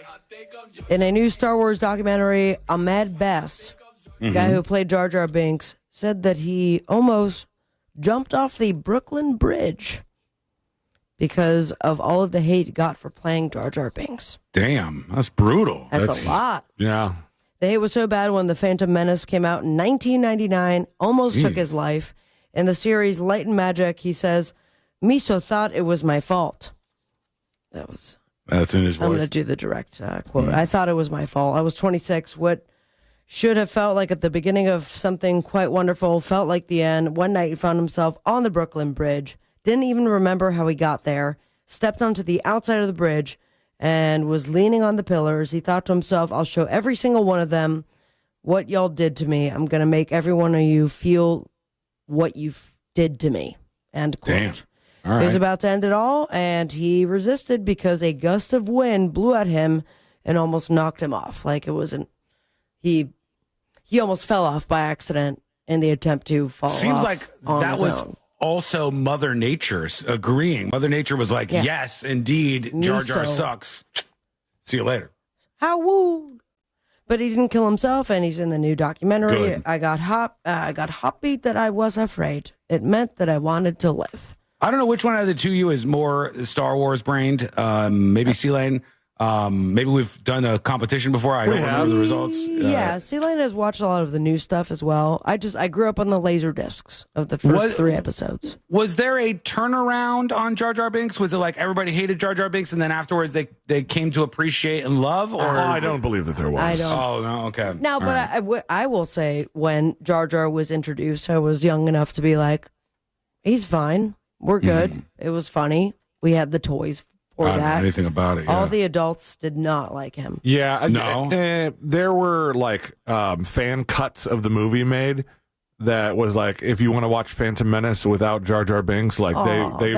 In a new Star Wars documentary, Ahmed Best, the guy who played Jar Jar Binks, said that he almost jumped off the Brooklyn Bridge because of all of the hate he got for playing Jar Jar Binks. Damn, that's brutal. That's a lot. Yeah. The hate was so bad when The Phantom Menace came out in 1999, almost took his life. In the series Light and Magic, he says, "Miso thought it was my fault." That's in his voice. I'm going to do the direct quote. "I thought it was my fault. I was 26. What should have felt like at the beginning of something quite wonderful felt like the end. One night he found himself on the Brooklyn Bridge, didn't even remember how he got there, stepped onto the outside of the bridge, and was leaning on the pillars. He thought to himself, I'll show every single one of them what y'all did to me. I'm going to make every one of you feel what you did to me." End quote. Damn. All right. He was about to end it all, and he resisted because a gust of wind blew at him and almost knocked him off. Like it wasn't, he almost fell off by accident in the attempt to fall off. Seems like that was own. Also Mother Nature's agreeing. Mother Nature was like, yes, indeed, Jar Jar sucks. See you later. How woo. But he didn't kill himself, and he's in the new documentary. Good. I got heartbeat that I was afraid. It meant that I wanted to live. I don't know which one out of the two of you is more Star Wars brained. Maybe C-Lane. Maybe we've done a competition before. I don't know the results. Yeah, C-Lane has watched a lot of the new stuff as well. I grew up on the laser discs of the first 3 episodes. Was there a turnaround on Jar Jar Binks? Was it like everybody hated Jar Jar Binks and then afterwards they came to appreciate and love? Or I don't believe that there was. I don't. Oh, no, okay. No, but I will say when Jar Jar was introduced, I was young enough to be like, he's fine. We're good. It was funny. We had the toys. Or I don't know that. anything about it. Yeah. All the adults did not like him. Yeah. No. There were like fan cuts of the movie made that was like, if you want to watch Phantom Menace without Jar Jar Binks, like they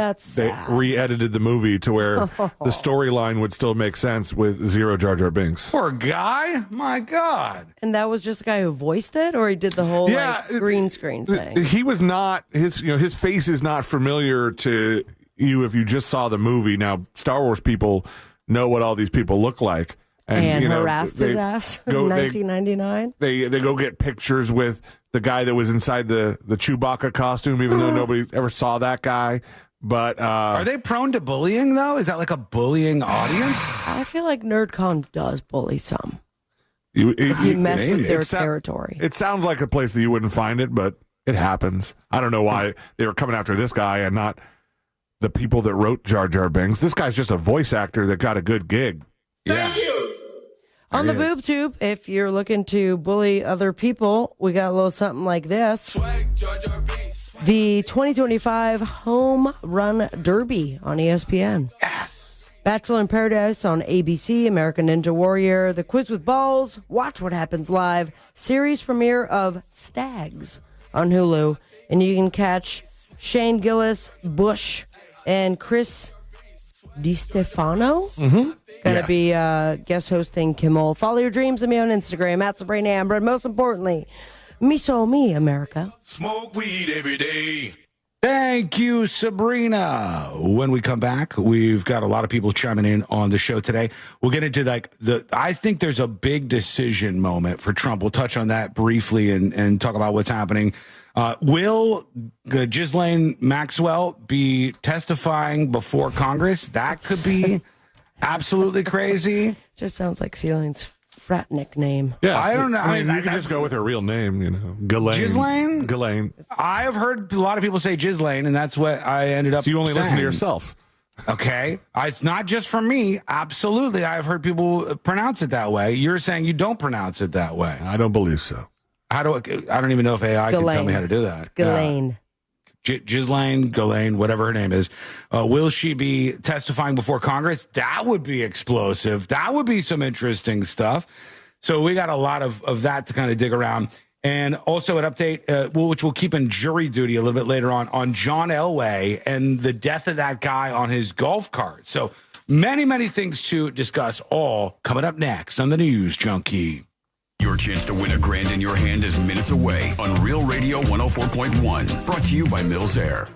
re-edited the movie to where the storyline would still make sense with 0 Jar Jar Binks. Poor guy. My God. And that was just the guy who voiced it, or he did the whole green screen thing? He was not, his face is not familiar to you if you just saw the movie. Now, Star Wars people know what all these people look like. And harassed his ass in 1999. They go get pictures with the guy that was inside the Chewbacca costume, even though nobody ever saw that guy. But are they prone to bullying, though? Is that like a bullying audience? I feel like NerdCon does bully some. If you mess with their territory. It sounds like a place that you wouldn't find it, but it happens. I don't know why they were coming after this guy and not the people that wrote Jar Jar Binks. This guy's just a voice actor that got a good gig. Thank you. On the boob tube, if you're looking to bully other people, we got a little something like this. The 2025 Home Run Derby on ESPN. Yes. Bachelor in Paradise on ABC, American Ninja Warrior, The Quiz with Balls, Watch What Happens Live, series premiere of Stags on Hulu. And you can catch Shane Gillis, Bush, and Chris DiStefano going to be guest hosting Kimmel. Follow your dreams and me on Instagram at Sabrina Amber. And most importantly, Me so me, America. Smoke weed every day. Thank you, Sabrina. When we come back, we've got a lot of people chiming in on the show today. We'll get into I think there's a big decision moment for Trump. We'll touch on that briefly and talk about what's happening. Will Ghislaine Maxwell be testifying before Congress? That could be absolutely crazy. Just sounds like Celine's frat nickname. Yeah, I don't know. I mean, you can just go with her real name, Ghislaine. Ghislaine. I have heard a lot of people say Ghislaine, and that's what I ended up. So you only saying. listen to yourself. Okay, it's not just for me. Absolutely, I've heard people pronounce it that way. You're saying you don't pronounce it that way. I don't believe so. I don't even know if AI can tell me how to do that. It's Ghislaine. Ghislaine, Ghislaine, whatever her name is. Will she be testifying before Congress? That would be explosive. That would be some interesting stuff. So we got a lot of that to kind of dig around. And also an update, which we'll keep in jury duty a little bit later on John Elway and the death of that guy on his golf cart. So many, many things to discuss, all coming up next on the News Junkie. Your chance to win $1,000 in your hand is minutes away on Real Radio 104.1. Brought to you by Mills Air.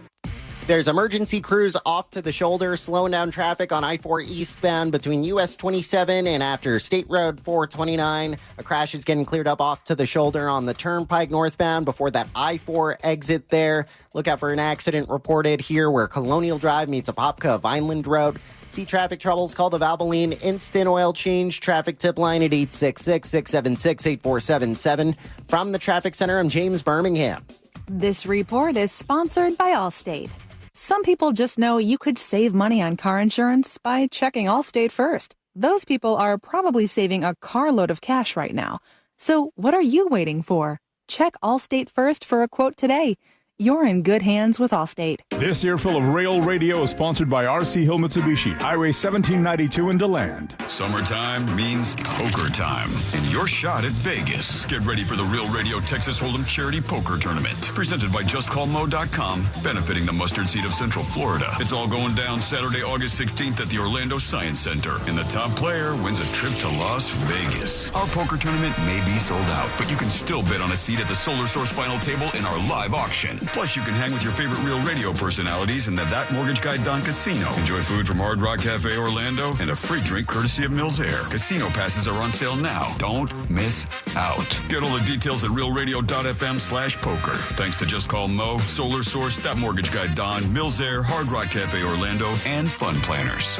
There's emergency crews off to the shoulder, slowing down traffic on I-4 eastbound between US 27 and after State Road 429. A crash is getting cleared up off to the shoulder on the Turnpike northbound before that I-4 exit there. Look out for an accident reported here where Colonial Drive meets Apopka Vineland Road. See traffic troubles, call the Valvoline Instant Oil Change traffic tip line at 866-676-8477. From the Traffic Center, I'm James Birmingham. This report is sponsored by Allstate. Some people just know you could save money on car insurance by checking Allstate first. Those people are probably saving a carload of cash right now. So what are you waiting for? Check Allstate first for a quote today. You're in good hands with Allstate. This earful of Real Radio is sponsored by RC Hill Mitsubishi, Highway 1792 in DeLand. Summertime means poker time, and your shot at Vegas. Get ready for the Real Radio Texas Hold'em Charity Poker Tournament, presented by JustCallMo.com, benefiting the mustard seed of Central Florida. It's all going down Saturday, August 16th at the Orlando Science Center, and the top player wins a trip to Las Vegas. Our poker tournament may be sold out, but you can still bet on a seat at the Solar Source final table in our live auction. Plus, you can hang with your favorite Real Radio personalities in the That Mortgage Guy Don Casino. Enjoy food from Hard Rock Cafe Orlando and a free drink courtesy of Mills Air. Casino passes are on sale now. Don't miss out. Get all the details at realradio.fm/poker. Thanks to Just Call Mo, Solar Source, That Mortgage Guy Don, Mills Air, Hard Rock Cafe Orlando, and Fun Planners.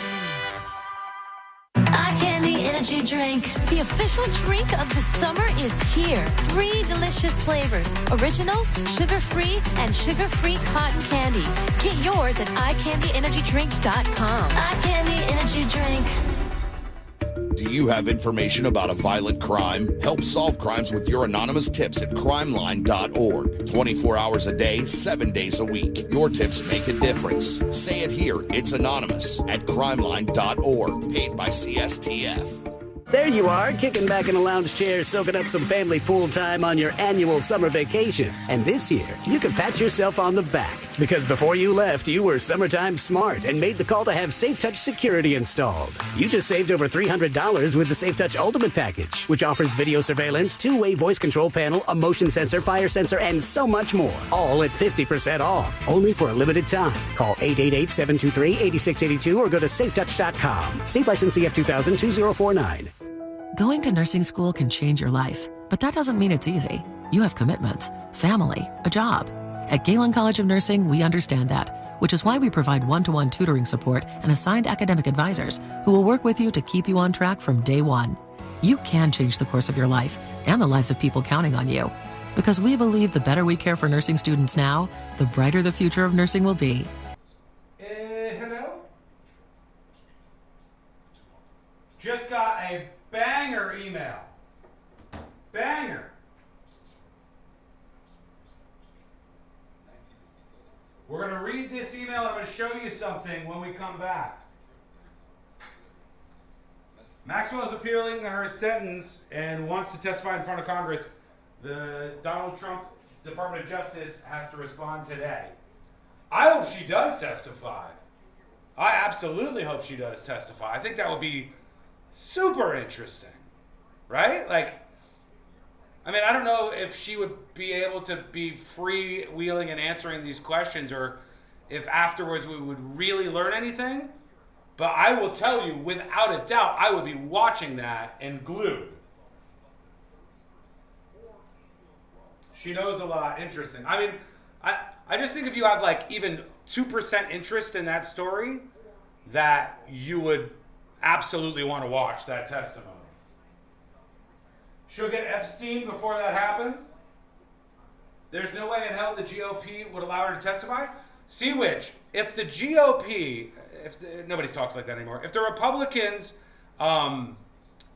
Eye Candy Energy Drink. The official drink of the summer is here. 3 delicious flavors: original, sugar-free, and sugar-free cotton candy. Get yours at iCandyEnergyDrink.com. Eye Candy Energy Drink. Do you have information about a violent crime? Help solve crimes with your anonymous tips at crimeline.org. 24 hours a day, 7 days a week. Your tips make a difference. Say it here. It's anonymous at crimeline.org. Paid by CSTF. There you are, kicking back in a lounge chair, soaking up some family pool time on your annual summer vacation. And this year, you can pat yourself on the back. Because before you left, you were summertime smart and made the call to have SafeTouch security installed. You just saved over $300 with the SafeTouch Ultimate Package, which offers video surveillance, 2-way voice control panel, a motion sensor, fire sensor, and so much more. All at 50% off. Only for a limited time. Call 888-723-8682 or go to safetouch.com. State license CF 2000 2049. Going to nursing school can change your life, but that doesn't mean it's easy. You have commitments, family, a job. At Galen College of Nursing, we understand that, which is why we provide one-to-one tutoring support and assigned academic advisors who will work with you to keep you on track from day one. You can change the course of your life and the lives of people counting on you, because we believe the better we care for nursing students now, the brighter the future of nursing will be. Hello? Just got a banger email. Banger. We're going to read this email and I'm going to show you something when we come back. Maxwell is appealing her sentence and wants to testify in front of Congress. The Donald Trump Department of Justice has to respond today. I hope she does testify. I absolutely hope she does testify. I think that would be super interesting, right? I mean, I don't know if she would be able to be freewheeling and answering these questions, or if afterwards we would really learn anything. But I will tell you, without a doubt, I would be watching that and glued. She knows a lot. Interesting. I mean, I just think if you have like even 2% interest in that story, that you would absolutely want to watch that testimony. She'll get Epstein before that happens. There's no way in hell the GOP would allow her to testify. See which, if the GOP, nobody talks like that anymore, if the Republicans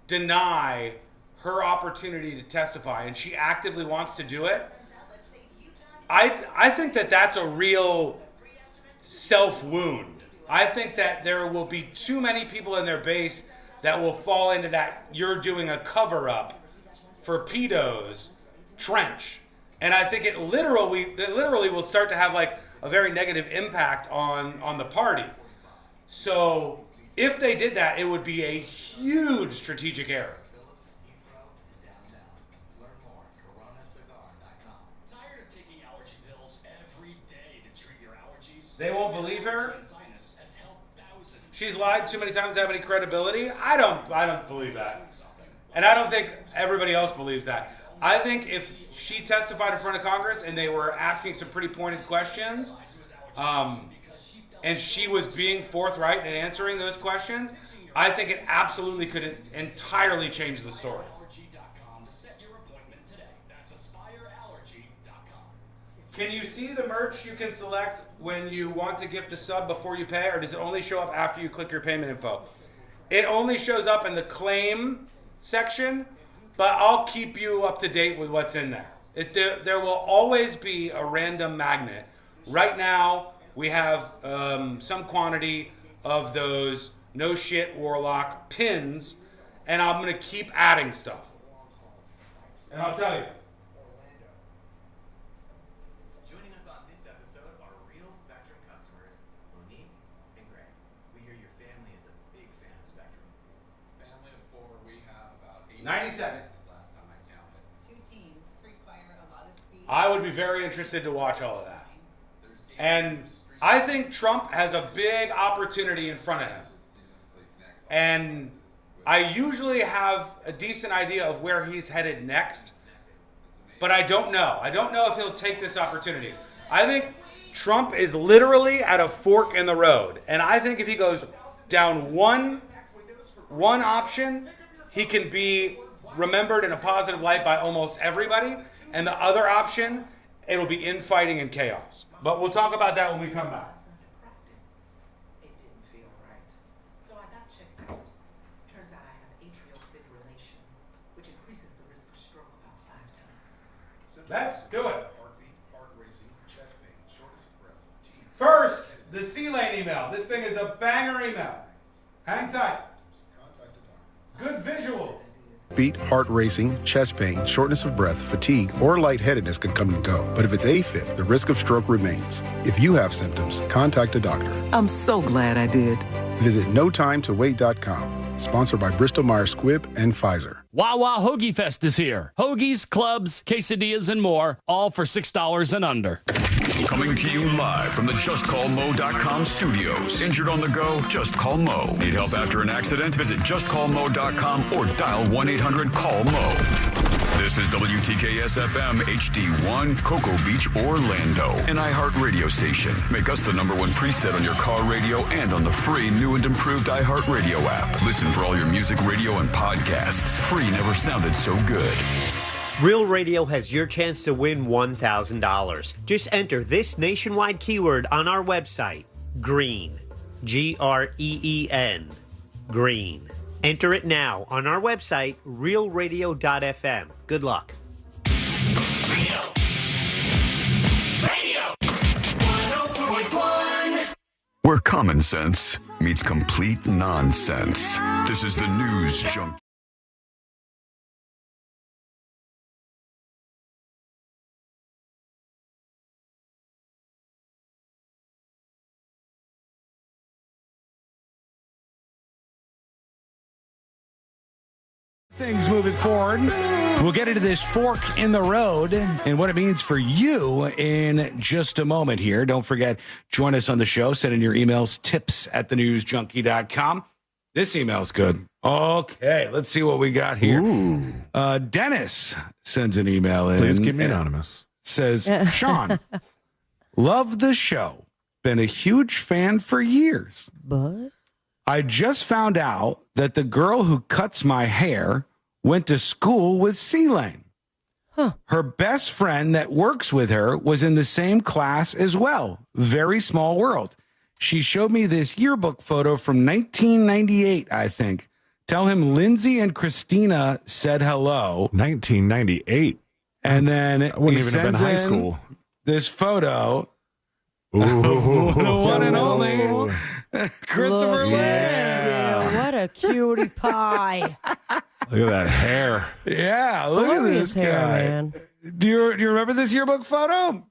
deny her opportunity to testify and she actively wants to do it, I think that that's a real self-wound. I think that there will be too many people in their base that will fall into that you're doing a cover-up for pedos trench. And I think it literally will start to have like a very negative impact on the party. So if they did that, it would be a huge strategic error. Tired of taking allergy pills every day to treat your allergies? They won't believe her? She's lied too many times to have any credibility? I don't believe that. And I don't think everybody else believes that. I think if she testified in front of Congress and they were asking some pretty pointed questions, and she was being forthright in answering those questions, I think it absolutely could entirely change the story. Can you see the merch you can select when you want to gift a sub before you pay, or does it only show up after you click your payment info? It only shows up in the claim section, but I'll keep you up to date with what's in there. There will always be a random magnet. Right now, we have some quantity of those no shit Warlock pins, and I'm going to keep adding stuff. And I'll tell you. Joining us on this episode are real Spectrum customers, Monique and Greg. We hear your family is a big fan of Spectrum. Family of 4, we have about 90 seconds. Last time I counted. 2 teams require a lot of speed. I would be very interested to watch all of that. And I think Trump has a big opportunity in front of him. And I usually have a decent idea of where he's headed next, but I don't know. I don't know if he'll take this opportunity. I think Trump is literally at a fork in the road. And I think if he goes down one option, he can be remembered in a positive light by almost everybody. And the other option, it'll be infighting and chaos. But we'll talk about that when we come back. It didn't feel right. So I got checked out. Turns out I have atrial fibrillation, which increases the risk of stroke about 5 times. Let's do it. Heartbeat, heart racing, chest pain, shortness of breath, fatigue. First, the C-Lane email. This thing is a banger email. Hang tight. Good visuals. Beat, heart racing, chest pain, shortness of breath, fatigue, or lightheadedness can come and go. But if it's AFib, the risk of stroke remains. If you have symptoms, contact a doctor. I'm so glad I did. Visit notimetowait.com. Sponsored by Bristol-Myers Squibb and Pfizer. Wawa Hoagie Fest is here. Hoagies, clubs, quesadillas, and more, all for $6 and under. Coming to you live from the JustCallMo.com studios. Injured on the go? Just call Mo. Need help after an accident? Visit JustCallMo.com or dial 1-800-CALL-MO. This is WTKS-FM HD1, Cocoa Beach, Orlando, an iHeart radio station. Make us the #1 preset on your car radio and on the free new and improved iHeart radio app. Listen for all your music, radio, and podcasts. Free never sounded so good. Real Radio has your chance to win $1,000. Just enter this nationwide keyword on our website, GREEN. GREEN. Green. Enter it now on our website, realradio.fm. Good luck. Where common sense meets complete nonsense. This is the News Junkie. Things moving forward. We'll get into this fork in the road and what it means for you in just a moment here. Don't forget, join us on the show. Send in your emails, tips@thenewsjunkie.com. This email's good. Okay, let's see what we got here. Dennis sends an email in. Please keep me anonymous. Says, Sean, love the show. Been a huge fan for years. But I just found out that the girl who cuts my hair went to school with Ghislaine. Her best friend that works with her was in the same class as well. Very small world. She showed me this yearbook photo from 1998, I think. Tell him Lindsay and Christina said hello. 1998. And then I wouldn't even have been high school. This photo. Ooh. The one and only Christopher Lynn. Yeah, what a cutie pie. Look at that hair. Yeah, look at this hair, guy. man. Do you remember this yearbook photo?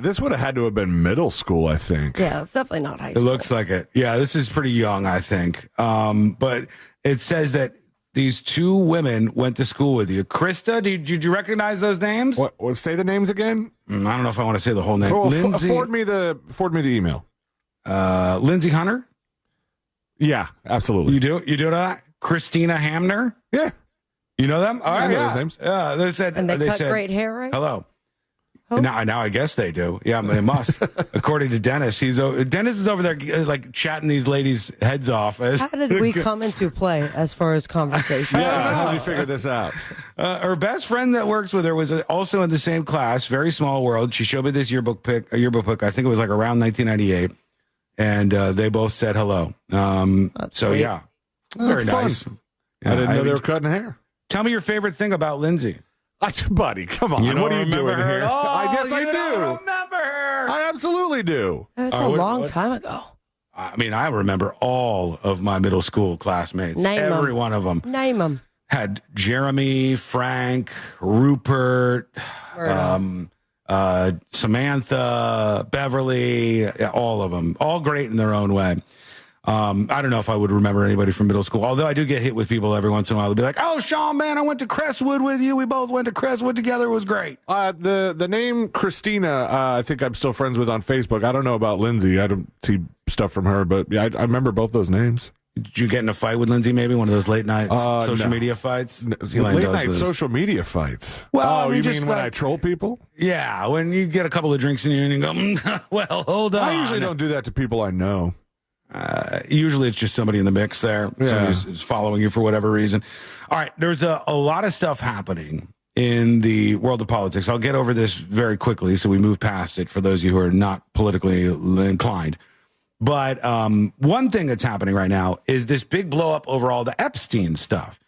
This would have had to have been middle school, I think. Yeah, it's definitely not high It school. looks like it. Yeah, this is pretty young, I think. But it says that these two women went to school with you. Krista, did you recognize those names? What? Say the names again. I don't know if I want to say the whole name. Lindsay, forward me the email. Lindsay Hunter. Yeah, absolutely. You do that. Christina Hamner. Yeah, you know them. All right, I know those names. Yeah, they said. And they cut said, great hair, right? Hello. Now I guess they do. Yeah, they must. According to Dennis, Dennis is over there like chatting these ladies' heads off. How did we come into play as far as conversation? Yeah, how did you figure this out? Her best friend that works with her was also in the same class. Very small world. She showed me this yearbook pic. I think it was like around 1998, and they both said hello. So sweet. yeah, very That's nice. fun. Yeah, I didn't know they were cutting hair. Tell me your favorite thing about Lindsay. Buddy, come on. You don't what are you remember doing her? here? Oh, I guess I you do. don't remember her. I absolutely do. That's a long time ago. I mean, I remember all of my middle school classmates. Name Every 'em. one of them. Name them. Had Jeremy, Frank, Rupert, Samantha, Beverly, all of them. All great in their own way. I don't know if I would remember anybody from middle school, although I do get hit with people every once in a while. They'll be like, "Oh, Sean, man, I went to Crestwood with you. We both went to Crestwood together. It was great." The name Christina, I think I'm still friends with on Facebook. I don't know about Lindsay. I don't see stuff from her, but yeah, I remember both those names. Did you get in a fight with Lindsay? Maybe one of those late night social media fights. Late night social media fights. Well, you mean when I troll people? Yeah, when you get a couple of drinks in you and you go, "Well, hold on." I usually don't do that to people I know. Usually it's just somebody in the mix there. Yeah. Somebody who's following you for whatever reason. All right, there's a lot of stuff happening in the world of politics. I'll get over this very quickly so we move past it for those of you who are not politically inclined. But one thing that's happening right now is this big blow up over all the Epstein stuff.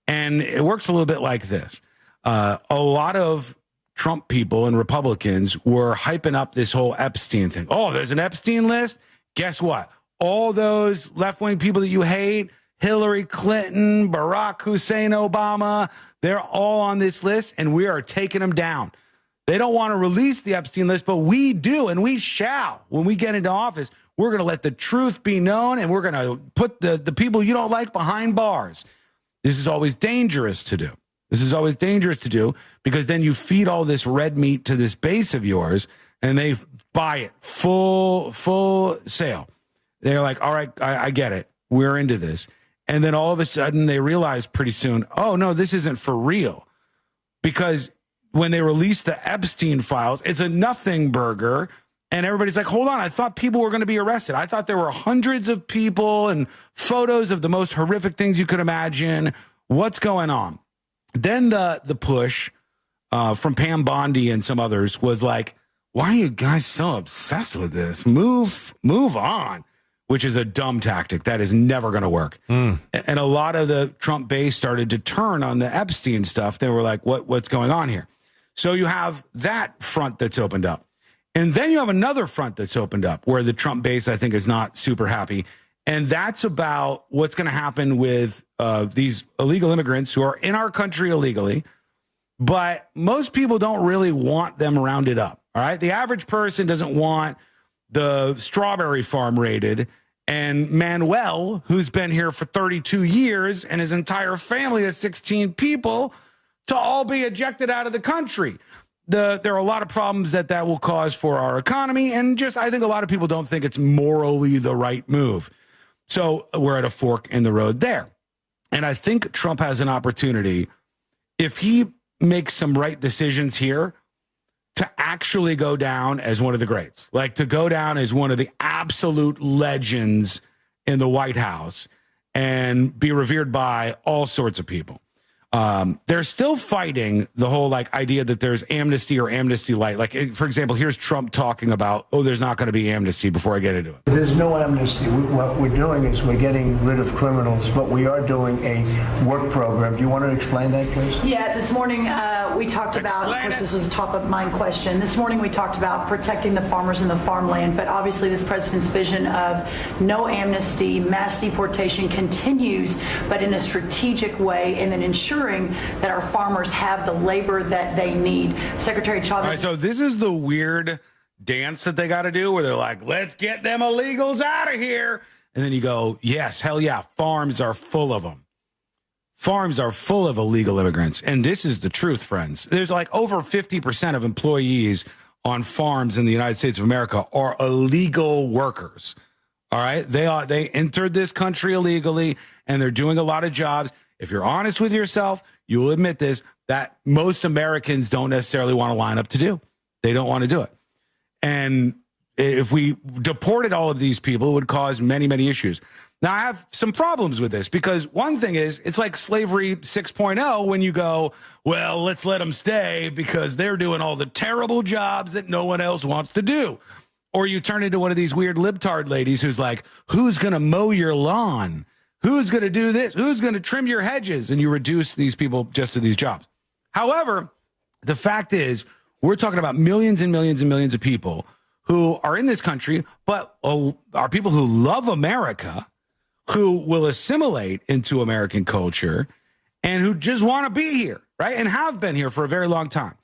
And it works a little bit like this. A lot of Trump people and Republicans were hyping up this whole Epstein thing. Oh, there's an Epstein list? Guess what? All those left-wing people that you hate, Hillary Clinton, Barack Hussein Obama, they're all on this list, and we are taking them down. They don't want to release the Epstein list, but we do, and we shall. When we get into office, we're going to let the truth be known, and we're going to put the people you don't like behind bars. This is always dangerous to do. Because then you feed all this red meat to this base of yours, and they buy it full sale. They're like, all right, I get it. We're into this. And then all of a sudden they realize pretty soon, oh, no, this isn't for real. Because when they release the Epstein files, it's a nothing burger. And everybody's like, hold on, I thought people were going to be arrested. I thought there were hundreds of people and photos of the most horrific things you could imagine. What's going on? Then the push from Pam Bondi and some others was like, why are you guys so obsessed with this? Move on. Which is a dumb tactic. That is never going to work. And a lot of the Trump base started to turn on the Epstein stuff. They were like, what's going on here? So you have that front that's opened up. And then you have another front that's opened up where the Trump base, I think, is not super happy. And that's about what's going to happen with these illegal immigrants who are in our country illegally. But most people don't really want them rounded up. All right. The average person doesn't want the strawberry farm raided and Manuel, who's been here for 32 years, and his entire family of 16 people, to all be ejected out of the country. There are a lot of problems that will cause for our economy, and just I think a lot of people don't think it's morally the right move. So we're at a fork in the road there. And I think Trump has an opportunity, if he makes some right decisions here, to actually go down as one of the greats, like to go down as one of the absolute legends in the White House and be revered by all sorts of people. They're still fighting the whole idea that there's amnesty or amnesty light. Like, for example, here's Trump talking about, there's not going to be amnesty before I get into it. There's no amnesty. What we're doing is we're getting rid of criminals, but we are doing a work program. Do you want to explain that, please? Yeah, this morning we talked about, of course, this was a top of mind question. This morning we talked about protecting the farmers and the farmland, but obviously this president's vision of no amnesty, mass deportation continues, but in a strategic way, and then ensuring that our farmers have the labor that they need. Secretary Chavez. All right, so this is the weird dance that they got to do where they're like, let's get them illegals out of here. And then you go, yes, hell yeah, farms are full of them. Farms are full of illegal immigrants. And this is the truth, friends. There's over 50% of employees on farms in the United States of America are illegal workers. All right. They entered this country illegally, and they're doing a lot of jobs. If you're honest with yourself, you will admit this, that most Americans don't necessarily want to line up to do. They don't want to do it. And if we deported all of these people, it would cause many, many issues. Now, I have some problems with this because one thing is, it's like slavery 6.0 when you go, well, let's let them stay because they're doing all the terrible jobs that no one else wants to do. Or you turn into one of these weird libtard ladies who's like, who's going to mow your lawn? Who's going to do this? Who's going to trim your hedges? And you reduce these people just to these jobs. However, the fact is, we're talking about millions and millions and millions of people who are in this country, but are people who love America, who will assimilate into American culture, and who just want to be here, right? And have been here for a very long time.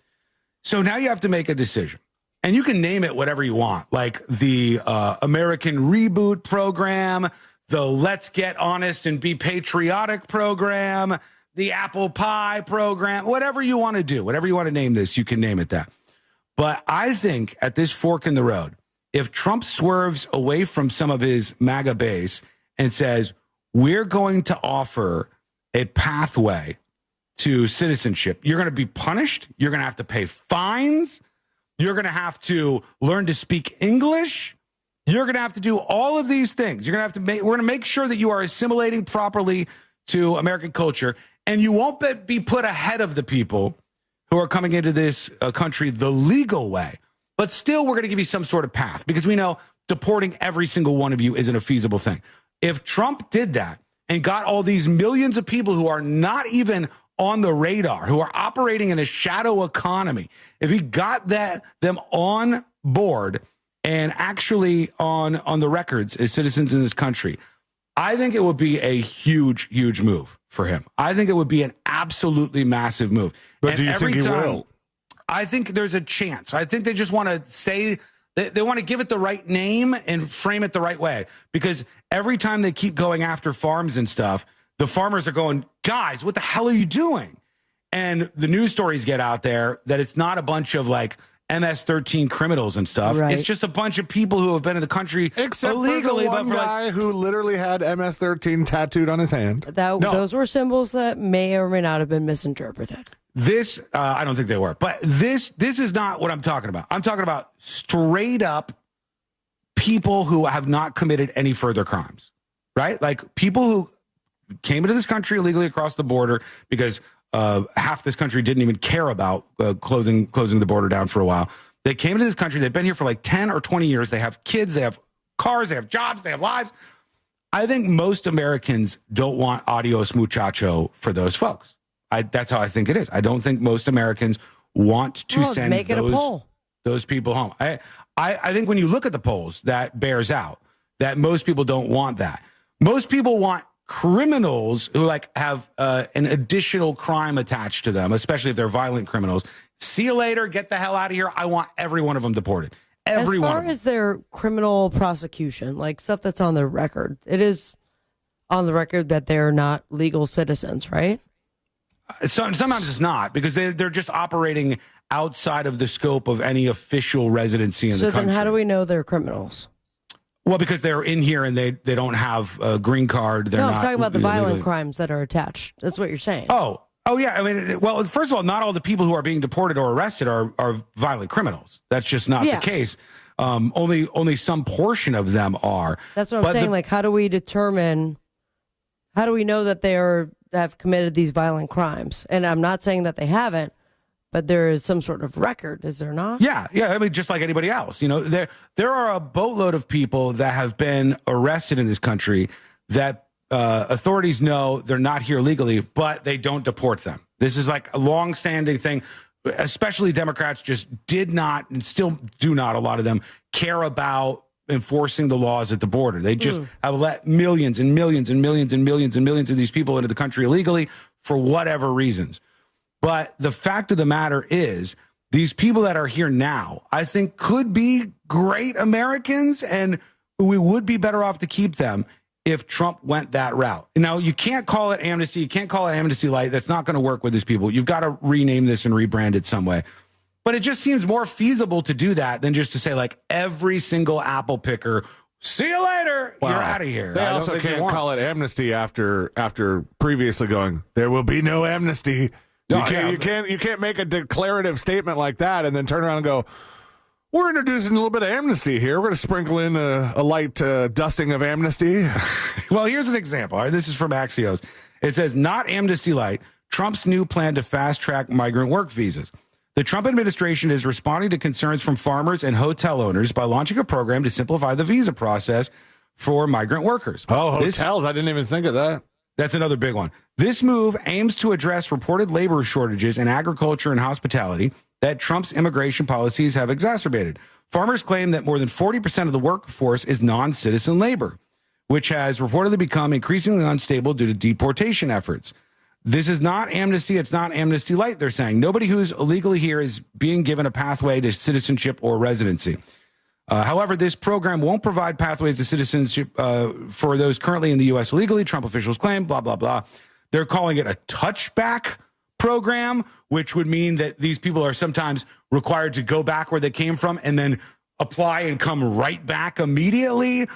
So now you have to make a decision. And you can name it whatever you want, like the American Reboot Program, the Let's Get Honest and Be Patriotic program, the Apple Pie program, whatever you want to do, whatever you want to name this, you can name it that. But I think at this fork in the road, if Trump swerves away from some of his MAGA base and says, we're going to offer a pathway to citizenship, you're going to be punished. You're going to have to pay fines. You're going to have to learn to speak English. You're going to have to do all of these things. You're going to have to we're going to make sure that you are assimilating properly to American culture, and you won't be put ahead of the people who are coming into this country the legal way. But still, we're going to give you some sort of path because we know deporting every single one of you isn't a feasible thing. If Trump did that and got all these millions of people who are not even on the radar, who are operating in a shadow economy, if he got them on board and actually on the records as citizens in this country, I think it would be a huge, huge move for him. I think it would be an absolutely massive move. But do you think he will? I think there's a chance. I think they just want to say, they want to give it the right name and frame it the right way. Because every time they keep going after farms and stuff, the farmers are going, guys, what the hell are you doing? And the news stories get out there that it's not a bunch of MS-13 criminals and stuff. Right. It's just a bunch of people who have been in the country except illegally. For the one guy who literally had MS-13 tattooed on his hand. Those were symbols that may or may not have been misinterpreted. This, I don't think they were. But this is not what I'm talking about. I'm talking about straight up people who have not committed any further crimes, right? Like people who came into this country illegally across the border because half this country didn't even care about closing the border down for a while. They came into this country. They've been here for 10 or 20 years. They have kids. They have cars. They have jobs. They have lives. I think most Americans don't want adios muchacho for those folks. That's how I think it is. I don't think most Americans want to send those people home. I think when you look at the polls, that bears out that most people don't want that. Most people want criminals who have an additional crime attached to them, especially if they're violent criminals. See you later. Get the hell out of here. I want every one of them deported. Every as one far of them. as their criminal prosecution, like stuff that's on the record, it is on the record that they're not legal citizens, right? Sometimes it's not, because they're just operating outside of the scope of any official residency in the country. So then how do we know they're criminals? Well, because they're in here and they don't have a green card. They're I'm not talking about the violent illegally- crimes that are attached. That's what you're saying. Oh, yeah. I mean, well, first of all, not all the people who are being deported or arrested are violent criminals. That's just not the case. Only some portion of them are. That's what I'm saying. Like, how do we know that they have committed these violent crimes? And I'm not saying that they haven't, but there is some sort of record, is there not? Yeah. I mean, just like anybody else, there are a boatload of people that have been arrested in this country that authorities know they're not here legally, but they don't deport them. This is like a long-standing thing. Especially Democrats just did not, and still do not, a lot of them, care about enforcing the laws at the border. They just have let millions and millions and millions and millions and millions of these people into the country illegally for whatever reasons. But the fact of the matter is, these people that are here now, I think, could be great Americans, and we would be better off to keep them if Trump went that route. Now, you can't call it amnesty. You can't call it amnesty light. That's not going to work with these people. You've got to rename this and rebrand it some way. But it just seems more feasible to do that than just to say, like, every single apple picker, see you later, you're out of here. They also can't call it amnesty after previously going, there will be no amnesty. You can't make a declarative statement like that and then turn around and go, we're introducing a little bit of amnesty here. We're going to sprinkle in a light dusting of amnesty. Well, here's an example. All right, this is from Axios. It says, not amnesty light, Trump's new plan to fast-track migrant work visas. The Trump administration is responding to concerns from farmers and hotel owners by launching a program to simplify the visa process for migrant workers. Oh, hotels. I didn't even think of that. That's another big one. This move aims to address reported labor shortages in agriculture and hospitality that Trump's immigration policies have exacerbated. Farmers claim that more than 40% of the workforce is non-citizen labor, which has reportedly become increasingly unstable due to deportation efforts. This is not amnesty. It's not amnesty light, they're saying. Nobody who's illegally here is being given a pathway to citizenship or residency. However, this program won't provide pathways to citizenship for those currently in the U.S. illegally, Trump officials claim, blah, blah, blah. They're calling it a touchback program, which would mean that these people are sometimes required to go back where they came from and then apply and come right back immediately.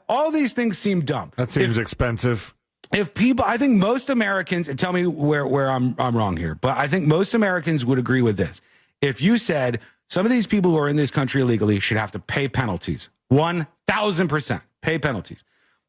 All these things seem dumb. That seems expensive. If people, I think most Americans, and tell me where I'm wrong here, but I think most Americans would agree with this. If you said some of these people who are in this country illegally should have to pay penalties, 1,000% pay penalties.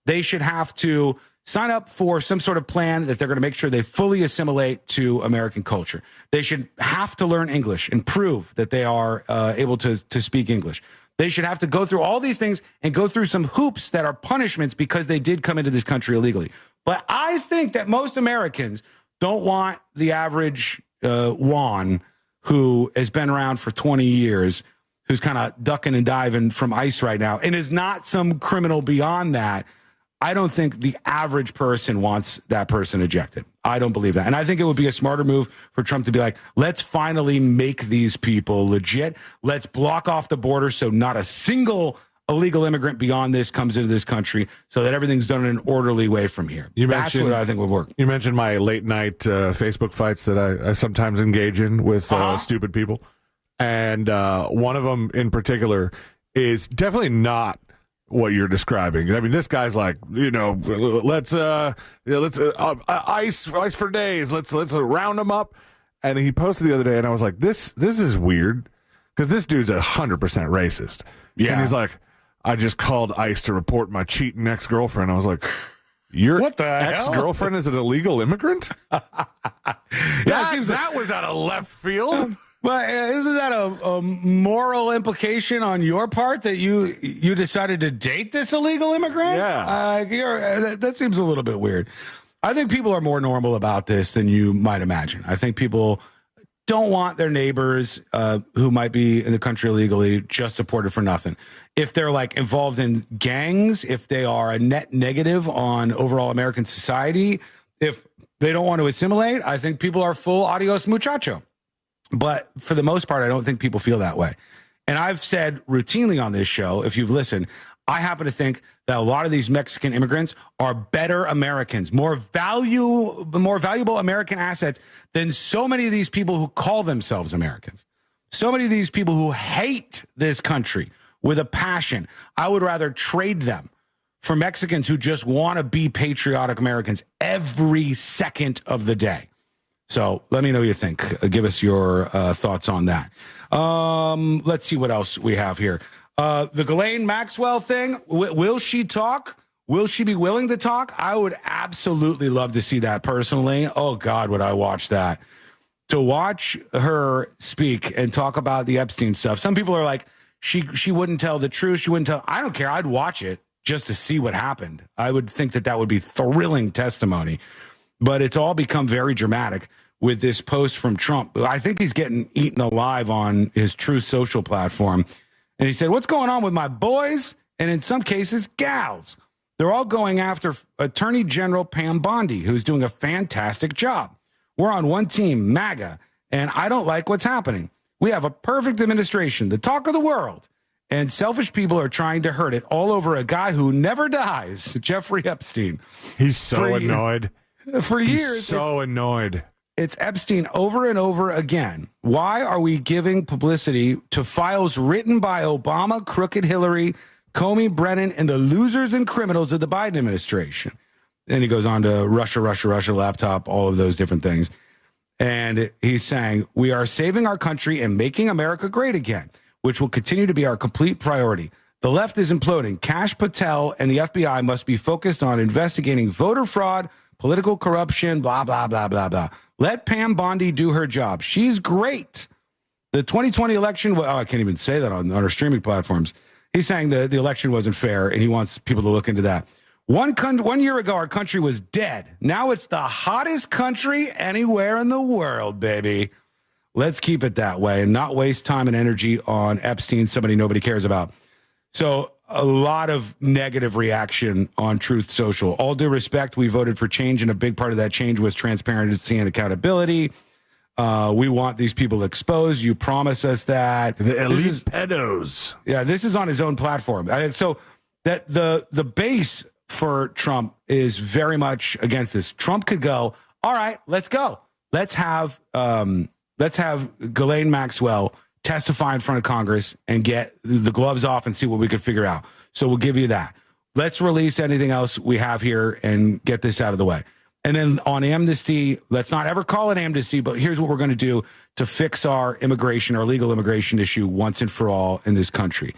They should have to sign up for some sort of plan that they're going to make sure they fully assimilate to American culture. They should have to learn English and prove that they are able to speak English. They should have to go through all these things and go through some hoops that are punishments because they did come into this country illegally. But I think that most Americans don't want the average Juan who has been around for 20 years, who's kind of ducking and diving from ICE right now, and is not some criminal beyond that. I don't think the average person wants that person ejected. I don't believe that. And I think it would be a smarter move for Trump to be like, let's finally make these people legit. Let's block off the border so not a single illegal immigrant beyond this comes into this country, so that everything's done in an orderly way from here. That's what I think would work. You mentioned my late night Facebook fights that I sometimes engage in with stupid people. And one of them in particular is definitely not what you're describing. I mean, this guy's like, let's ice for days. Let's round them up. And he posted the other day, and I was like, this is weird, because this dude's 100% racist. Yeah. And he's like, I just called ICE to report my cheating ex-girlfriend. I was like, your ex-girlfriend is an illegal immigrant? That was out of left field. But isn't that a moral implication on your part that you decided to date this illegal immigrant? Yeah. That seems a little bit weird. I think people are more normal about this than you might imagine. I think people don't want their neighbors who might be in the country illegally just deported for nothing. If they're like involved in gangs, if they are a net negative on overall American society, if they don't want to assimilate, I think people are full adios muchacho. But for the most part, I don't think people feel that way. And I've said routinely on this show, if you've listened, I happen to think that a lot of these Mexican immigrants are better Americans, more valuable American assets than so many of these people who call themselves Americans. So many of these people who hate this country with a passion. I would rather trade them for Mexicans who just want to be patriotic Americans every second of the day. So let me know what you think. Give us your thoughts on that. Let's see what else we have here. The Ghislaine Maxwell thing, will she talk? Will she be willing to talk? I would absolutely love to see that personally. Oh, God, would I watch that. To watch her speak and talk about the Epstein stuff. Some people are like, she wouldn't tell the truth. She wouldn't tell. I don't care. I'd watch it just to see what happened. I would think that would be thrilling testimony. But it's all become very dramatic with this post from Trump. I think he's getting eaten alive on his Truth Social platform. And he said, what's going on with my boys? And in some cases, gals. They're all going after Attorney General Pam Bondi, who's doing a fantastic job. We're on one team, MAGA, and I don't like what's happening. We have a perfect administration, the talk of the world. And selfish people are trying to hurt it all over a guy who never dies, Jeffrey Epstein. He's so annoyed. For years. He's so annoyed. It's Epstein over and over again. Why are we giving publicity to files written by Obama, crooked Hillary, Comey, Brennan, and the losers and criminals of the Biden administration? And he goes on to Russia, laptop, all of those different things. And he's saying, we are saving our country and making America great again, which will continue to be our complete priority. The left is imploding. Kash Patel and the FBI must be focused on investigating voter fraud, political corruption, blah, blah, blah, blah, blah. Let Pam Bondi do her job. She's great. The 2020 election, I can't even say that on our streaming platforms. He's saying the election wasn't fair, and he wants people to look into that. 1 year ago, our country was dead. Now it's the hottest country anywhere in the world, baby. Let's keep it that way and not waste time and energy on Epstein, somebody nobody cares about. So a lot of negative reaction on Truth Social. All due respect, we voted for change, and a big part of that change was transparency and accountability. We want these people exposed. You promise us that. The elite pedos. Yeah, this is on his own platform. So that the base for Trump is very much against this. Trump could go, all right, let's go. Let's have Ghislaine Maxwell testify in front of Congress and get the gloves off and see what we could figure out. So we'll give you that. Let's release anything else we have here and get this out of the way. And then on amnesty, let's not ever call it amnesty, but here's what we're going to do to fix our legal immigration issue once and for all in this country.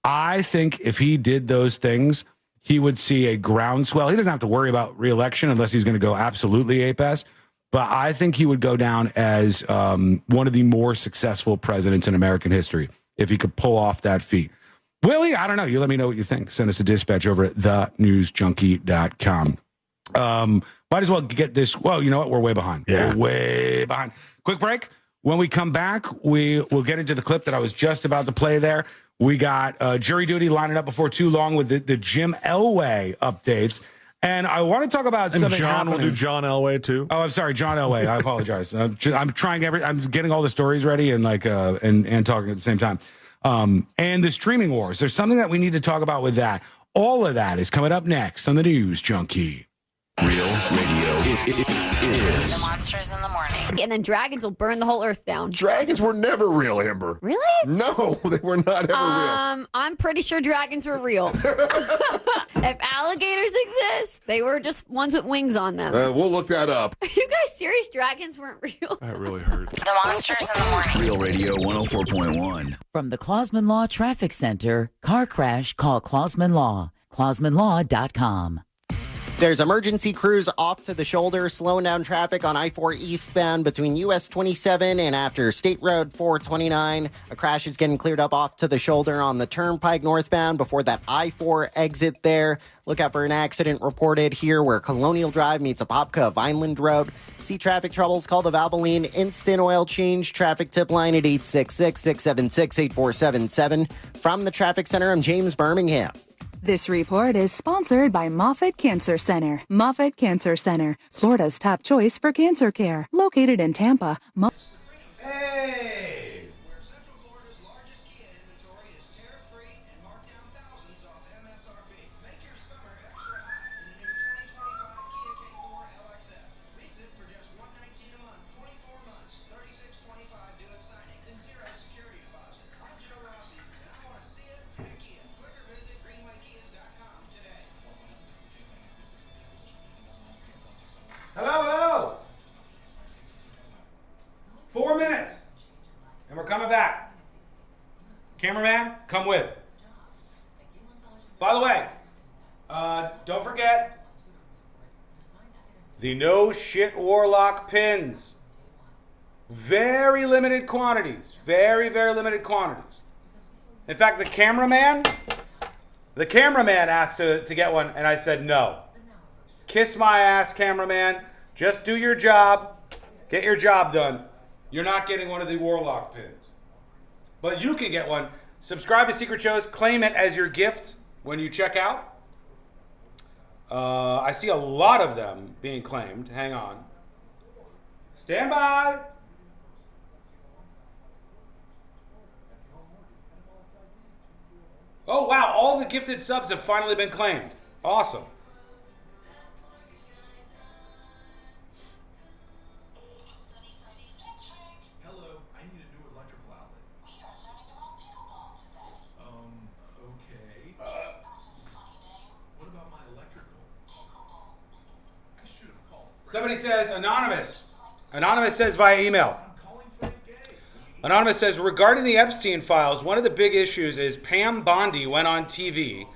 I think if he did those things, he would see a groundswell. He doesn't have to worry about re-election unless he's going to go absolutely ape-ass. But I think he would go down as one of the more successful presidents in American history if he could pull off that feat. Willie, I don't know. You let me know what you think. Send us a dispatch over at thenewsjunkie.com. Might as well get this. Well, you know what? We're way behind. Yeah. We're way behind. Quick break. When we come back, we will get into the clip that I was just about to play there. We got jury duty lining up before too long with the Jim Elway updates. And I want to talk about something John happening. will do John Elway too. Oh, I'm sorry, John Elway. I apologize. I'm getting all the stories ready and and talking at the same time. And the streaming wars. There's something that we need to talk about with that. All of that is coming up next on the News Junkie. Real radio is The Monsters in the Morning. And then dragons will burn the whole earth down. Dragons were never real, Amber. Really? No, they were not ever real. I'm pretty sure dragons were real. If alligators exist, they were just ones with wings on them. We'll look that up. Are you guys serious? Dragons weren't real? That really hurt. The Monsters in the Morning. Real Radio 104.1. From the Clausman Law Traffic Center, car crash, call Clausman Law. ClausmanLaw.com. There's emergency crews off to the shoulder, slowing down traffic on I-4 eastbound between US 27 and after State Road 429. A crash is getting cleared up off to the shoulder on the Turnpike northbound before that I-4 exit there. Look out for an accident reported here where Colonial Drive meets Apopka of Vineland Road. See traffic troubles, call the Valvoline Instant Oil Change traffic tip line at 866-676-8477. From the Traffic Center, I'm James Birmingham. This report is sponsored by Moffitt Cancer Center. Moffitt Cancer Center, Florida's top choice for cancer care. Located in Tampa. Hey! more minutes, and we're coming back. Cameraman, come with. By the way, don't forget the No Shit Warlock pins. Very limited quantities. Very, very limited quantities. In fact, the cameraman asked to get one, and I said no. Kiss my ass, cameraman. Just do your job. Get your job done. You're not getting one of the Warlock pins. But you can get one. Subscribe to Secret Shows. Claim it as your gift when you check out. I see a lot of them being claimed. Hang on. Stand by. Oh, wow. All the gifted subs have finally been claimed. Awesome. Hello, I need a new electrical outlet. We are learning about pickleball today. Okay. What about my electrical? Pickleball. I should have called. Somebody says, Anonymous. Anonymous says via email. Anonymous says, regarding the Epstein files, one of the big issues is Pam Bondi went on TV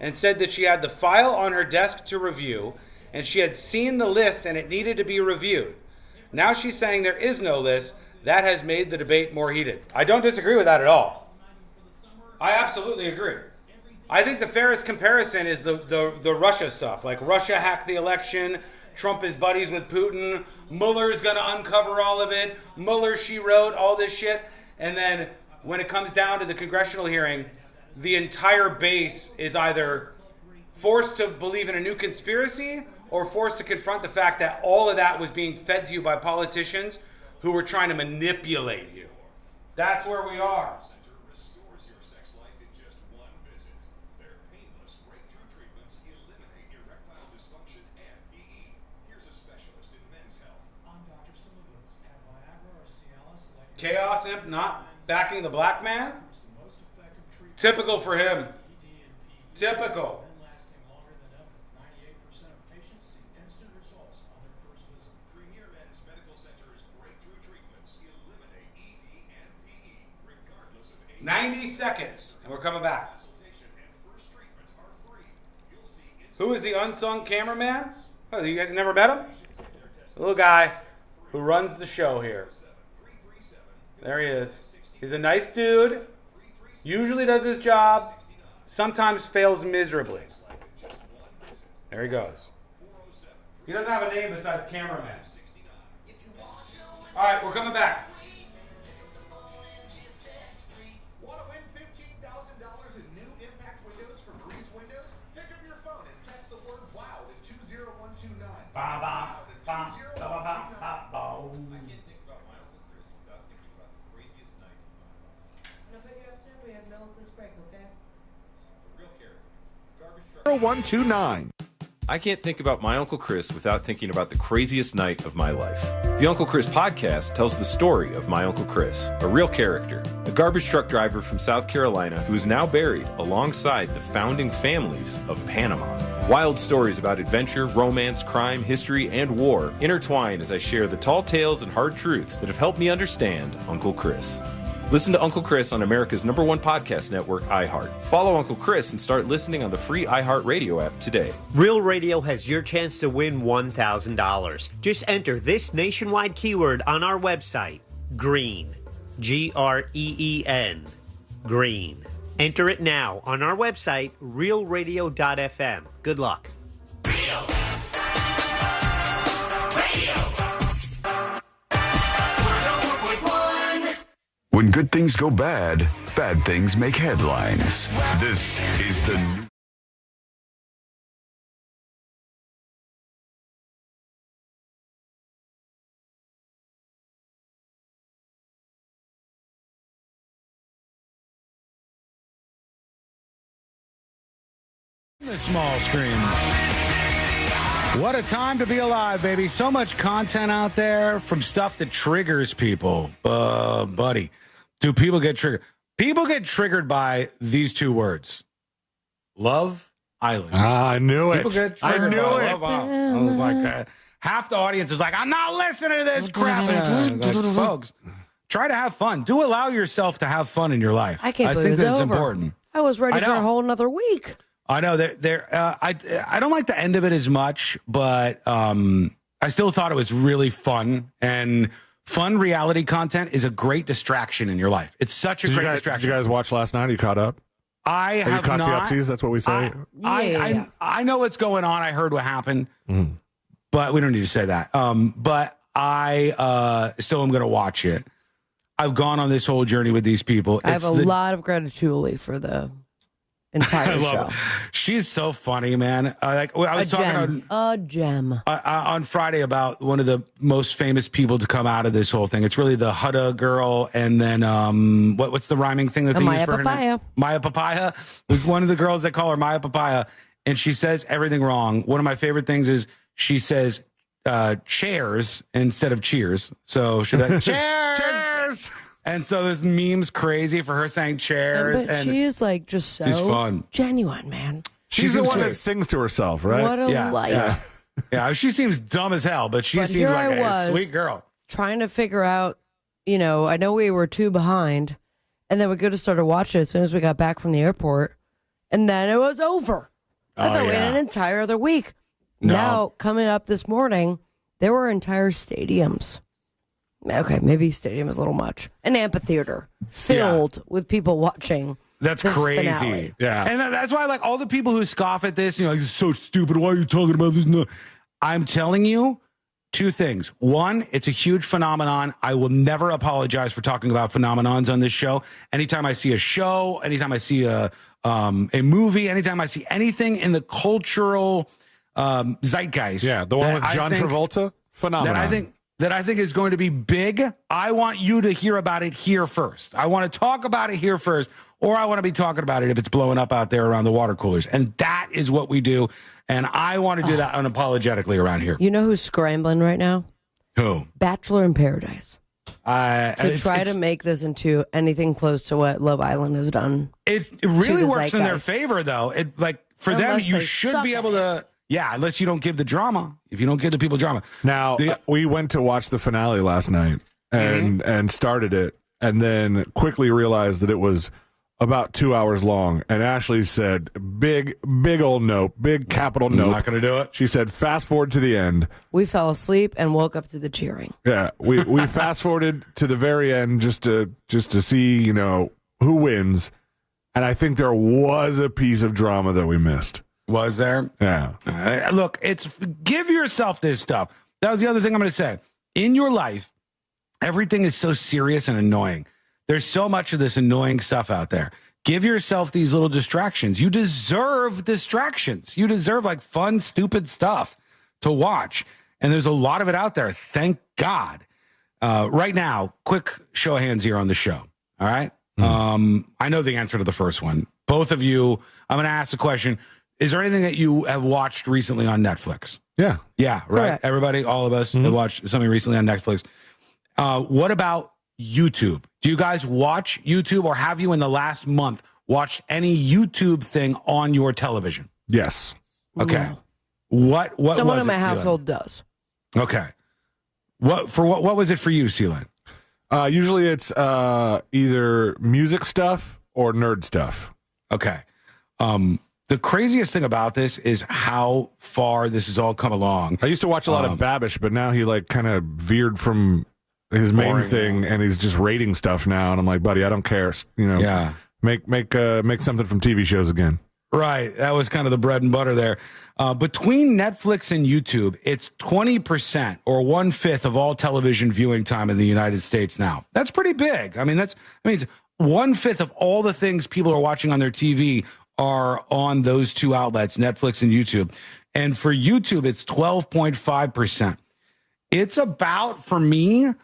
and said that she had the file on her desk to review and she had seen the list and it needed to be reviewed. Now she's saying there is no list. That has made the debate more heated. I don't disagree with that at all. I absolutely agree. I think the fairest comparison is the Russia stuff. Like Russia hacked the election. Trump is buddies with Putin. Mueller's going to uncover all of it. Mueller, she wrote all this shit. And then when it comes down to the congressional hearing, the entire base is either forced to believe in a new conspiracy or forced to confront the fact that all of that was being fed to you by politicians who were trying to manipulate you. That's where we are. Chaos Imp not backing the black man? Typical for him. Typical. Premier Men's Medical Center's breakthrough treatments eliminate ED and PE, regardless of age. 90 seconds, and we're coming back. Who is the unsung cameraman? Oh, you guys never met him? The little guy who runs the show here. There he is. He's a nice dude. Usually does his job. Sometimes fails miserably. There he goes. He doesn't have a name besides cameraman. All right, we're coming back. Want to win $15,000 in new impact windows from Breeze Windows? Pick up your phone and text the word WOW to 20129. Ba-ba, ba, ba-ba-ba, ba-ba. I can't think about my Uncle Chris without thinking about the craziest night of my life. Can I pick you up soon? We have mills this break, okay? The real character. Garbage truck. 0129. I can't think about my Uncle Chris without thinking about the craziest night of my life. The Uncle Chris podcast tells the story of my Uncle Chris, a real character, a garbage truck driver from South Carolina who is now buried alongside the founding families of Panama. Wild stories about adventure, romance, crime, history, and war intertwine as I share the tall tales and hard truths that have helped me understand Uncle Chris. Listen to Uncle Chris on America's #1 podcast network, iHeart. Follow Uncle Chris and start listening on the free iHeart Radio app today. Real Radio has your chance to win $1,000. Just enter this nationwide keyword on our website, GREEN. GREEN. Green. Enter it now on our website, realradio.fm. Good luck. When good things go bad, bad things make headlines. This is the The small screen. What a time to be alive, baby. So much content out there from stuff that triggers people. Buddy, do people get triggered? People get triggered by these two words. Love Island. I knew it. People get I triggered knew by it. Love Island. I was like, half the audience is like, I'm not listening to this crap. Like, folks, try to have fun. Do allow yourself to have fun in your life. I can't believe think it's that's over. important. I was ready for a whole another week. I know I don't like the end of it as much, but I still thought it was really fun, and fun reality content is a great distraction in your life. It's such a great distraction. Did you guys watch last night? Are you caught up? I Are have you caught not. the upsies? That's what we say. I know what's going on. I heard what happened, but we don't need to say that. But I still am going to watch it. I've gone on this whole journey with these people. I have a lot of gratitude for the entire show. It. She's so funny, man. I was talking a gem on Friday about one of the most famous people to come out of this whole thing. It's really the Hudda girl, and then what's the rhyming thing that they use for her name? Maya Papaya. One of the girls that call her Maya Papaya, and she says everything wrong. One of my favorite things is she says chairs instead of cheers. So should I cheers? And so there's memes crazy for her saying chairs. But she is like just so she's fun. Genuine, man. She's the one that sings to herself, right? What a light. Yeah, she seems dumb as hell, but she seems like a sweet girl. Trying to figure out, I know we were 2 behind, and then we could have started watching as soon as we got back from the airport, and then it was over. I thought we had an entire other week. No. Now, coming up this morning, there were entire stadiums. Okay, maybe stadium is a little much. An amphitheater filled with people watching. That's the crazy. finale. Yeah. And that's why, like, all the people who scoff at this, like, this is so stupid. Why are you talking about this? No. I'm telling you 2 things. One, it's a huge phenomenon. I will never apologize for talking about phenomenons on this show. Anytime I see a show, anytime I see a movie, anytime I see anything in the cultural zeitgeist. Yeah, the one with John Travolta? Phenomenon. That I think is going to be big. I want you to hear about it here first. I want to talk about it here first, or I want to be talking about it if it's blowing up out there around the water coolers. And that is what we do. And I want to do that unapologetically around here. You know who's scrambling right now? Who? Bachelor in Paradise. To try to make this into anything close to what Love Island has done. It really works in their favor, though. For them, you should be able to. Yeah, unless you don't give the drama. If you don't give the people drama. Now, we went to watch the finale last night and started it, and then quickly realized that it was about 2 hours long. And Ashley said, big old nope, big capital nope. I'm not going to do it. She said, fast forward to the end. We fell asleep and woke up to the cheering. Yeah, we fast forwarded to the very end just to see, who wins. And I think there was a piece of drama that we missed. Was there? Yeah. Look, give yourself this stuff. That was the other thing I'm going to say. In your life, everything is so serious and annoying. There's so much of this annoying stuff out there. Give yourself these little distractions. You deserve distractions. You deserve like fun, stupid stuff to watch. And there's a lot of it out there. Thank God. Right now, quick show of hands here on the show. All right. I know the answer to the first one. Both of you, I'm going to ask the question. Is there anything that you have watched recently on Netflix? Yeah. Yeah, right. Correct. Everybody, all of us have watched something recently on Netflix. What about YouTube? Do you guys watch YouTube, or have you in the last month watched any YouTube thing on your television? Yes. Okay. No. What Someone was in my it, household does. Okay. What was it for you, Celine? Usually it's either music stuff or nerd stuff. Okay. The craziest thing about this is how far this has all come along. I used to watch a lot of Babish, but now he kind of veered from his main thing, and he's just rating stuff now. And I'm like, buddy, I don't care. Yeah. Make something from TV shows again. Right. That was kind of the bread and butter there. Between Netflix and YouTube, it's 20% or 1/5 of all television viewing time in the United States now. That's pretty big. I mean, it's 1/5 of all the things people are watching on their TV are on those 2 outlets, Netflix and YouTube. And for YouTube, it's 12.5%. It's about, for me,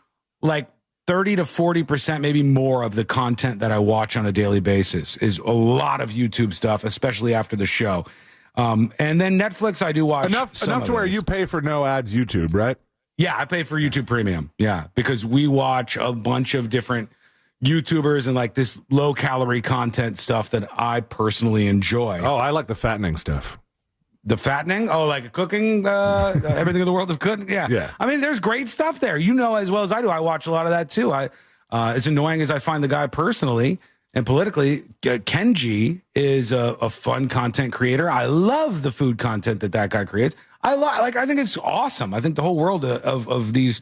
like 30 to 40%, maybe more of the content that I watch on a daily basis is a lot of YouTube stuff, especially after the show. And then Netflix, I do watch enough to where you pay for no ads YouTube, right? Yeah, I pay for YouTube Premium. Yeah, because we watch a bunch of different YouTubers and like this low calorie content stuff that I personally enjoy. Oh, I like the fattening stuff. The fattening? Oh, like cooking, everything in the world of cooking? Yeah. Yeah. I mean, there's great stuff there. You know as well as I do. I watch a lot of that too. As annoying as I find the guy personally and politically, Kenji is a fun content creator. I love the food content that guy creates. I think it's awesome. I think the whole world of these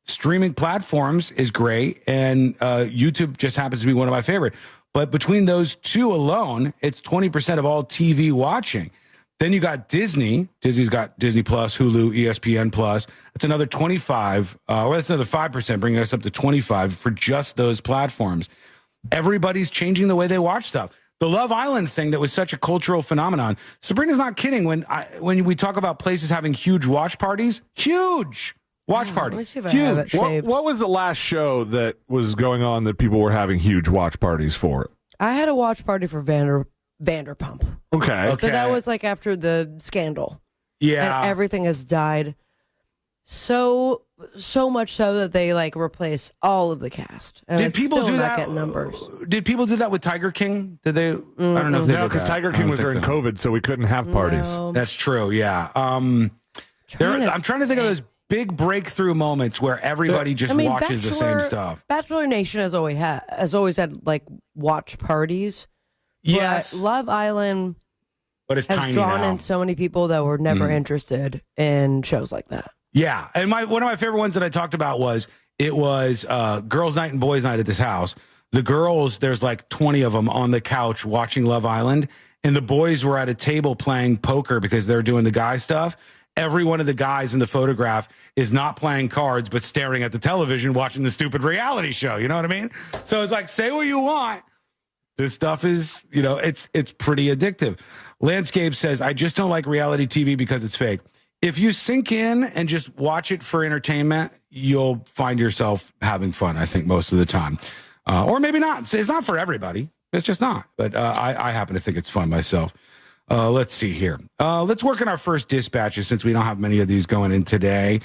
streaming platforms is great, and YouTube just happens to be one of my favorite. But between those two alone, it's 20% of all TV watching. Then you got Disney. Disney's got Disney Plus, Hulu, ESPN Plus. That's another 25, or that's another 5%, bringing us up to 25 for just those platforms. Everybody's changing the way they watch stuff. The Love Island thing that was such a cultural phenomenon. Sabrina's not kidding when we talk about places having huge watch parties. Huge watch party. Let me see if I have it saved. What was the last show that was going on that people were having huge watch parties for? I had a watch party for Vanderpump. Okay. But that was like after the scandal. Yeah. And everything has died so much so that they like replace all of the cast. And Did it's people still do not that? getting numbers. Did people do that with Tiger King? Did they? I don't know if they did because that. Tiger I King don't was think during so. COVID, so we couldn't have parties. No. That's true. Yeah. I'm trying to think of those big breakthrough moments where everybody just watches the same stuff. Bachelor Nation has always had like watch parties. Yes. But Love Island But it's has tiny drawn now. in so many people that were never interested in shows like that. Yeah, and one of my favorite ones that I talked about was girls' night and boys' night at this house. The girls, there's like 20 of them on the couch watching Love Island, and the boys were at a table playing poker because they're doing the guy stuff. Every one of the guys in the photograph is not playing cards, but staring at the television, watching the stupid reality show. You know what I mean? So it's like, say what you want. This stuff is, it's pretty addictive. Landscape says, I just don't like reality TV because it's fake. If you sink in and just watch it for entertainment, you'll find yourself having fun, I think, most of the time. Or maybe not. It's not for everybody. It's just not. But I happen to think it's fun myself. Let's see here. Let's work on our first dispatches since we don't have many of these going in today.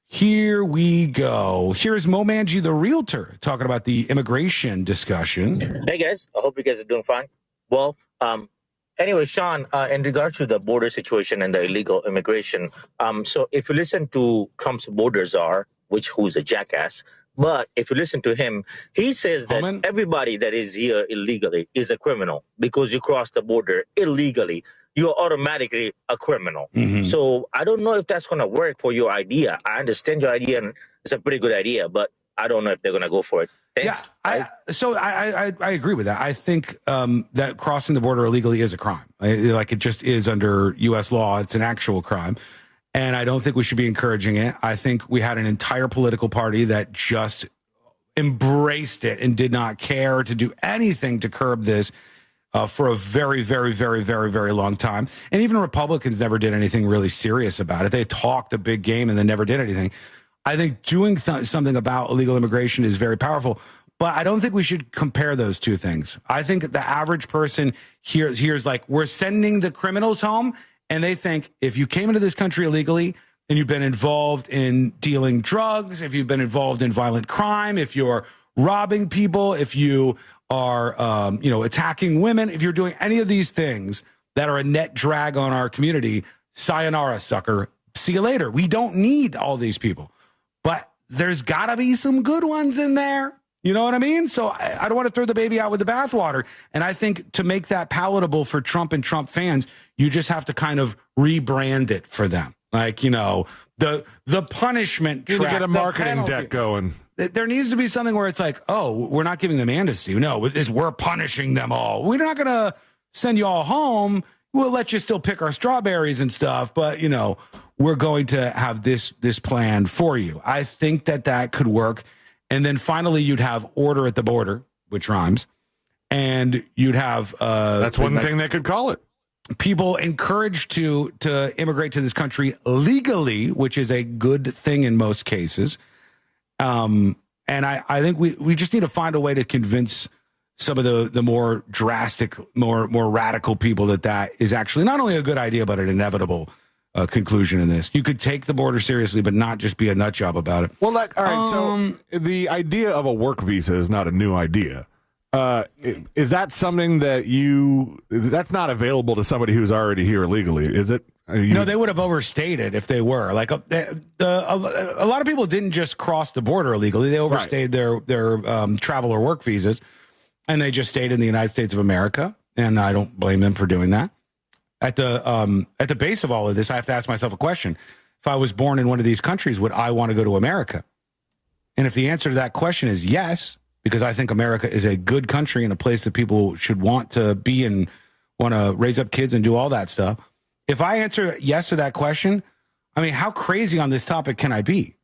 Here we go. Here's Mo Manji, the realtor, talking about the immigration discussion. Hey, guys. I hope you guys are doing fine. Well, anyway, Sean, in regards to the border situation and the illegal immigration, so if you listen to Trump's border czar, who's a jackass, but if you listen to him, he says that everybody that is here illegally is a criminal because you cross the border illegally. You're automatically a criminal. Mm-hmm. So I don't know if that's going to work for your idea. I understand your idea, and it's a pretty good idea, but I don't know if they're going to go for it. Thanks. Yeah, I agree with that. I think that crossing the border illegally is a crime. Like it just is under U.S. law. It's an actual crime. And I don't think we should be encouraging it. I think we had an entire political party that just embraced it and did not care to do anything to curb this for a very, very, very, very, very long time. And even Republicans never did anything really serious about it. They talked a big game and then never did anything. I think doing something about illegal immigration is very powerful, but I don't think we should compare those two things. I think the average person hears like, we're sending the criminals home, and they think if you came into this country illegally and you've been involved in dealing drugs, if you've been involved in violent crime, if you're robbing people, if you are attacking women, if you're doing any of these things that are a net drag on our community, sayonara, sucker. See you later. We don't need all these people. But there's got to be some good ones in there. You know what I mean? So I don't want to throw the baby out with the bathwater. And I think to make that palatable for Trump and Trump fans, you just have to kind of rebrand it for them. Like, the punishment track. You need to get a marketing deck going. There needs to be something where it's like, oh, we're not giving them amnesty. No, we're punishing them all. We're not going to send you all home. We'll let you still pick our strawberries and stuff. But, we're going to have this plan for you. I think that could work. And then finally, you'd have order at the border, which rhymes. And you'd have... that's one thing they could call it. People encouraged to immigrate to this country legally, which is a good thing in most cases. And I think we just need to find a way to convince some of the more drastic, more radical people that is actually not only a good idea, but an inevitable conclusion in this. You could take the border seriously, but not just be a nut job about it. Well, all right, so the idea of a work visa is not a new idea. Is that something that's not available to somebody who's already here illegally, is it? No, they would have overstayed it if they were. Like a lot of people didn't just cross the border illegally; they overstayed their travel or work visas, and they just stayed in the United States of America. And I don't blame them for doing that. At the base of all of this, I have to ask myself a question: if I was born in one of these countries, would I want to go to America? And if the answer to that question is yes, because I think America is a good country and a place that people should want to be and want to raise up kids and do all that stuff. If I answer yes to that question, I mean, how crazy on this topic can I be?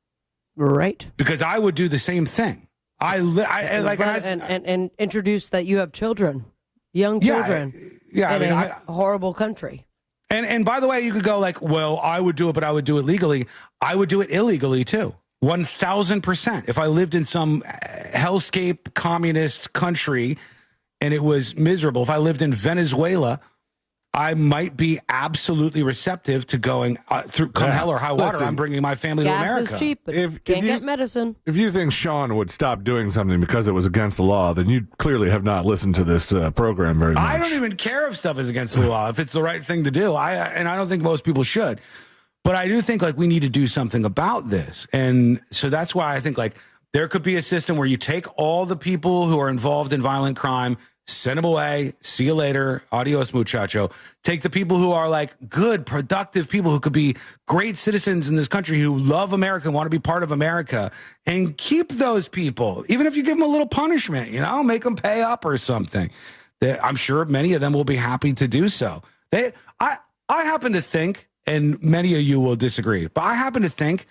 Right. Because I would do the same thing. And introduce that you have children, young children, in a horrible country. And by the way, you could go like, well, I would do it, but I would do it legally. I would do it illegally too. 1,000%. If I lived in some hellscape communist country and it was miserable, if I lived in Venezuela, I might be absolutely receptive to going through hell or high water. Listen, I'm bringing my family to America. Gas is cheap, but can't get medicine. If you think Sean would stop doing something because it was against the law, then you clearly have not listened to this program very much. I don't even care if stuff is against the law, if it's the right thing to do. And I don't think most people should. But I do think like we need to do something about this. And so that's why I think like there could be a system where you take all the people who are involved in violent crime, send them away, see you later, adios muchacho. Take the people who are like good, productive people who could be great citizens in this country who love America and want to be part of America, and keep those people, even if you give them a little punishment, make them pay up or something. I'm sure many of them will be happy to do so. I happen to think, and many of you will disagree, but I happen to think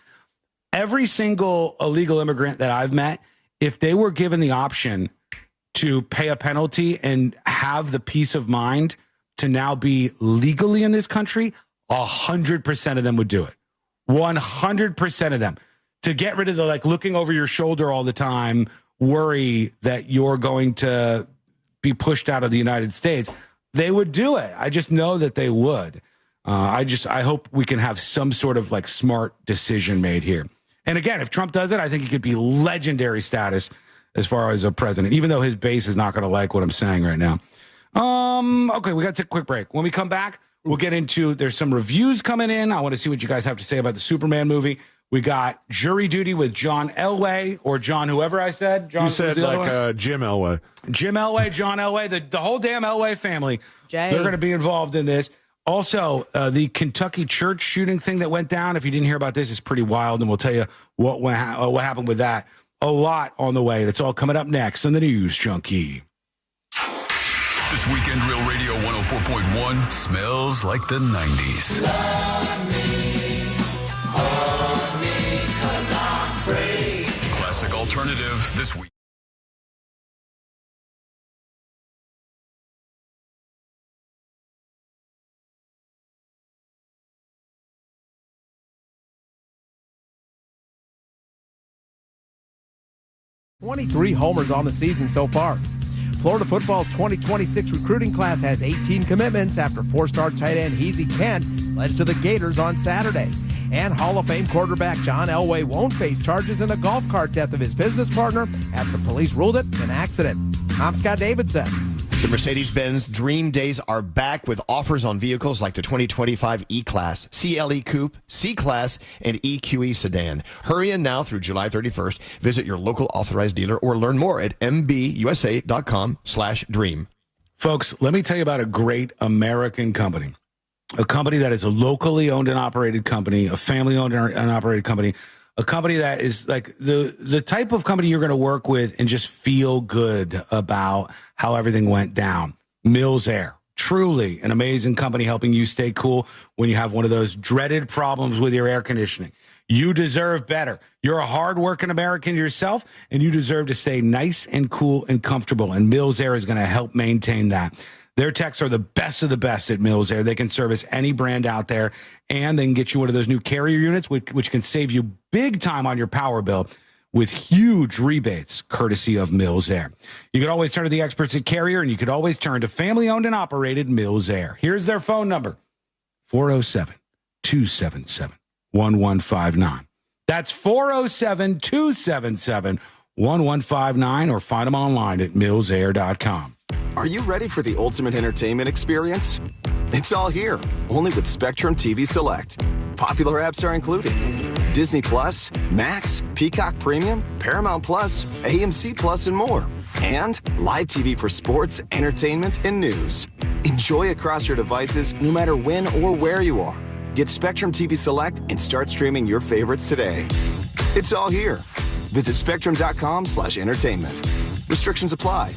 every single illegal immigrant that I've met, if they were given the option to pay a penalty and have the peace of mind to now be legally in this country, 100% of them would do it. 100% of them. To get rid of the looking over your shoulder all the time, worry that you're going to be pushed out of the United States, they would do it. I just know that they would. I hope we can have some sort of smart decision made here. And again, if Trump does it, I think he could be legendary status as far as a president, even though his base is not going to like what I'm saying right now. Okay, we got to take a quick break. When we come back, we'll get into, there's some reviews coming in. I want to see what you guys have to say about the Superman movie. We got Jury Duty with John Elway, or John whoever I said. John, you said Jim Elway. Jim Elway, John Elway, the whole damn Elway family. Jay. They're going to be involved in this. Also, the Kentucky church shooting thing that went down, if you didn't hear about this, is pretty wild, and we'll tell you what happened with that. A lot on the way. It's all coming up next on the News Junkie. This weekend, Real Radio 104.1 smells like the 90s. Love me, hold me, 'cause I'm free. Classic alternative this week. $23 homers on the season so far. Florida football's 2026 recruiting class has 18 commitments after four-star tight end Heezy Kent pledged to the Gators on Saturday. And Hall of Fame quarterback John Elway won't face charges in the golf cart death of his business partner after police ruled it an accident. I'm Scott Davidson. The Mercedes-Benz Dream Days are back with offers on vehicles like the 2025 E-Class, CLE Coupe, C-Class, and EQE Sedan. Hurry in now through July 31st. Visit your local authorized dealer or learn more at mbusa.com/dream. Folks, let me tell you about a great American company. A company that is a locally owned and operated company, a family-owned and operated company, a company that is like the type of company you're going to work with and just feel good about how everything went down. Mills Air, truly an amazing company helping you stay cool when you have one of those dreaded problems with your air conditioning. You deserve better. You're a hardworking American yourself, and you deserve to stay nice and cool and comfortable, and Mills Air is going to help maintain that. Their techs are the best of the best at Mills Air. They can service any brand out there, and they can get you one of those new carrier units, which can save you big time on your power bill with huge rebates, courtesy of Mills Air. You could always turn to the experts at Carrier, and you could always turn to family-owned and operated Mills Air. Here's their phone number, 407-277-1159. That's 407-277-1159, or find them online at millsair.com. Are you ready for the ultimate entertainment experience? It's all here, only with Spectrum TV Select. Popular apps are included. Disney Plus, Max, Peacock Premium, Paramount Plus, AMC Plus, and more. And live TV for sports, entertainment, and news. Enjoy across your devices no matter when or where you are. Get Spectrum TV Select and start streaming your favorites today. It's all here. Visit spectrum.com/entertainment. Restrictions apply.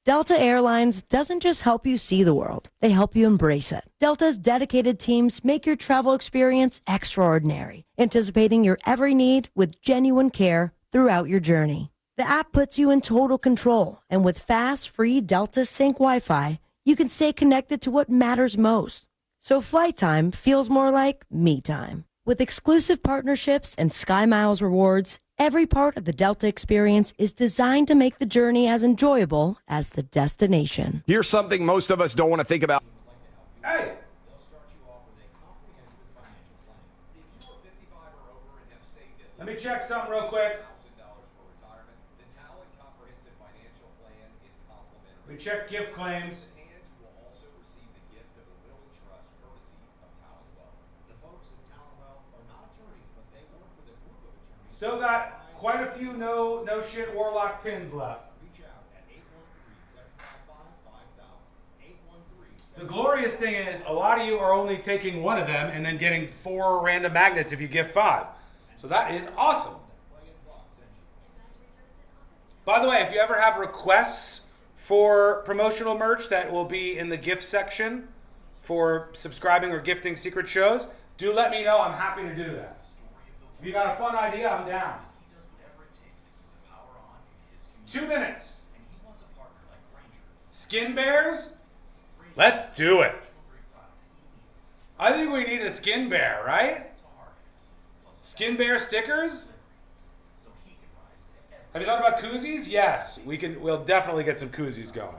Delta Airlines doesn't just help you see the world, they help you embrace it. Delta's dedicated teams make your travel experience extraordinary, anticipating your every need with genuine care throughout your journey. The app puts you in total control, and with fast, free Delta Sync Wi-Fi, you can stay connected to what matters most. So flight time feels more like me time. With exclusive partnerships and Sky Miles rewards, every part of the Delta experience is designed to make the journey as enjoyable as the destination. Here's something most of us don't want to think about. Hey! Let me check something real quick. We check gift claims. Still got quite a few no shit Warlock pins left. The glorious thing is a lot of you are only taking one of them and then getting 4 random magnets if you gift 5. So that is awesome. By the way, if you ever have requests for promotional merch that will be in the gift section for subscribing or gifting secret shows, do let me know. I'm happy to do that. If you got a fun idea, I'm down. 2 minutes. Skin bears? Let's do it. I think we need a skin bear, right? Skin bear stickers? Have you thought about koozies? Yes, we'll definitely get some koozies going.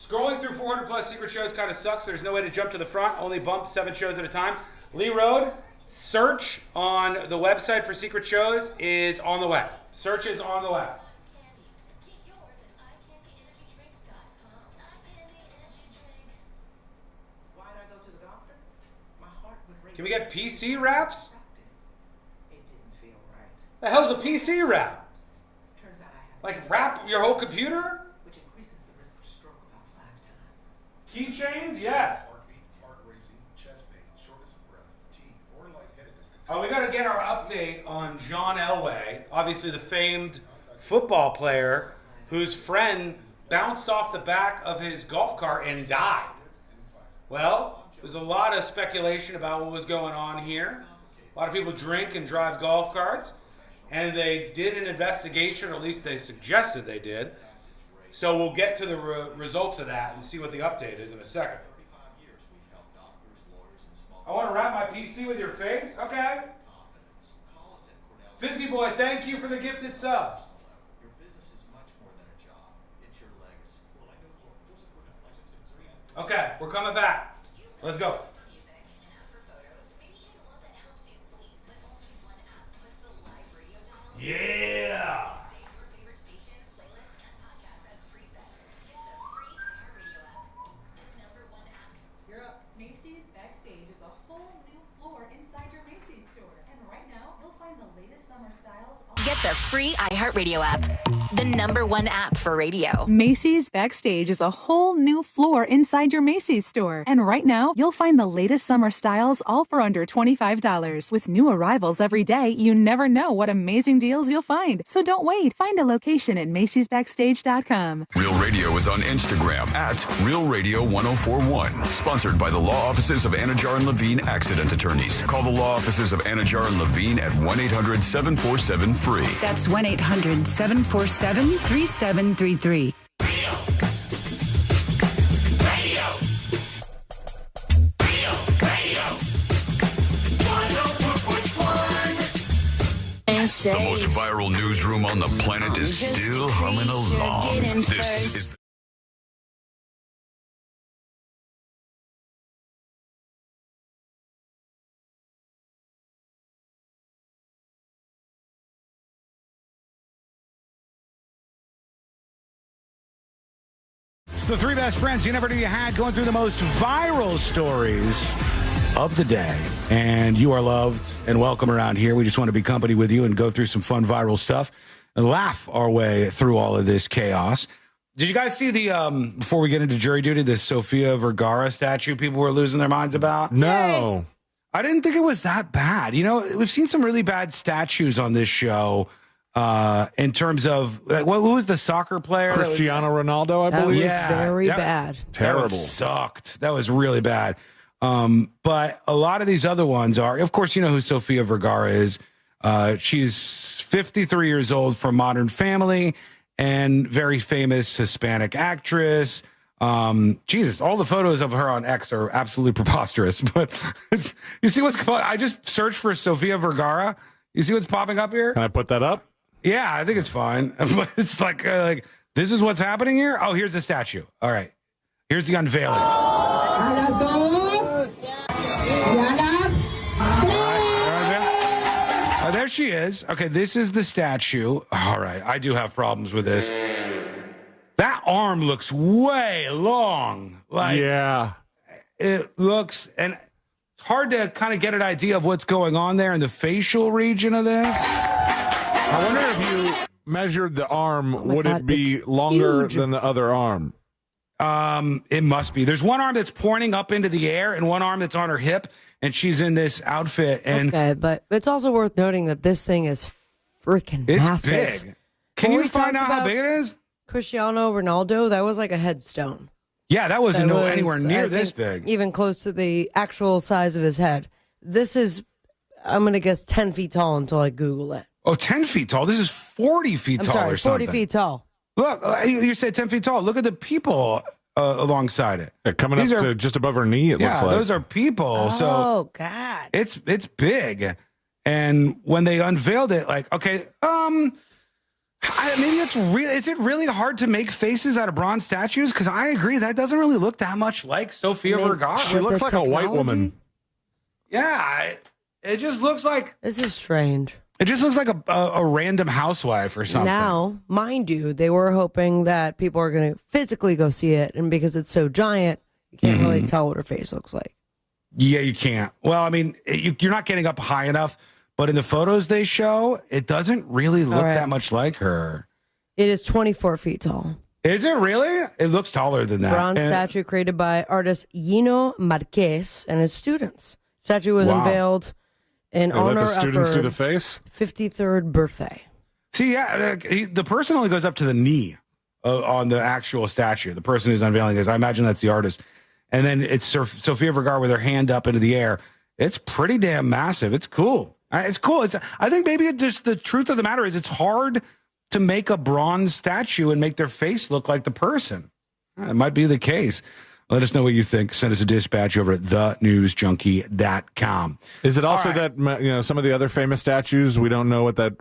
Scrolling through 400 plus secret shows kind of sucks. There's no way to jump to the front. Only bump 7 shows at a time. Lee Road, search on the website for secret shows is on the way. Search is on the way. Can we get PC wraps? The hell's a PC wrap? Like wrap your whole computer? Keychains? Yes. Oh, we got to get our update on John Elway, obviously the famed football player whose friend bounced off the back of his golf cart and died. Well, there's a lot of speculation about what was going on here. A lot of people drink and drive golf carts, and they did an investigation, or at least they suggested they did. So we'll get to the results of that and see what the update is in a second. I want to wrap my PC with your face? Okay. Fizzy Boy, thank you for the gifted subs. Okay, we're coming back. Let's go. Yeah! You're up. Macy's Backstage is a whole new floor inside your Macy's store. And right now, you'll find the latest summer styles. Get the free iHeart app, the #1 app for radio. Macy's Backstage is a whole new floor inside your Macy's store. And right now, you'll find the latest summer styles all for under $25. With new arrivals every day, you never know what amazing deals you'll find. So don't wait. Find a location at Macy'sBackstage.com. Real Radio is on Instagram at Real Radio 1041. Sponsored by the law offices of Anajar and Levine Accident Attorneys. Call the law offices of Anajar and Levine at 1-800-747-FREE. That's 1-800-747-3733. The most viral newsroom on the planet is still humming along. This is the three best friends you never knew you had, going through the most viral stories of the day. And you are loved and welcome around here. We just want to be company with you and go through some fun viral stuff and laugh our way through all of this chaos. Did you guys see the, before we get into jury duty, the Sofia Vergara statue people were losing their minds about? No. I didn't think it was that bad. You know, we've seen some really bad statues on this show in terms of, who was the soccer player? Cristiano Ronaldo, I believe. That was very bad. Terrible. That sucked. That was really bad. But a lot of these other ones are, of course, you know who Sofia Vergara is. She's 53 years old, from Modern Family, and very famous Hispanic actress. Jesus, all the photos of her on X are absolutely preposterous. But you see what's going on? I just searched for Sofia Vergara. You see what's popping up here? Can I put that up? Yeah, I think it's fine. But it's like this is what's happening here. Oh, here's the statue. All right, here's the unveiling. There she is. Okay, this is the statue. All right, I do have problems with this. That arm looks way long. Yeah. It looks, and it's hard to kind of get an idea of what's going on there in the facial region of this. I wonder if you measured the arm, would it be longer than the other arm? It must be. There's one arm that's pointing up into the air and one arm that's on her hip, and she's in this outfit. And okay, but it's also worth noting that this thing is freaking massive. It's big. Can you find out how big it is? Cristiano Ronaldo, that was like a headstone. Yeah, that wasn't anywhere near this big. Even close to the actual size of his head. This is, I'm going to guess, 10 feet tall until I Google it. Oh, 10 feet tall. This is 40 feet tall or something. 40 feet tall. Look, you said 10 feet tall. Look at the people alongside it. Yeah, coming up to just above her knee, it looks like. Yeah, those are people. Oh, God. It's big. And when they unveiled it, like, okay, maybe is it really hard to make faces out of bronze statues? Because I agree, that doesn't really look that much like Sofia Vergara. She looks like a white woman. Yeah, it just looks like... This is strange. It just looks like a random housewife or something. Now, mind you, they were hoping that people are going to physically go see it, and because it's so giant, you can't really tell what her face looks like. Yeah, you can't. Well, I mean, you're not getting up high enough, but in the photos they show, it doesn't really look that much like her. It is 24 feet tall. Is it really? It looks taller than that. Bronze statue created by artist Gino Marquez and his students. Statue was unveiled in honor of students her do the face? 53rd birthday. See, yeah, the person only goes up to the knee on the actual statue. The person who's unveiling this, I imagine that's the artist. And then it's Sofia Vergara with her hand up into the air. It's pretty damn massive. It's cool. It's cool. I think maybe just the truth of the matter is it's hard to make a bronze statue and make their face look like the person. It might be the case. Let us know what you think. Send us a dispatch over at thenewsjunkie.com. Is it also that, some of the other famous statues, we don't know what that,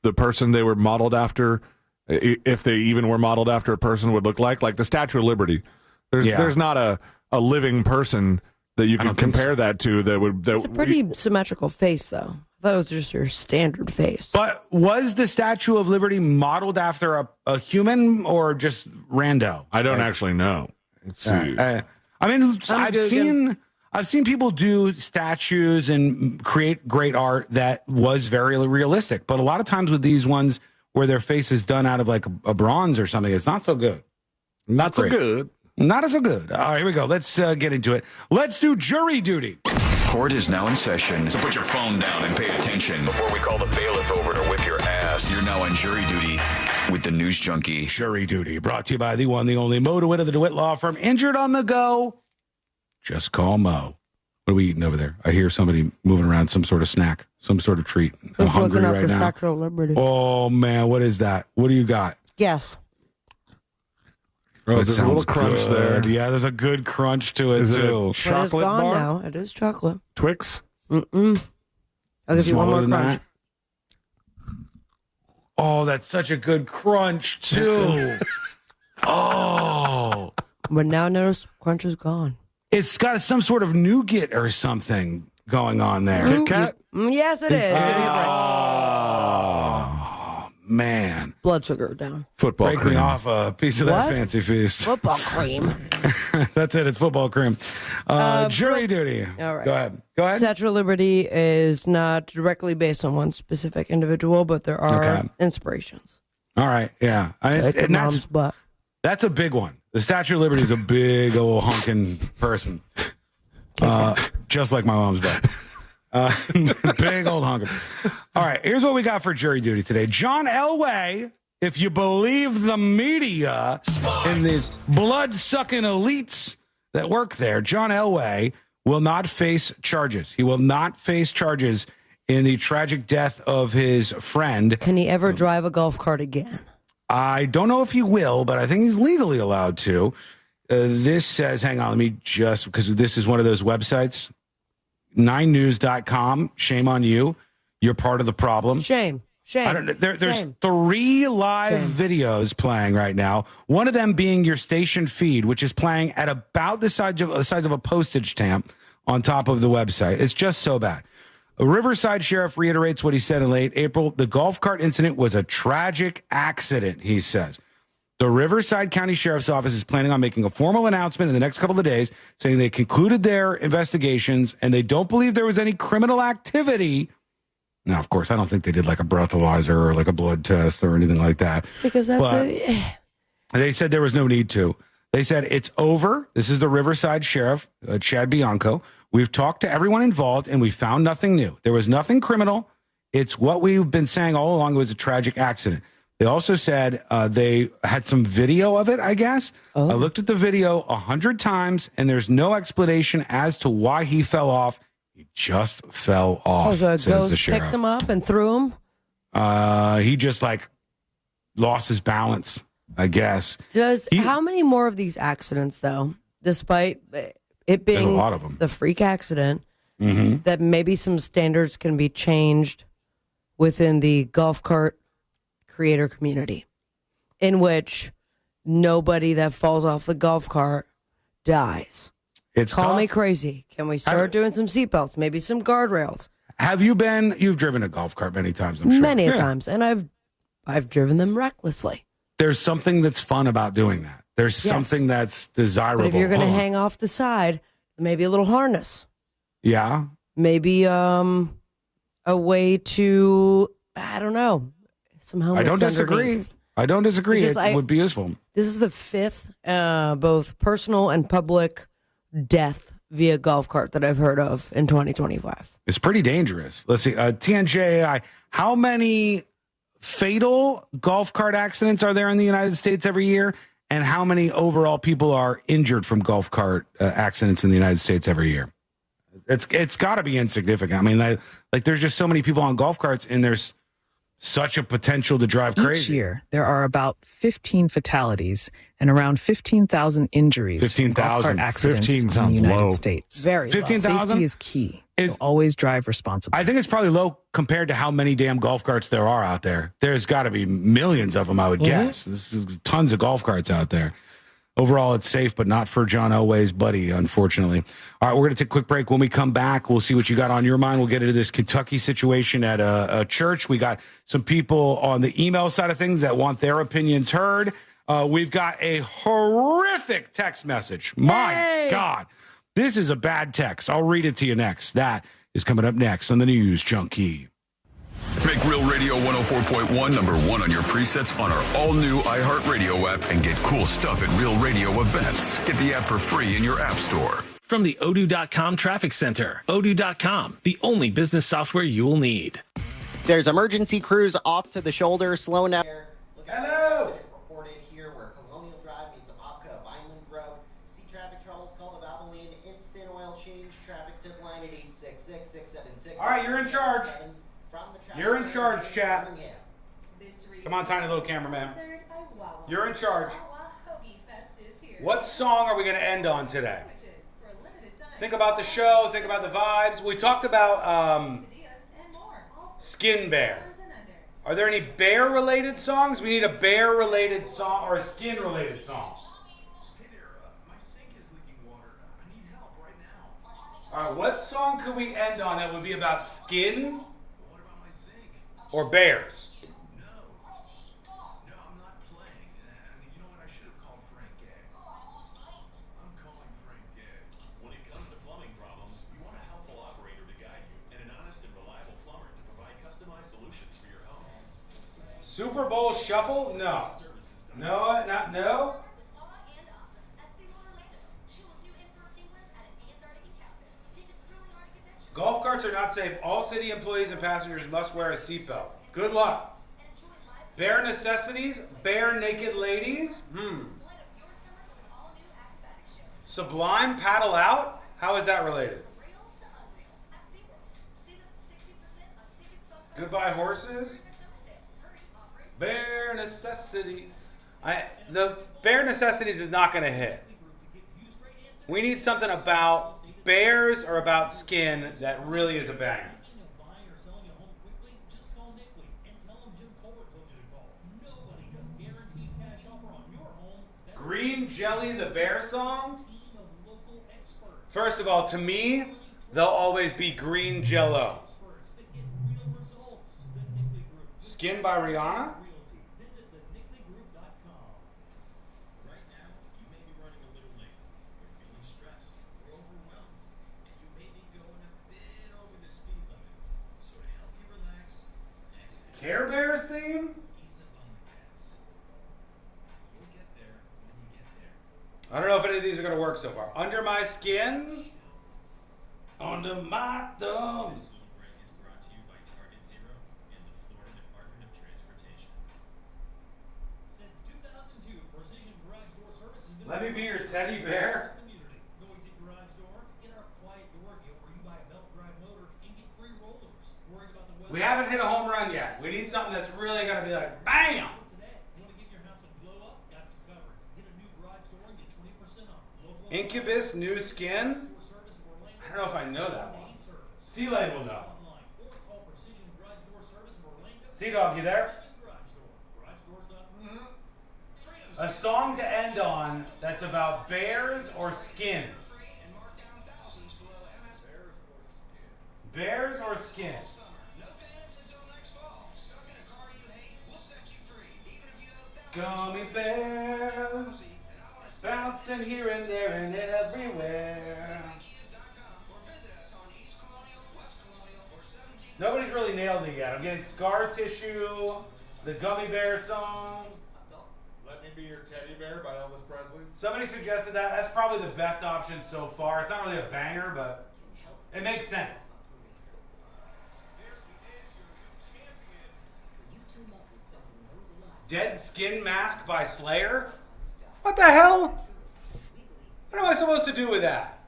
the person they were modeled after, if they even were modeled after a person, would look like the Statue of Liberty. There's not a living person that you can compare that to that would... It's a pretty symmetrical face, though. I thought it was just your standard face. But was the Statue of Liberty modeled after a human or just rando? I don't actually know. Let's see. I've seen people do statues and create great art that was very realistic. But a lot of times with these ones where their face is done out of like a bronze or something, it's not so good. Not so good. Not so good. All right, here we go. Let's get into it. Let's do jury duty. Court is now in session, so put your phone down and pay attention before we call the bailiff over to whip your ass. You're now on jury duty with the News Junkie. Jury duty brought to you by the one, the only Mo DeWitt of the DeWitt Law Firm. Injured on the go? Just call Mo. What are we eating over there? I hear somebody moving around some sort of snack, some sort of treat. I'm hungry right now. Oh, man, what is that? What do you got? Yes. Oh, there's a little crunch there. Yeah, there's a good crunch to it, is too. It a chocolate bar? Now. It is chocolate. Twix? Mm-mm. I'll give you one more crunch. Oh, that's such a good crunch, too. Oh. But now notice crunch is gone. It's got some sort of nougat or something going on there. Kit Kat? Yes, it is. Oh, man. Blood sugar down. Football Break cream. me off a piece of that What? fancy feast. Football cream. That's it. It's football cream. Jury duty. All right. Go ahead. Statue of Liberty is not directly based on one specific individual, but there are inspirations. All right. Yeah. Like your mom's butt. That's a big one. The Statue of Liberty is a big old honking person. Just like my mom's butt. Big old honker. All right, here's what we got for jury duty today. John Elway, if you believe the media and these blood-sucking elites that work there, John Elway will not face charges. He will not face charges in the tragic death of his friend. Can he ever drive a golf cart again? I don't know if he will, but I think he's legally allowed to. This says, hang on, let me just, because this is one of those websites, 9news.com. Shame on you. You're part of the problem. Shame. I don't, there's 3 live videos playing right now. One of them being your station feed, which is playing at about the size of a postage stamp on top of the website. It's just so bad. A Riverside sheriff reiterates what he said in late April. The golf cart incident was a tragic accident, he says. The Riverside County Sheriff's Office is planning on making a formal announcement in the next couple of days saying they concluded their investigations and they don't believe there was any criminal activity. Now, of course, I don't think they did like a breathalyzer or like a blood test or anything like that. Because They said there was no need to. They said it's over. This is the Riverside Sheriff, Chad Bianco. We've talked to everyone involved and we found nothing new. There was nothing criminal. It's what we've been saying all along. It was a tragic accident. They also said they had some video of it, I guess. I looked at the video 100 times, and there's no explanation as to why he fell off. He just fell off, so a says the ghost sheriff. picked him up and threw him? He just, lost his balance, I guess. How many more of these accidents, though, despite it being There's a lot of them. The freak accident, that maybe some standards can be changed within the golf cart creator community, in which nobody that falls off the golf cart dies. It's Call tough. me crazy. Can we start doing some seatbelts, maybe some guardrails? You've driven a golf cart many times, I'm sure. Many times, and I've driven them recklessly. There's something that's fun about doing that. There's something that's desirable. But if you're going to Hold on. hang off the side, maybe a little harness. Yeah. Maybe a way to, I don't know, somehow. I don't disagree. I don't disagree. It would be useful. This is the 5th, both personal and public death via golf cart that I've heard of in 2025. It's pretty dangerous. Let's see. TNJAI, how many fatal golf cart accidents are there in the United States every year? And how many overall people are injured from golf cart accidents in the United States every year? It's got to be insignificant. I mean, there's just so many people on golf carts, and there's such a potential to drive crazy. Each year, there are about 15 fatalities and around 15,000 injuries. 15,000 accidents 15 in the sounds United low. States. Very 15,000 Safety is key. So always drive responsibly. I think it's probably low compared to how many damn golf carts there are out there. There's got to be millions of them, I would guess. There's tons of golf carts out there. Overall, it's safe, but not for John Elway's buddy, unfortunately. All right, we're going to take a quick break. When we come back, we'll see what you got on your mind. We'll get into this Kentucky situation at a church. We got some people on the email side of things that want their opinions heard. We've got a horrific text message. My God, this is a bad text. I'll read it to you next. That is coming up next on the News Junkie. Make Real Radio 104.1 number 1 on your presets on our all-new iHeart Radio app and get cool stuff at Real Radio events. Get the app for free in your app store. From the Odoo.com Traffic Center, Odoo.com, the only business software you will need. There's emergency crews off to the shoulder, slowing down. Hello! Reported here where Colonial Drive meets Apopka, Vineland Road. See traffic troubles, call the Valvoline Instant Oil Change. Traffic tip line at 866-676. All right, you're in charge. You're in charge, chat. Come on, tiny little cameraman. You're in charge. What song are we going to end on today? Think about the show. Think about the vibes. We talked about Skin Bear. Are there any bear-related songs? We need a bear-related song or a skin-related song. All right, what song could we end on that would be about skin or bears? Super Bowl shuffle? No. No, not no. Golf carts are not safe. All city employees and passengers must wear a seatbelt. Good luck. Bare necessities? Bare naked ladies? Sublime paddle out? How is that related? Goodbye horses? Bare necessities. The bare necessities is not going to hit. We need something about bears or about skin that really is a banger. Green Jelly, the bear song? First of all, to me, they'll always be green jello. Skin by Rihanna? Care Bears theme? I don't know if any of these are going to work so far. Under My Skin? Under My Thumbs. Let me be your teddy bear. We haven't hit a home run yet. We need something that's really going to be like, bam! Incubus, new skin? I don't know if I know that one. Ghislaine will know. Sea-Dog, you there? A song to end on that's about bears or skin? Bears or skin? Gummy bears, bouncing here and there and everywhere. Nobody's really nailed it yet. I'm getting Scar Tissue, the Gummy Bear song. Let Me Be Your Teddy Bear by Elvis Presley. Somebody suggested that. That's probably the best option so far. It's not really a banger, but it makes sense. Dead Skin Mask by Slayer? What the hell? What am I supposed to do with that?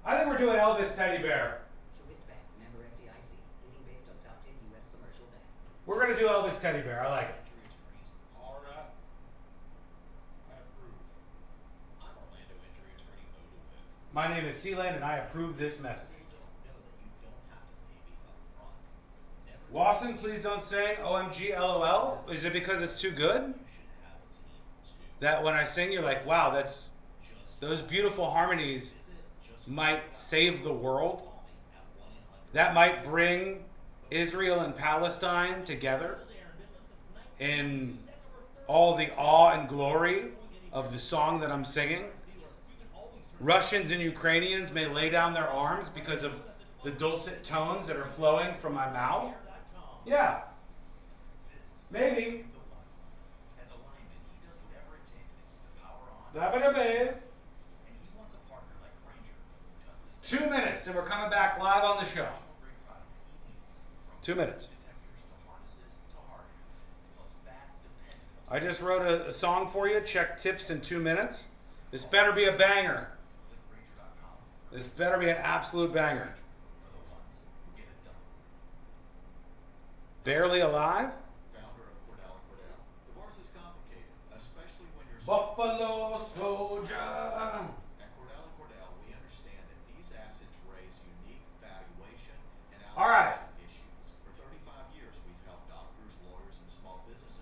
I think we're doing Elvis Teddy Bear. We're going to do Elvis Teddy Bear. I like it. All right. I approve. I'm Orlando injury attorney Noodle. My name is Ghislaine, and I approve this message. Wasson, please don't sing OMG LOL. Is it because it's too good? That when I sing, you're like, wow, that's those beautiful harmonies might save the world. That might bring Israel and Palestine together in all the awe and glory of the song that I'm singing. Russians and Ukrainians may lay down their arms because of the dulcet tones that are flowing from my mouth. Yeah. Maybe. 2 minutes and we're coming back live on the show. 2 minutes. I just wrote a song for you. Check tips in 2 minutes. This better be a banger. This better be an absolute banger. Barely Alive? Buffalo Soldier. All right.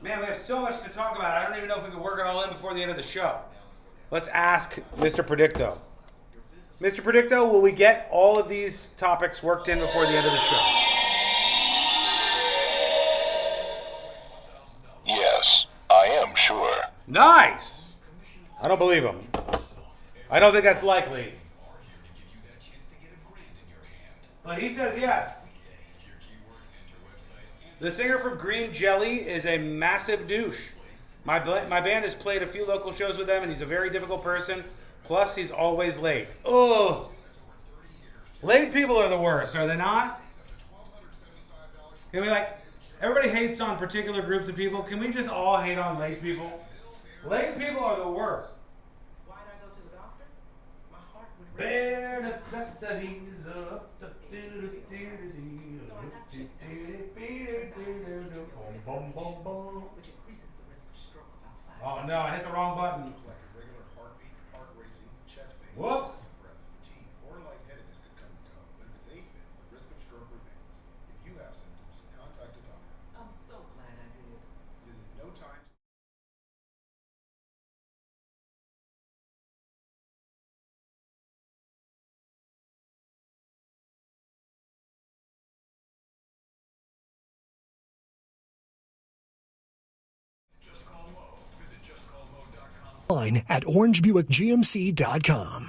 Man, we have so much to talk about. I don't even know if we can work it all in before the end of the show. Let's ask Mr. Predicto. Mr. Predicto, will we get all of these topics worked in before the end of the show? Yes, I am sure. Nice! I don't believe him. I don't think that's likely. But he says yes. The singer from Green Jelly is a massive douche. My band has played a few local shows with him, and he's a very difficult person. Plus, he's always late. Ugh. Late people are the worst, are they not? Can we everybody hates on particular groups of people. Can we just all hate on late people? Late people are the worst. Why did I go to the doctor? My heart would Bare necessities up the which increases the risk of stroke about 5 Oh no, I hit the wrong button. Like a regular heartbeat, heart racing, chest pain, Whoops. breath, fatigue, or lightheadedness could come and go. But if it's AFib, the risk of stroke remains. If you have symptoms, contact a doctor. I'm so glad I did. Visit No Time to Line at orangebuickgmc.com.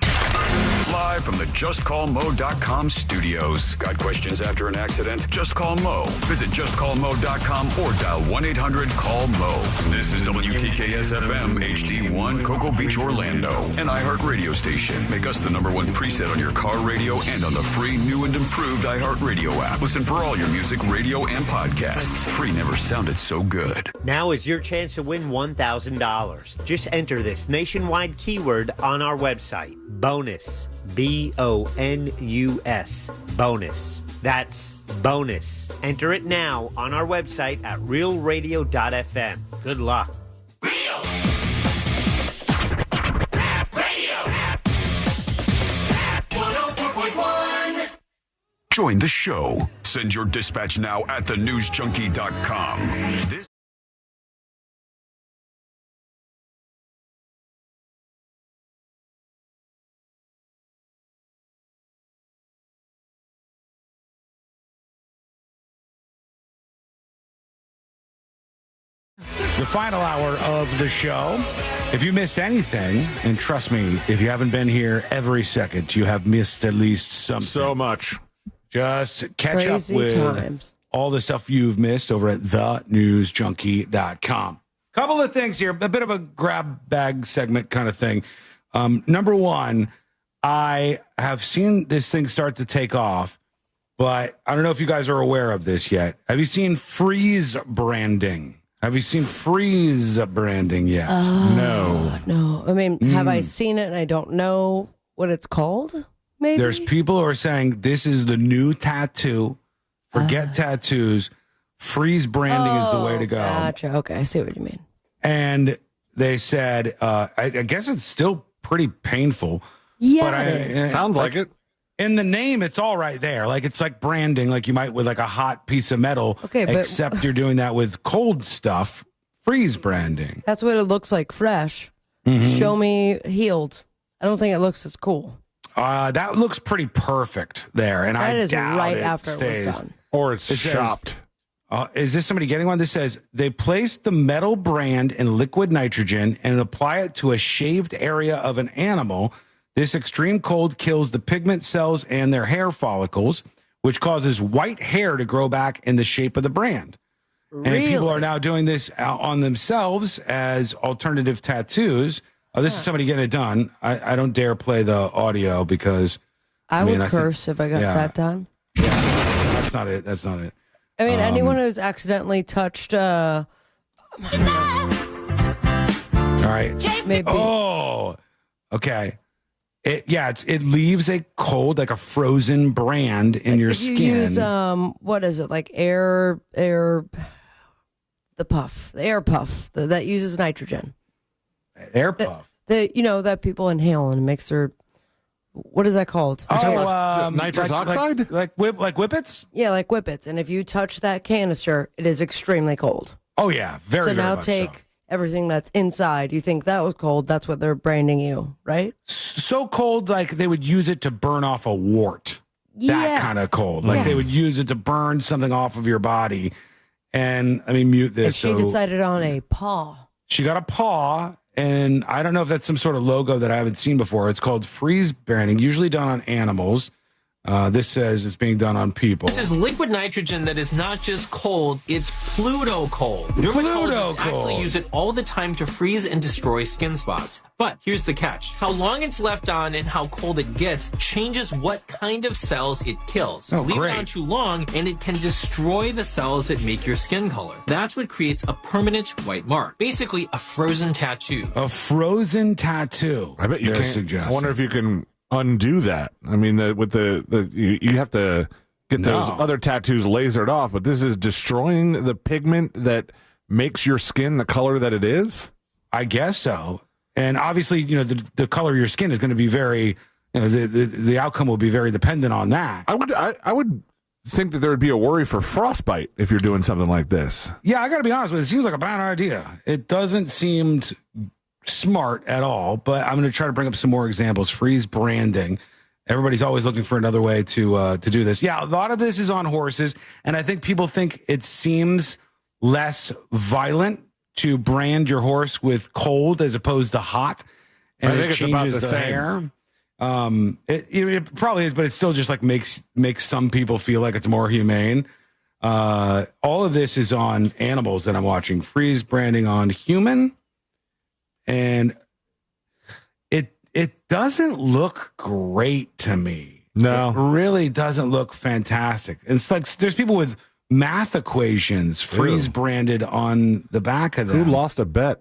Live from the JustCallMo.com studios. Got questions after an accident? Just call Mo. Visit JustCallMo.com or dial 1-800-CALL-MO. This is WTKS-FM HD1 Cocoa Beach, Orlando. An iHeart radio station. Make us the #1 preset on your car radio and on the free new and improved iHeart radio app. Listen for all your music, radio, and podcasts. Free never sounded so good. Now is your chance to win $1,000. Just enter this nationwide keyword on our website. Bonus. BONUS. Bonus. That's bonus. Enter it now on our website at realradio.fm. Good luck. Join the show. Send your dispatch now at thenewsjunkie.com. The final hour of the show. If you missed anything, and trust me, if you haven't been here every second, you have missed at least something. So much. Just catch Crazy up with times. all the stuff you've missed over at thenewsjunkie.com. Couple of things here, a bit of a grab bag segment kind of thing. Number one, I have seen this thing start to take off, but I don't know if you guys are aware of this yet. Have you seen freeze branding? Have you seen freeze branding yet? No. No. I mean, have I seen it and I don't know what it's called? Maybe. There's people who are saying this is the new tattoo. Forget tattoos. Freeze branding is the way to go. Gotcha. Okay, I see what you mean. And they said, I guess it's still pretty painful. Yeah, but it is. Sounds like it. In the name, it's all right there. Like it's like branding, like you might with like a hot piece of metal. Okay, but except you're doing that with cold stuff. Freeze branding. that's what it looks like fresh. Mhm. Show me healed. I don't think it looks as cool. That looks pretty perfect there, and That I is doubt right it after it was stays. done. Or it's It says- shopped. Is this somebody getting one? This says they place the metal brand in liquid nitrogen and apply it to a shaved area of an animal. This extreme cold kills the pigment cells and their hair follicles, which causes white hair to grow back in the shape of the brand. And people are now doing this on themselves as alternative tattoos. This is somebody getting it done. I don't dare play the audio because I would think- curse if I got that done. Yeah, that's not it. That's not it. I mean, anyone who's accidentally touched, All right. maybe. Oh, okay. It leaves a cold, like a frozen brand in your if you skin. use what is it, like air the air puff that uses nitrogen. Air puff. That people inhale and it makes their, what is that called? Nitrous oxide? like whippets. Yeah, like whippets. And if you touch that canister, it is extremely cold. Oh yeah, very. So very now much take everything that's inside. You think that was cold? That's what they're branding you, right? so cold, like they would use it to burn off a wart. That kind of cold, like they would use it to burn something off of your body. And I mean, mute this. And she decided on a paw. She got a paw, and I don't know if that's some sort of logo that I haven't seen before. It's called freeze branding, usually done on animals. This says it's being done on people. This is liquid nitrogen that is not just cold, it's Pluto cold. Dermatologists actually use it all the time to freeze and destroy skin spots. But here's the catch. How long it's left on and how cold it gets changes what kind of cells it kills. Leave it on too long and it can destroy the cells that make your skin color. That's what creates a permanent white mark. Basically, a frozen tattoo. A frozen tattoo. I bet you can. I wonder if you can undo that. I mean, you have to get those other tattoos lasered off, but this is destroying the pigment that makes your skin the color that it is. I guess so. And obviously, the color of your skin is going to be very, the outcome will be very dependent on that. I would think that there would be a worry for frostbite if you're doing something like this. Yeah, I got to be honest with you. It seems like a bad idea. It doesn't seem smart at all, but I'm going to try to bring up some more examples. Freeze branding. Everybody's always looking for another way to do this. Yeah, a lot of this is on horses, and I think people think it seems less violent to brand your horse with cold as opposed to hot, and I think it changes it's about the hair. It probably is, but it still just like makes some people feel like it's more humane. All of this is on animals that I'm watching. Freeze branding on human. And it doesn't look great to me. No. It really doesn't look fantastic. It's like there's people with math equations freeze branded on the back of them. Who lost a bet?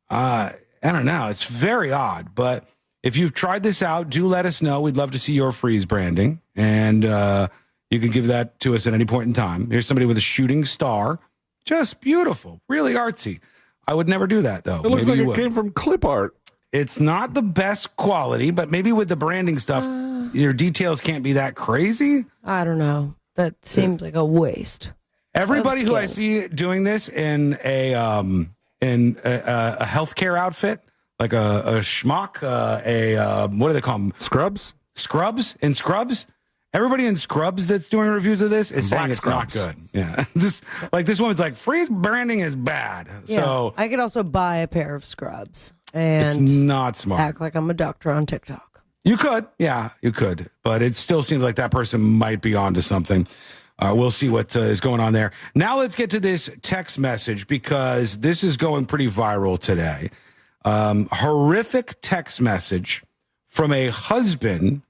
I don't know. It's very odd. But if you've tried this out, do let us know. We'd love to see your freeze branding. And you can give that to us at any point in time. Here's somebody with a shooting star. Just beautiful. Really artsy. I would never do that, though. It looks like it came from clip art. It's not the best quality, but maybe with the branding stuff, your details can't be that crazy. I don't know. That seems like a waste. Everybody who I see doing this in a healthcare outfit, like a schmuck, what do they call them? Scrubs? Scrubs? Everybody in Scrubs that's doing reviews of this is saying it's not good. Yeah. This woman's like, freeze branding is bad. Yeah. So I could also buy a pair of scrubs and it's not smart. act like I'm a doctor on TikTok. You could. Yeah, you could. But it still seems like that person might be onto something. We'll see what is going on there. Now let's get to this text message because this is going pretty viral today. Horrific text message from a husband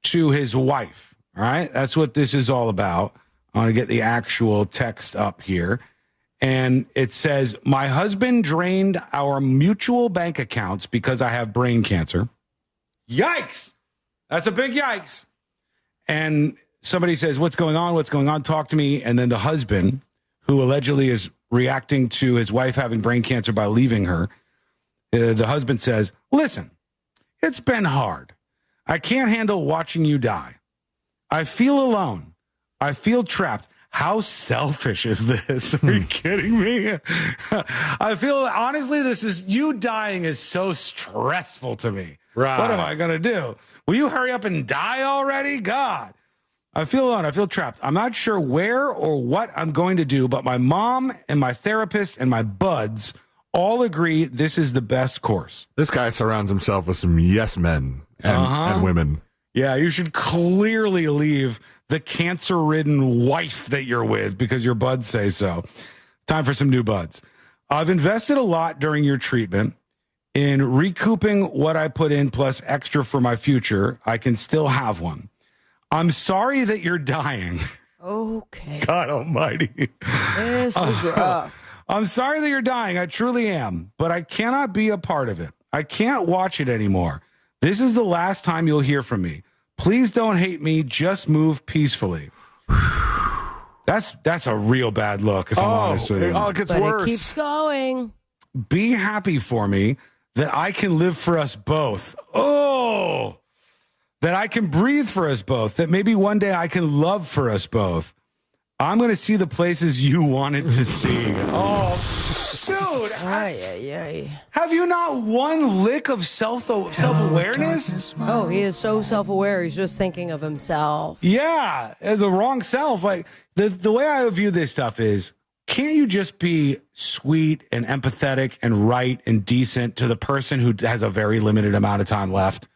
to his wife. All right, that's what this is all about. I want to get the actual text up here. And it says, my husband drained our mutual bank accounts because I have brain cancer. Yikes. That's a big yikes. And somebody says, what's going on? What's going on? Talk to me. And then the husband, who allegedly is reacting to his wife having brain cancer by leaving her, the husband says, listen, it's been hard. I can't handle watching you die. I feel alone. I feel trapped. How selfish is this? Are you kidding me? I feel, honestly, you dying is so stressful to me. Right. What am I going to do? Will you hurry up and die already? God. I feel alone. I feel trapped. I'm not sure where or what I'm going to do, but my mom and my therapist and my buds all agree this is the best course. This guy surrounds himself with some yes men and women. Yeah, you should clearly leave the cancer-ridden wife that you're with because your buds say so. Time for some new buds. I've invested a lot during your treatment in recouping what I put in plus extra for my future. I can still have one. I'm sorry that you're dying. Okay. God almighty. This is rough. I'm sorry that you're dying. I truly am, but I cannot be a part of it. I can't watch it anymore. This is the last time you'll hear from me. Please don't hate me. Just move peacefully. That's a real bad look, if I'm honest with you. Oh, it gets But worse. it keeps going. Be happy for me that I can live for us both. Oh, that I can breathe for us both. That maybe one day I can love for us both. I'm going to see the places you wanted to see. Oh, dude. Have you not one lick of self-awareness? Oh, he is so self-aware. He's just thinking of himself. Yeah, as the wrong self. Like the way I view this stuff is, can't you just be sweet and empathetic and right and decent to the person who has a very limited amount of time left?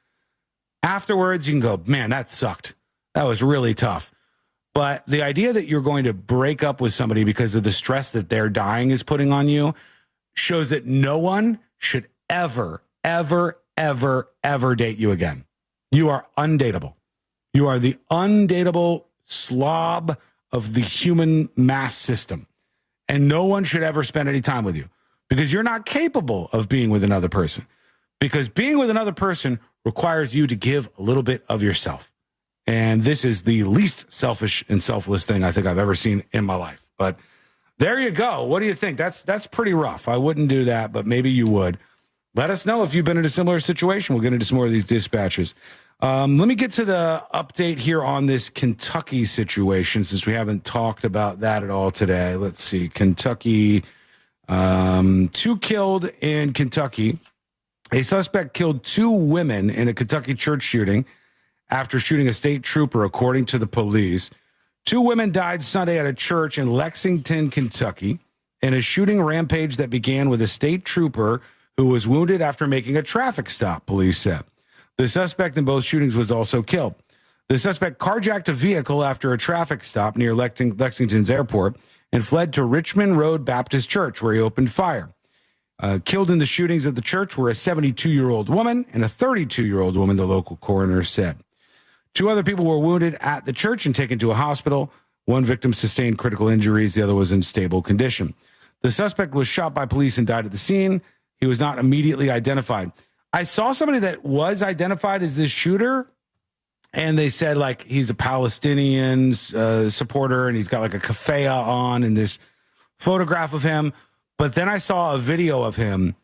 Afterwards, you can go, man, that sucked. That was really tough. But the idea that you're going to break up with somebody because of the stress that they're dying is putting on you shows that no one should ever, ever, ever, ever date you again. You are undateable. You are the undateable slob of the human mass system. And no one should ever spend any time with you because you're not capable of being with another person. Because being with another person requires you to give a little bit of yourself. And this is the least selfish and selfless thing I think I've ever seen in my life. But there you go. What do you think? That's pretty rough. I wouldn't do that, but maybe you would. Let us know if you've been in a similar situation. We'll get into some more of these dispatches. Let me get to the update here on this Kentucky situation since we haven't talked about that at all today. Let's see. Kentucky, 2 killed in Kentucky. A suspect killed 2 women in a Kentucky church shooting after shooting a state trooper, according to the police. 2 women died Sunday at a church in Lexington, Kentucky, in a shooting rampage that began with a state trooper who was wounded after making a traffic stop, police said. The suspect in both shootings was also killed. The suspect carjacked a vehicle after a traffic stop near Lexington's airport and fled to Richmond Road Baptist Church, where he opened fire. Killed in the shootings at the church were a 72-year-old woman and a 32-year-old woman, the local coroner said. 2 other people were wounded at the church and taken to a hospital. 1 victim sustained critical injuries. The other was in stable condition. The suspect was shot by police and died at the scene. He was not immediately identified. I saw somebody that was identified as this shooter, and they said, like, he's a Palestinian supporter, and he's got, like, a keffiyeh on in this photograph of him. But then I saw a video of him,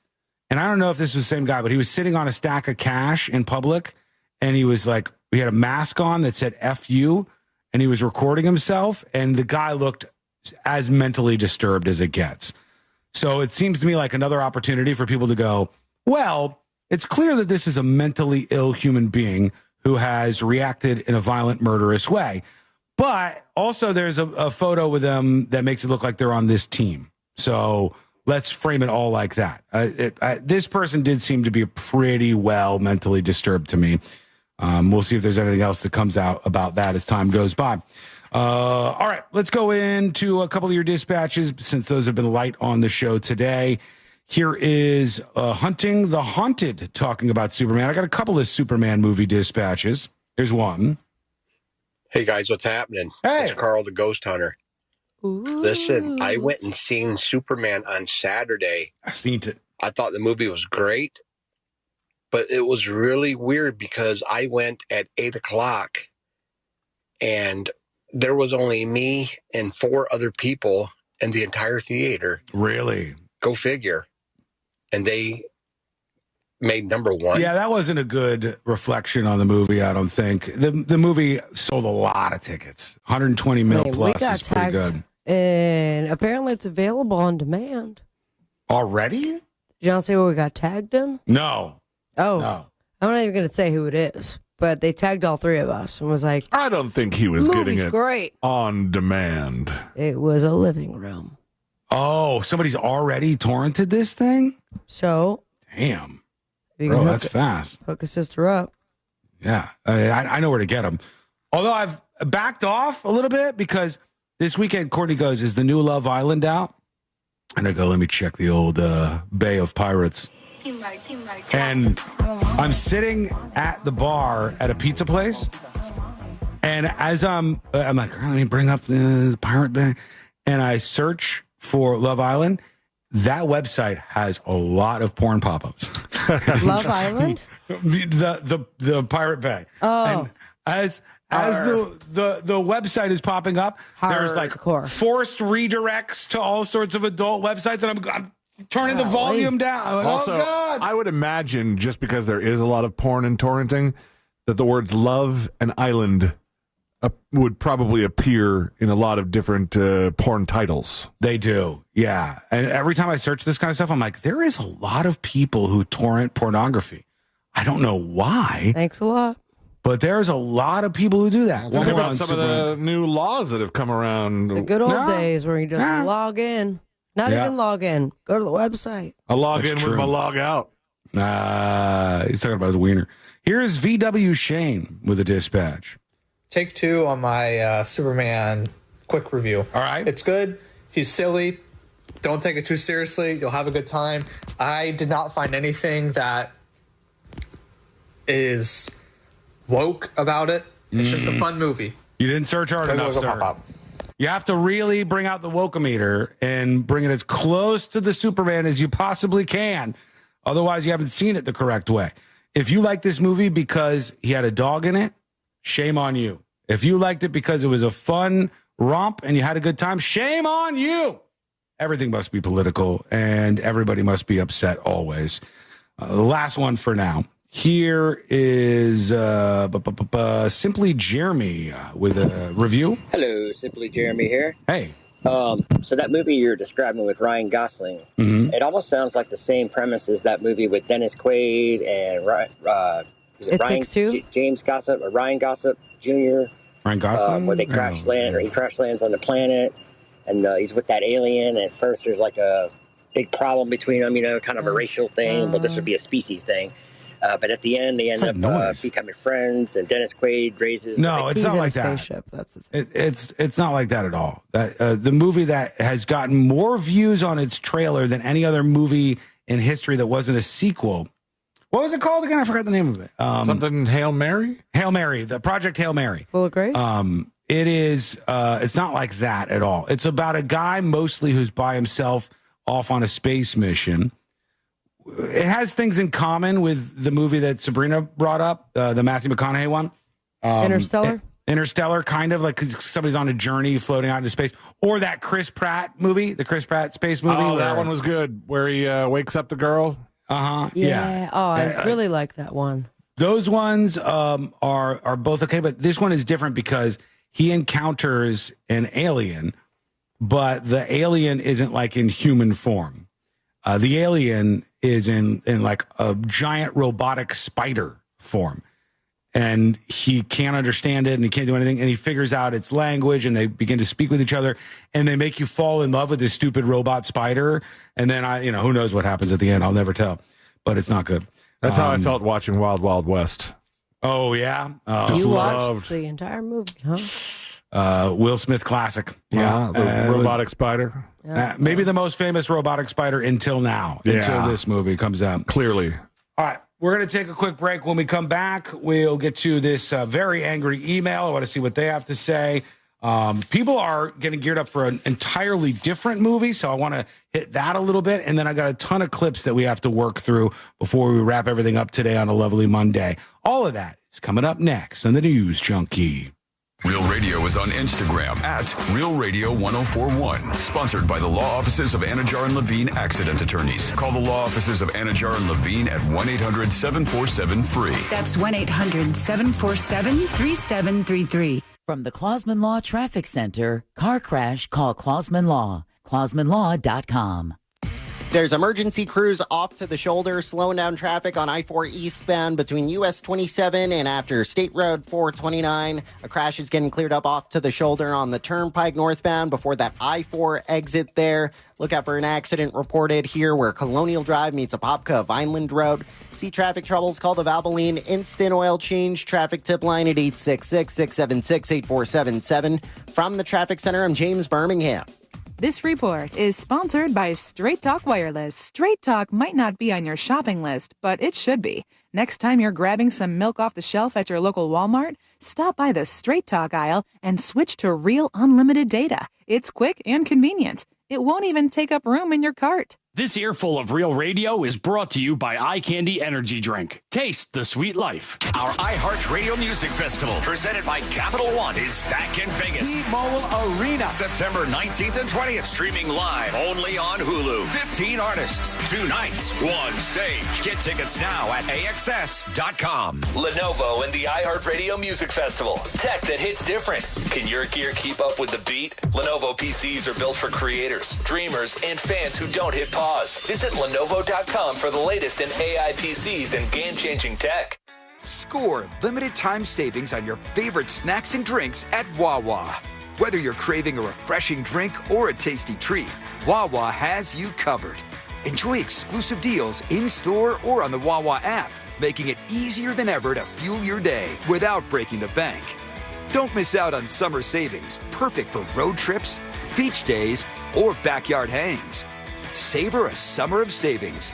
and I don't know if this was the same guy, but he was sitting on a stack of cash in public, and he was, like, he had a mask on that said F you, and he was recording himself, and the guy looked as mentally disturbed as it gets. So it seems to me like another opportunity for people to go, well, it's clear that this is a mentally ill human being who has reacted in a violent, murderous way. But also there's a photo with them that makes it look like they're on this team. So let's frame it all like that. This person did seem to be pretty well mentally disturbed to me. We'll see if there's anything else that comes out about that as time goes by. All right, let's go into a couple of your dispatches since those have been light on the show today. Here is Hunting the Haunted talking about Superman. I got a couple of Superman movie dispatches. Here's one. Hey, guys, what's happening? Hey. It's Carl the Ghost Hunter. Ooh. Listen, I went and seen Superman on Saturday. I seen it. I thought the movie was great, but it was really weird because I went at 8 o'clock and there was only me and 4 other people in the entire theater. Really? Go figure. And they made number 1. Yeah, that wasn't a good reflection on the movie, I don't think. The movie sold a lot of tickets. 120 mil plus is pretty good. And apparently it's available on demand. Already? Did you want to say what we got tagged in? No. Oh. No. I'm not even going to say who it is, but they tagged all 3 of us and was like, I don't think he was getting it great. On demand. It was a living room. Oh, somebody's already torrented this thing? So. Damn. Bro, that's fast. Hook a sister up. Yeah. I know where to get them. Although I've backed off a little bit because this weekend, Courtney goes, is the new Love Island out? And I go, let me check the old Bay of Pirates. And I'm sitting at the bar at a pizza place. And as I'm like, let me bring up the Pirate Bay. And I search for Love Island. That website has a lot of porn pop-ups. Love Island? The Pirate Bay. Oh. And as the website is popping up, there's like forced redirects to all sorts of adult websites, and I'm turning the volume down. I'm like, Also, oh God. I would imagine just because there is a lot of porn and torrenting, that the words love and island would probably appear in a lot of different porn titles. They do, yeah. And every time I search this kind of stuff, I'm like, there is a lot of people who torrent pornography. I don't know why. Thanks a lot. But there's a lot of people who do that. What about some of the new laws that have come around? The good old days where you just log in. Not even log in. Go to the website. I log in with my log out. He's talking about his wiener. Here's VW Shane with a dispatch. take 2 on my Superman quick review. All right. It's good. He's silly. Don't take it too seriously. You'll have a good time. I did not find anything that is woke about it. It's just a fun movie. You didn't search hard enough, sir. You have to really bring out the woke-o-meter and bring it as close to the Superman as you possibly can. Otherwise, you haven't seen it the correct way. If you like this movie because he had a dog in it, shame on you. If you liked it because it was a fun romp and you had a good time, shame on you. Everything must be political and everybody must be upset always. The last one for now. Here is Simply Jeremy with a review. Hello, Simply Jeremy here. Hey. So that movie you're describing with Ryan Gosling, it almost sounds like the same premise as that movie with Dennis Quaid and James Gossip or Ryan Gossip Jr. Ryan Gosling? Where they crash land, or he crash lands on the planet, and he's with that alien. And at first, there's like a big problem between them, kind of a racial thing. Well, this would be a species thing. But at the end, they end up becoming friends, and Dennis Quaid raises. No, it's not like that. It's not like that at all. The movie that has gotten more views on its trailer than any other movie in history that wasn't a sequel. What was it called again? I forgot the name of it. Something Hail Mary? Hail Mary, the Project Hail Mary. Full of grace? It is, it's not like that at all. It's about a guy mostly who's by himself off on a space mission. It has things in common with the movie that Sabrina brought up, the Matthew McConaughey one. Interstellar? Interstellar, kind of like somebody's on a journey floating out into space. Or that Chris Pratt movie, the Chris Pratt space movie. Oh, that one was good, where he wakes up the girl. Yeah. Oh, I really like that one. Those ones are both okay, but this one is different because he encounters an alien, but the alien isn't like in human form. The alien is in like a giant robotic spider form, and he can't understand it and he can't do anything, and he figures out its language and they begin to speak with each other and they make you fall in love with this stupid robot spider. And then who knows what happens at the end. I'll never tell, but it's not good. That's how I felt watching Wild Wild West. Oh yeah. You watched the entire movie, huh? Will Smith classic. Yeah. The robotic spider. Maybe the most famous robotic spider until now, until this movie comes out. Clearly. All right. We're going to take a quick break. When we come back, we'll get to this very angry email. I want to see what they have to say. People are getting geared up for an entirely different movie, so I want to hit that a little bit. And then I got a ton of clips that we have to work through before we wrap everything up today on a lovely Monday. All of that is coming up next on the News Junkie. Real Radio is on Instagram at Real Radio 1041. Sponsored by the law offices of Anajar and Levine Accident Attorneys. Call the law offices of Anajar and Levine at 1-800-747-FREE. That's 1-800-747-3733. From the Clausman Law Traffic Center, car crash, call Clausman Law. ClausmanLaw.com. There's emergency crews off to the shoulder, slowing down traffic on I-4 eastbound between US 27 and after State Road 429. A crash is getting cleared up off to the shoulder on the Turnpike northbound before that I-4 exit there. Look out for an accident reported here where Colonial Drive meets Apopka of Vineland Road. See traffic troubles, call the Valvoline Instant Oil Change traffic tip line at 866-676-8477. From the Traffic Center, I'm James Birmingham. This report is sponsored by Straight Talk Wireless. Straight Talk might not be on your shopping list, but it should be. Next time you're grabbing some milk off the shelf at your local Walmart, stop by the Straight Talk aisle and switch to real unlimited data. It's quick and convenient. It won't even take up room in your cart. This earful of Real Radio is brought to you by Eye Candy Energy Drink. Taste the sweet life. Our iHeart Radio Music Festival, presented by Capital One, is back in Vegas. T-Mobile Arena. September 19th and 20th. Streaming live only on Hulu. 15 artists, 2 nights, 1 stage. Get tickets now at AXS.com. Lenovo and the iHeart Radio Music Festival. Tech that hits different. Can your gear keep up with the beat? Lenovo PCs are built for creators, dreamers, and fans who don't hit pause. Visit Lenovo.com for the latest in AI PCs and game-changing tech. Score limited time savings on your favorite snacks and drinks at Wawa. Whether you're craving a refreshing drink or a tasty treat, Wawa has you covered. Enjoy exclusive deals in-store or on the Wawa app, making it easier than ever to fuel your day without breaking the bank. Don't miss out on summer savings, perfect for road trips, beach days, or backyard hangs. Savor a summer of savings.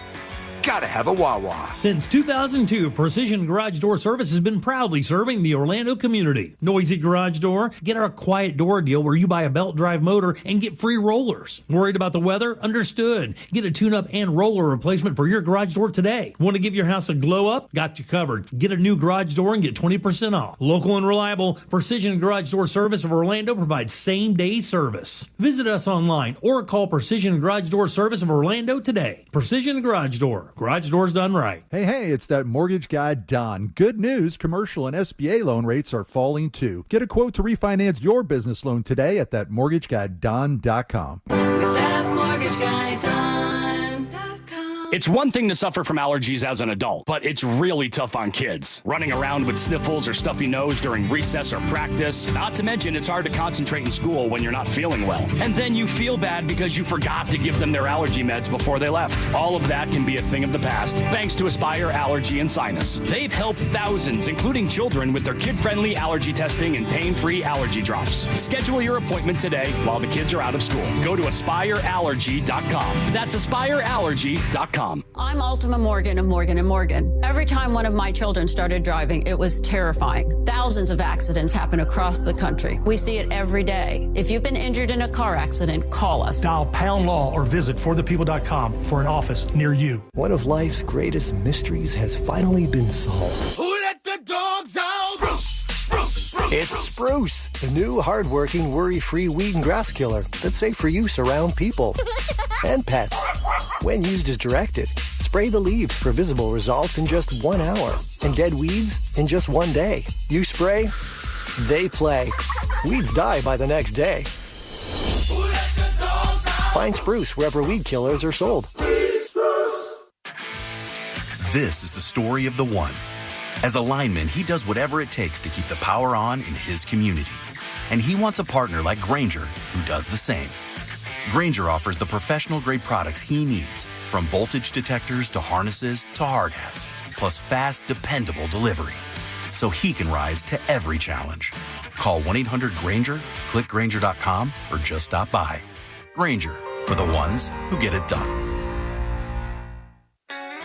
Gotta have a Wawa. Since 2002, Precision Garage Door Service has been proudly serving the Orlando community. Noisy garage door? Get our quiet door deal where you buy a belt drive motor and get free rollers. Worried about the weather? Understood. Get a tune-up and roller replacement for your garage door today. Want to give your house a glow up? Got you covered. Get a new garage door and get 20% off. Local and reliable, Precision Garage Door Service of Orlando provides same-day service. Visit us online or call Precision Garage Door Service of Orlando today. Precision Garage Door. Garage doors done right. Hey, it's that mortgage guy, Don. Good news, commercial and SBA loan rates are falling too. Get a quote to refinance your business loan today at thatmortgageguyDon.com. With that mortgage guy, Don.com. It's one thing to suffer from allergies as an adult, but it's really tough on kids. Running around with sniffles or stuffy nose during recess or practice. Not to mention, it's hard to concentrate in school when you're not feeling well. And then you feel bad because you forgot to give them their allergy meds before they left. All of that can be a thing of the past, thanks to Aspire Allergy and Sinus. They've helped thousands, including children, with their kid-friendly allergy testing and pain-free allergy drops. Schedule your appointment today while the kids are out of school. Go to AspireAllergy.com. That's AspireAllergy.com. I'm Ultima Morgan of Morgan & Morgan. Every time one of my children started driving, it was terrifying. Thousands of accidents happen across the country. We see it every day. If you've been injured in a car accident, call us. Dial pound law or visit forthepeople.com for an office near you. One of life's greatest mysteries has finally been solved. Who let the dogs out? Spruce! It's Spruce, the new hard-working, worry-free weed and grass killer that's safe for use around people and pets. When used as directed, spray the leaves for visible results in just 1 hour and dead weeds in just 1 day. You spray, they play. Weeds die by the next day. Find Spruce wherever weed killers are sold. This is the story of the one. As a lineman, he does whatever it takes to keep the power on in his community. And he wants a partner like Grainger who does the same. Grainger offers the professional-grade products he needs, from voltage detectors to harnesses to hard hats, plus fast, dependable delivery, so he can rise to every challenge. Call 1-800-GRAINGER, click Grainger.com, or just stop by. Grainger, for the ones who get it done.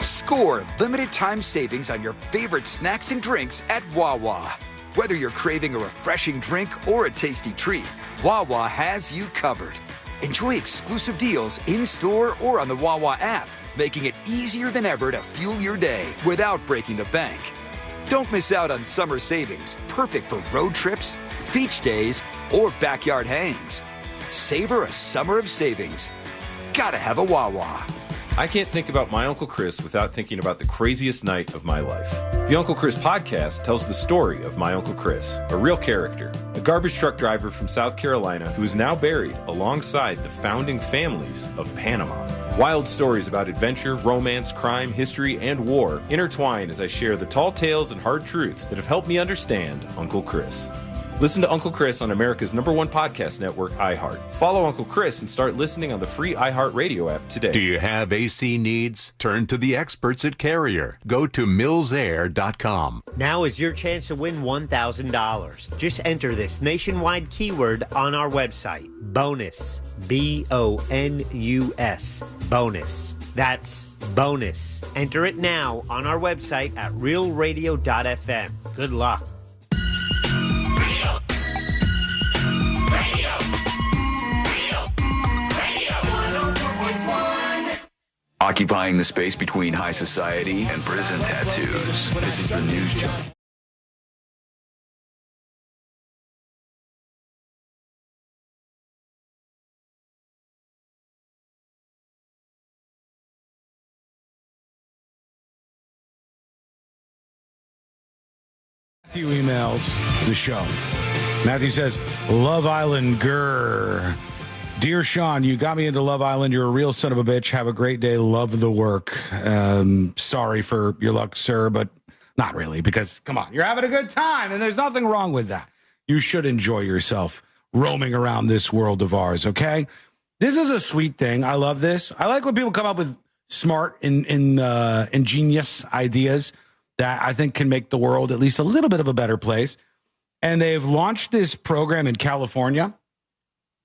Score limited time savings on your favorite snacks and drinks at Wawa. Whether you're craving a refreshing drink or a tasty treat, Wawa has you covered. Enjoy exclusive deals in-store or on the Wawa app, making it easier than ever to fuel your day without breaking the bank. Don't miss out on summer savings, perfect for road trips, beach days, or backyard hangs. Savor a summer of savings. Gotta have a Wawa. I can't think about my Uncle Chris without thinking about the craziest night of my life. The Uncle Chris podcast tells the story of my Uncle Chris, a real character, a garbage truck driver from South Carolina who is now buried alongside the founding families of Panama. Wild stories about adventure, romance, crime, history, and war intertwine as I share the tall tales and hard truths that have helped me understand Uncle Chris. Listen to Uncle Chris on America's #1 podcast network, iHeart. Follow Uncle Chris and start listening on the free iHeart Radio app today. Do you have AC needs? Turn to the experts at Carrier. Go to millsair.com. Now is your chance to win $1,000. Just enter this nationwide keyword on our website. Bonus. BONUS. Bonus. That's bonus. Enter it now on our website at realradio.fm. Good luck. Occupying the space between high society and prison tattoos. This is the News Junkie. Matthew emails the show. Matthew says, Love Island grrr. Dear Sean, you got me into Love Island. You're a real son of a bitch. Have a great day. Love the work. Sorry for your luck, sir, but not really, because, come on, you're having a good time, and there's nothing wrong with that. You should enjoy yourself roaming around this world of ours, okay? This is a sweet thing. I love this. I like when people come up with smart and ingenious ideas that I think can make the world at least a little bit of a better place. And they've launched this program in California,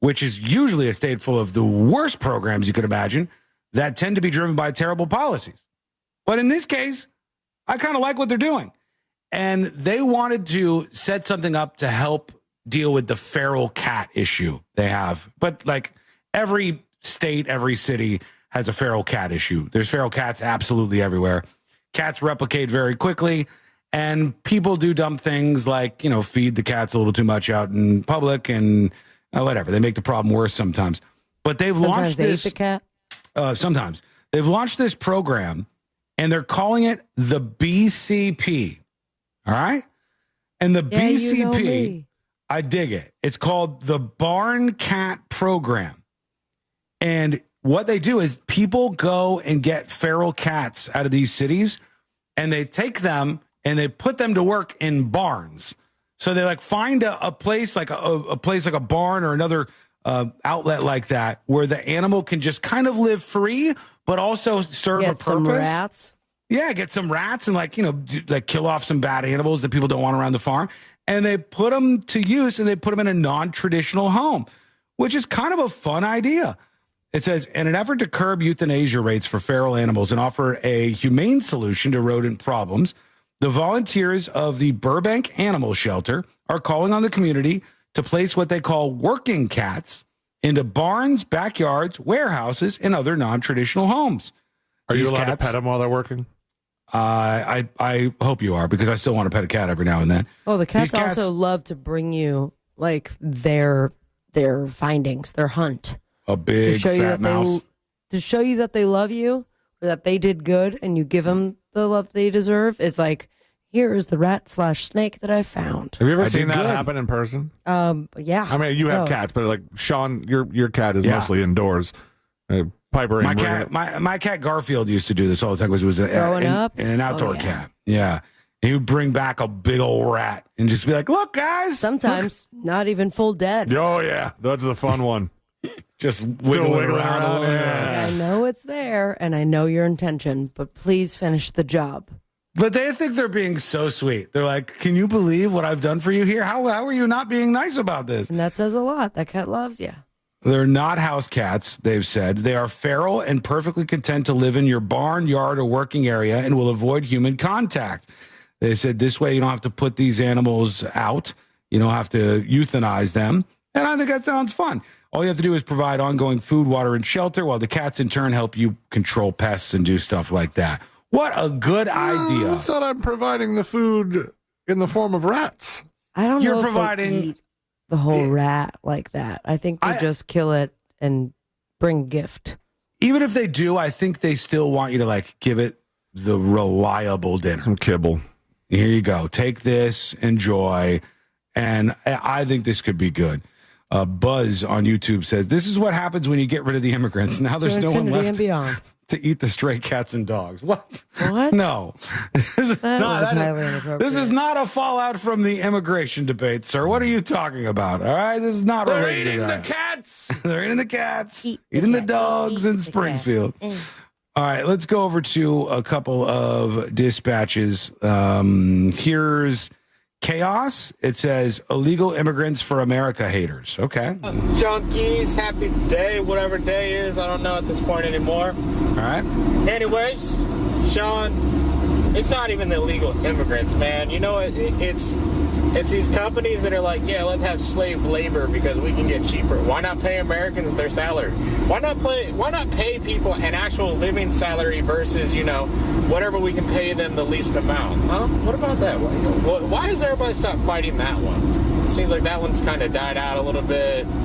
which is usually a state full of the worst programs you could imagine that tend to be driven by terrible policies. But in this case, I kind of like what they're doing. And they wanted to set something up to help deal with the feral cat issue they have. But like every state, every city has a feral cat issue. There's feral cats absolutely everywhere. Cats replicate very quickly. And people do dumb things like, feed the cats a little too much out in public and whatever. They make the problem worse sometimes. But they've launched this. Eat the cat? Sometimes. They've launched this program, and they're calling it the BCP. All right? And the BCP, I dig it. It's called the Barn Cat Program. And what they do is people go and get feral cats out of these cities, and they take them and they put them to work in barns. So they find a place like a place like a barn or another outlet like that where the animal can just kind of live free, but also serve a purpose. Some rats. Yeah, get some rats and kill off some bad animals that people don't want around the farm. And they put them to use and they put them in a non-traditional home, which is kind of a fun idea. It says, in an effort to curb euthanasia rates for feral animals and offer a humane solution to rodent problems, the volunteers of the Burbank Animal Shelter are calling on the community to place what they call working cats into barns, backyards, warehouses, and other non-traditional homes. Are you allowed to pet them while they're working? I hope you are, because I still want to pet a cat every now and then. Oh, the cats also love to bring you their findings, their hunt. A big fat mouse. To show you that they love you or that they did good and you give them the love they deserve. It's like, here is the rat/snake that I found. Have you ever seen that happen in person? Yeah. I mean, you have cats, but Sean, your cat is mostly indoors. Piper, my cat Garfield used to do this all the time because it was an outdoor cat. Yeah. He would bring back a big old rat and just be like, look, guys. Sometimes not even full dead. Oh, yeah. That's the fun one. Just wiggling around a little. Yeah. I know it's there and I know your intention, but please finish the job. But they think they're being so sweet. They're like, can you believe what I've done for you here? How are you not being nice about this? And that says a lot. That cat loves you. They're not house cats, they've said. They are feral and perfectly content to live in your barn, yard, or working area and will avoid human contact. They said this way you don't have to put these animals out. You don't have to euthanize them. And I think that sounds fun. All you have to do is provide ongoing food, water, and shelter, while the cats in turn help you control pests and do stuff like that. What a good idea. I thought I'm providing the food in the form of rats. I don't know You're if providing they eat the whole rat like that. I think they just kill it and bring gift. Even if they do, I think they still want you to give it the reliable dinner. Some kibble. Here you go. Take this, enjoy. And I think this could be good. Buzz on YouTube says, this is what happens when you get rid of the immigrants. Now there's no one left to eat the stray cats and dogs. What? No. This is not a fallout from the immigration debate, sir. What are you talking about? All right? This is not related to that. They're eating the cats. They're eating the cats. Eating the dogs in Springfield. All right, let's go over to a couple of dispatches. Here's Chaos. It says illegal immigrants for America haters. Okay. Junkies, happy day, whatever day is. I don't know at this point anymore. All right. Anyways, Sean, it's not even the illegal immigrants, man. You know, it's these companies that are like, yeah, let's have slave labor because we can get cheaper. Why not pay Americans their salary? Why not pay people an actual living salary versus, whatever we can pay them the least amount? Huh? What about that? Why has everybody stopped fighting that one? It seems like that one's kind of died out a little bit, but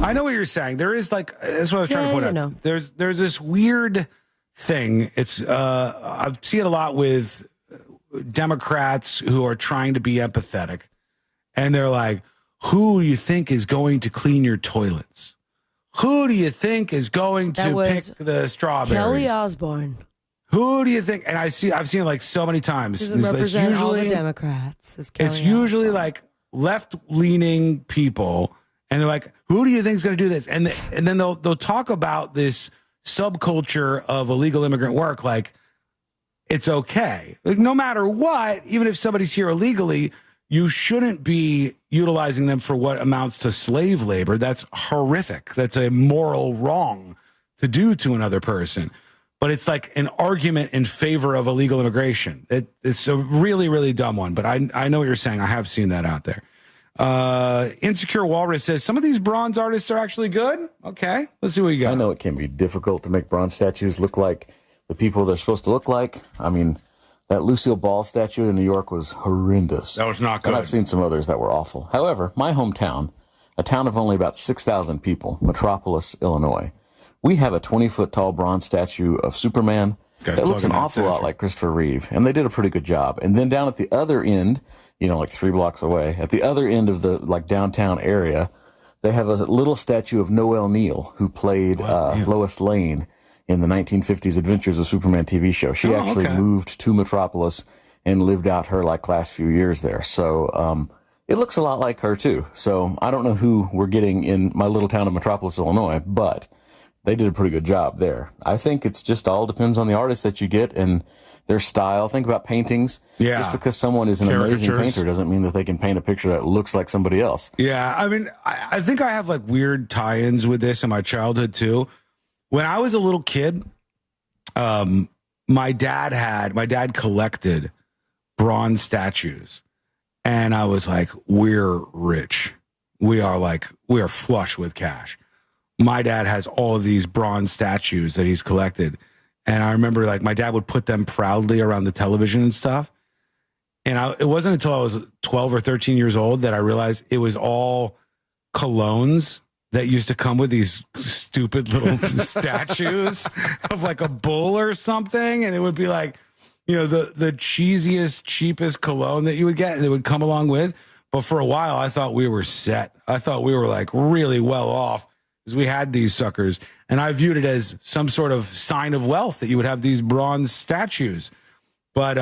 I know what you're saying. There is that's what I was trying to point out. There's this weird thing. It's I see it a lot with Democrats who are trying to be empathetic, and they're like, who do you think is going to clean your toilets? Who do you think is going to pick the strawberries? Kelly Osbourne. Who do you think? And I've seen it so many times. Doesn't represent all the Democrats. It's usually left-leaning people, and they're like, who do you think is going to do this? And then they'll talk about this subculture of illegal immigrant work. it's okay. Like, no matter what, even if somebody's here illegally, you shouldn't be utilizing them for what amounts to slave labor. That's horrific. That's a moral wrong to do to another person. But it's like an argument in favor of illegal immigration. It's a really, really dumb one. But I know what you're saying. I have seen that out there. Insecure Walrus says, some of these bronze artists are actually good. Okay, let's see what you got. I know it can be difficult to make bronze statues look like the people they're supposed to look like. I mean, that Lucille Ball statue in New York was horrendous. That was not good. And I've seen some others that were awful. However, my hometown, a town of only about 6,000 people, Metropolis, Illinois, we have a 20-foot tall bronze statue of Superman that looks an awful lot like Christopher Reeve, and they did a pretty good job. And then down at the other end, like 3 blocks away, at the other end of the downtown area, they have a little statue of Noelle Neal, who played Lois Lane in the 1950s Adventures of Superman TV show. She actually moved to Metropolis and lived out her last few years there. So it looks a lot like her too. So I don't know who we're getting in my little town of Metropolis, Illinois, but they did a pretty good job there. I think it's just all depends on the artist that you get and their style. Think about paintings. Yeah. Just because someone is an amazing painter doesn't mean that they can paint a picture that looks like somebody else. Yeah, I mean, I think I have weird tie-ins with this in my childhood too. When I was a little kid, my dad collected bronze statues, and I was like, we're rich. We are flush with cash. My dad has all of these bronze statues that he's collected. And I remember my dad would put them proudly around the television and stuff. And it wasn't until I was 12 or 13 years old that I realized it was all colognes that used to come with these stupid little statues of a bull or something. And it would be the cheesiest, cheapest cologne that you would get and it would come along with. But for a while, I thought we were set. I thought we were really well off because we had these suckers. And I viewed it as some sort of sign of wealth that you would have these bronze statues. But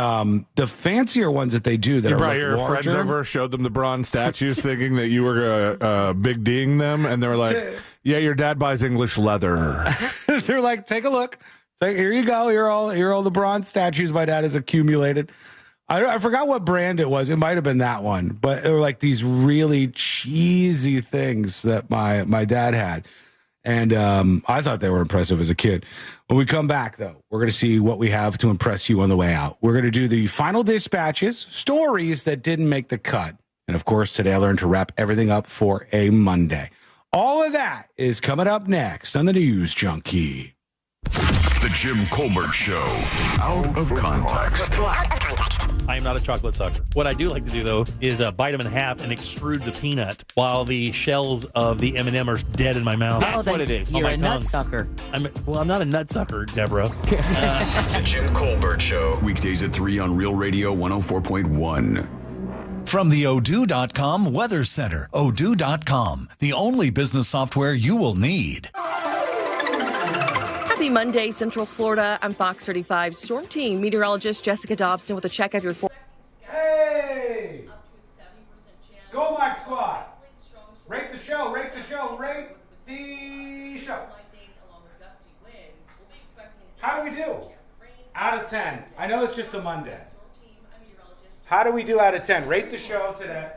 the fancier ones that they do that you are brought your larger, friends over, showed them the bronze statues, thinking that you were big D'ing them, and they were like, "Yeah, your dad buys English leather." They're like, "Take a look. Here you go. Here are all the bronze statues my dad has accumulated." I forgot what brand it was. It might have been that one, but they were these really cheesy things that my dad had. And I thought they were impressive as a kid. When we come back, though, we're going to see what we have to impress you on the way out. We're going to do the final dispatches, stories that didn't make the cut. And, of course, today I learned to wrap everything up for a Monday. All of that is coming up next on the News Junkie. The Jim Colbert Show. Out of context. I am not a chocolate sucker. What I do like to do, though, is bite them in half and extrude the peanut while the shells of the M&M are dead in my mouth. That's what it is. You're a nut sucker. I'm not a nut sucker, Deborah. The Jim Colbert Show. Weekdays at 3 on Real Radio 104.1. From the Odoo.com Weather Center. Odoo.com, the only business software you will need. Happy Monday, Central Florida. I'm Fox 35 Storm Team meteorologist Jessica Dobson with a check of your Hey! Go, Mike Squad! Rate the show, rate the show, rate the show. How do we do? Out of 10. I know it's just a Monday. How do we do out of 10? Rate the show today.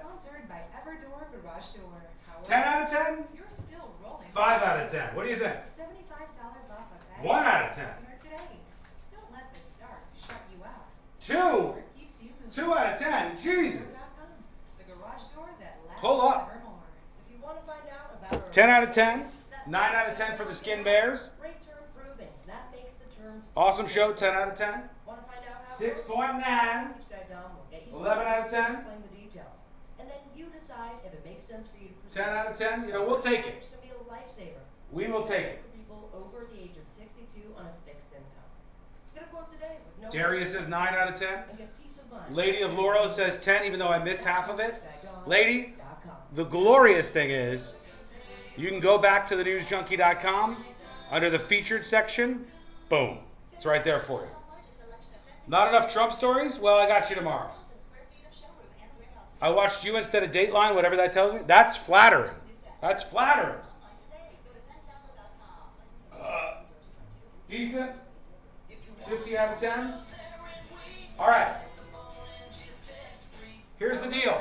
10 out of 10? 5 out of 10. What do you think? 1 out of 10. 2? 2 out of 10. Jesus. Pull up. 10 out of 10. 9 out of 10 for the Skin Bears. Awesome show. 10 out of 10. 6.9. 11 out of 10. 10 out of 10. We'll take it. We will take it. Over the age of 62 on a fixed income. Darius says 9 out of 10. Lady of Laurel says 10, even though I missed half of it. Lady, the glorious thing is you can go back to thenewsjunkie.com under the featured section. Boom. It's right there for you. Not enough Trump stories? Well, I got you tomorrow. I watched you instead of Dateline, whatever that tells me. That's flattering. That's flattering. Decent. 50 out of 10. Here's the deal.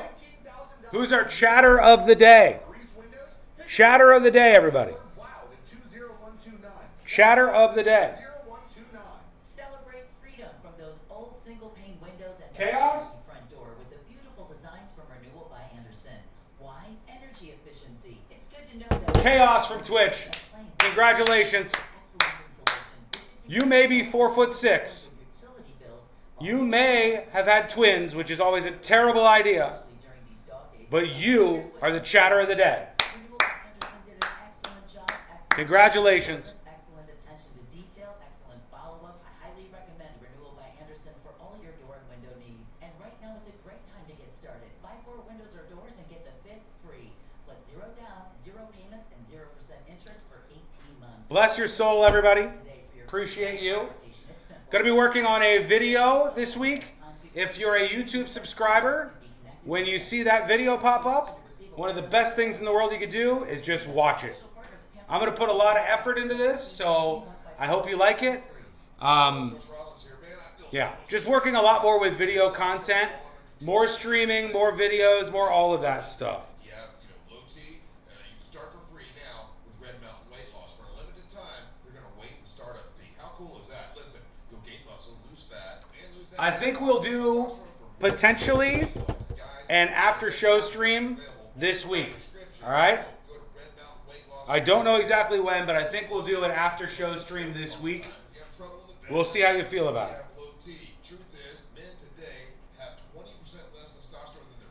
Who's our chatter of the day? Chatter of the day, everybody. Chatter of the day. Celebrate freedom from those old single-pane windows and Chaos? front door with the beautiful designs from Renewal by Anderson. Why? Energy efficiency. It's good to know that. Chaos from Twitch. Congratulations. You may be 4'6". You may have had twins, which is always a terrible idea. But you are the chatter of the day. Congratulations. Excellent attention to detail, excellent follow-up. I highly recommend Renewal by Anderson for all your door and window needs. And right now is a great time to get started. Buy 4 windows or doors and get the 5th free. Plus 0 down, 0 payments, and 0% interest for 18 months. Bless your soul, everybody. Appreciate you. Going to be working on a video this week. If you're a YouTube subscriber, when you see that video pop up, one of the best things in the world you could do is just watch it. I'm going to put a lot of effort into this, so I hope you like it. Yeah, just working a lot more with video content, more streaming, more videos, more all of that stuff. I think we'll do potentially an after show stream this week. All right? I don't know exactly when, but I think we'll do an after show stream this week. We'll see how you feel about it.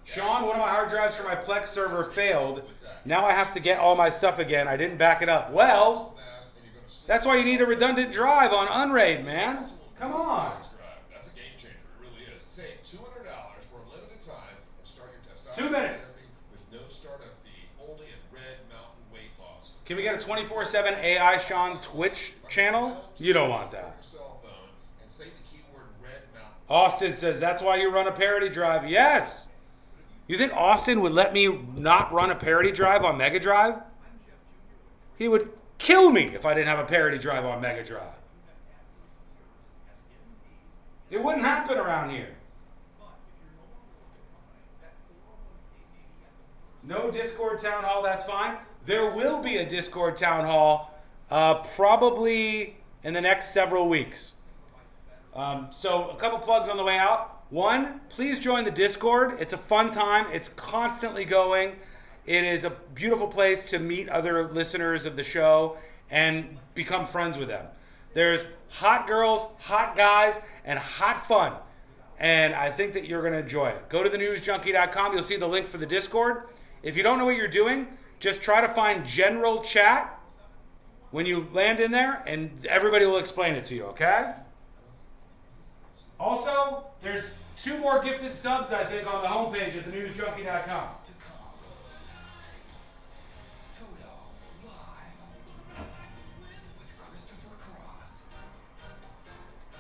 Sean, one of my hard drives for my Plex server failed. Now I have to get all my stuff again. I didn't back it up. Well, that's why you need a redundant drive on Unraid, man. Come on. 2 minutes. Can we get a 24/7 AI Sean Twitch channel? You don't want that. Austin says, that's why you run a parody drive. Yes. You think Austin would let me not run a parody drive on Mega Drive? He would kill me if I didn't have a parody drive on Mega Drive. It wouldn't happen around here. No Discord town hall, that's fine. There will be a Discord town hall probably in the next several weeks. So a couple plugs on the way out. One, please join the Discord. It's a fun time. It's constantly going. It is a beautiful place to meet other listeners of the show and become friends with them. There's hot girls, hot guys, and hot fun. And I think that you're going to enjoy it. Go to thenewsjunkie.com. You'll see the link for the Discord. If you don't know what you're doing, just try to find general chat when you land in there, and everybody will explain it to you, okay? Also, there's 2 more gifted subs, I think, on the homepage at thenewsjunkie.com.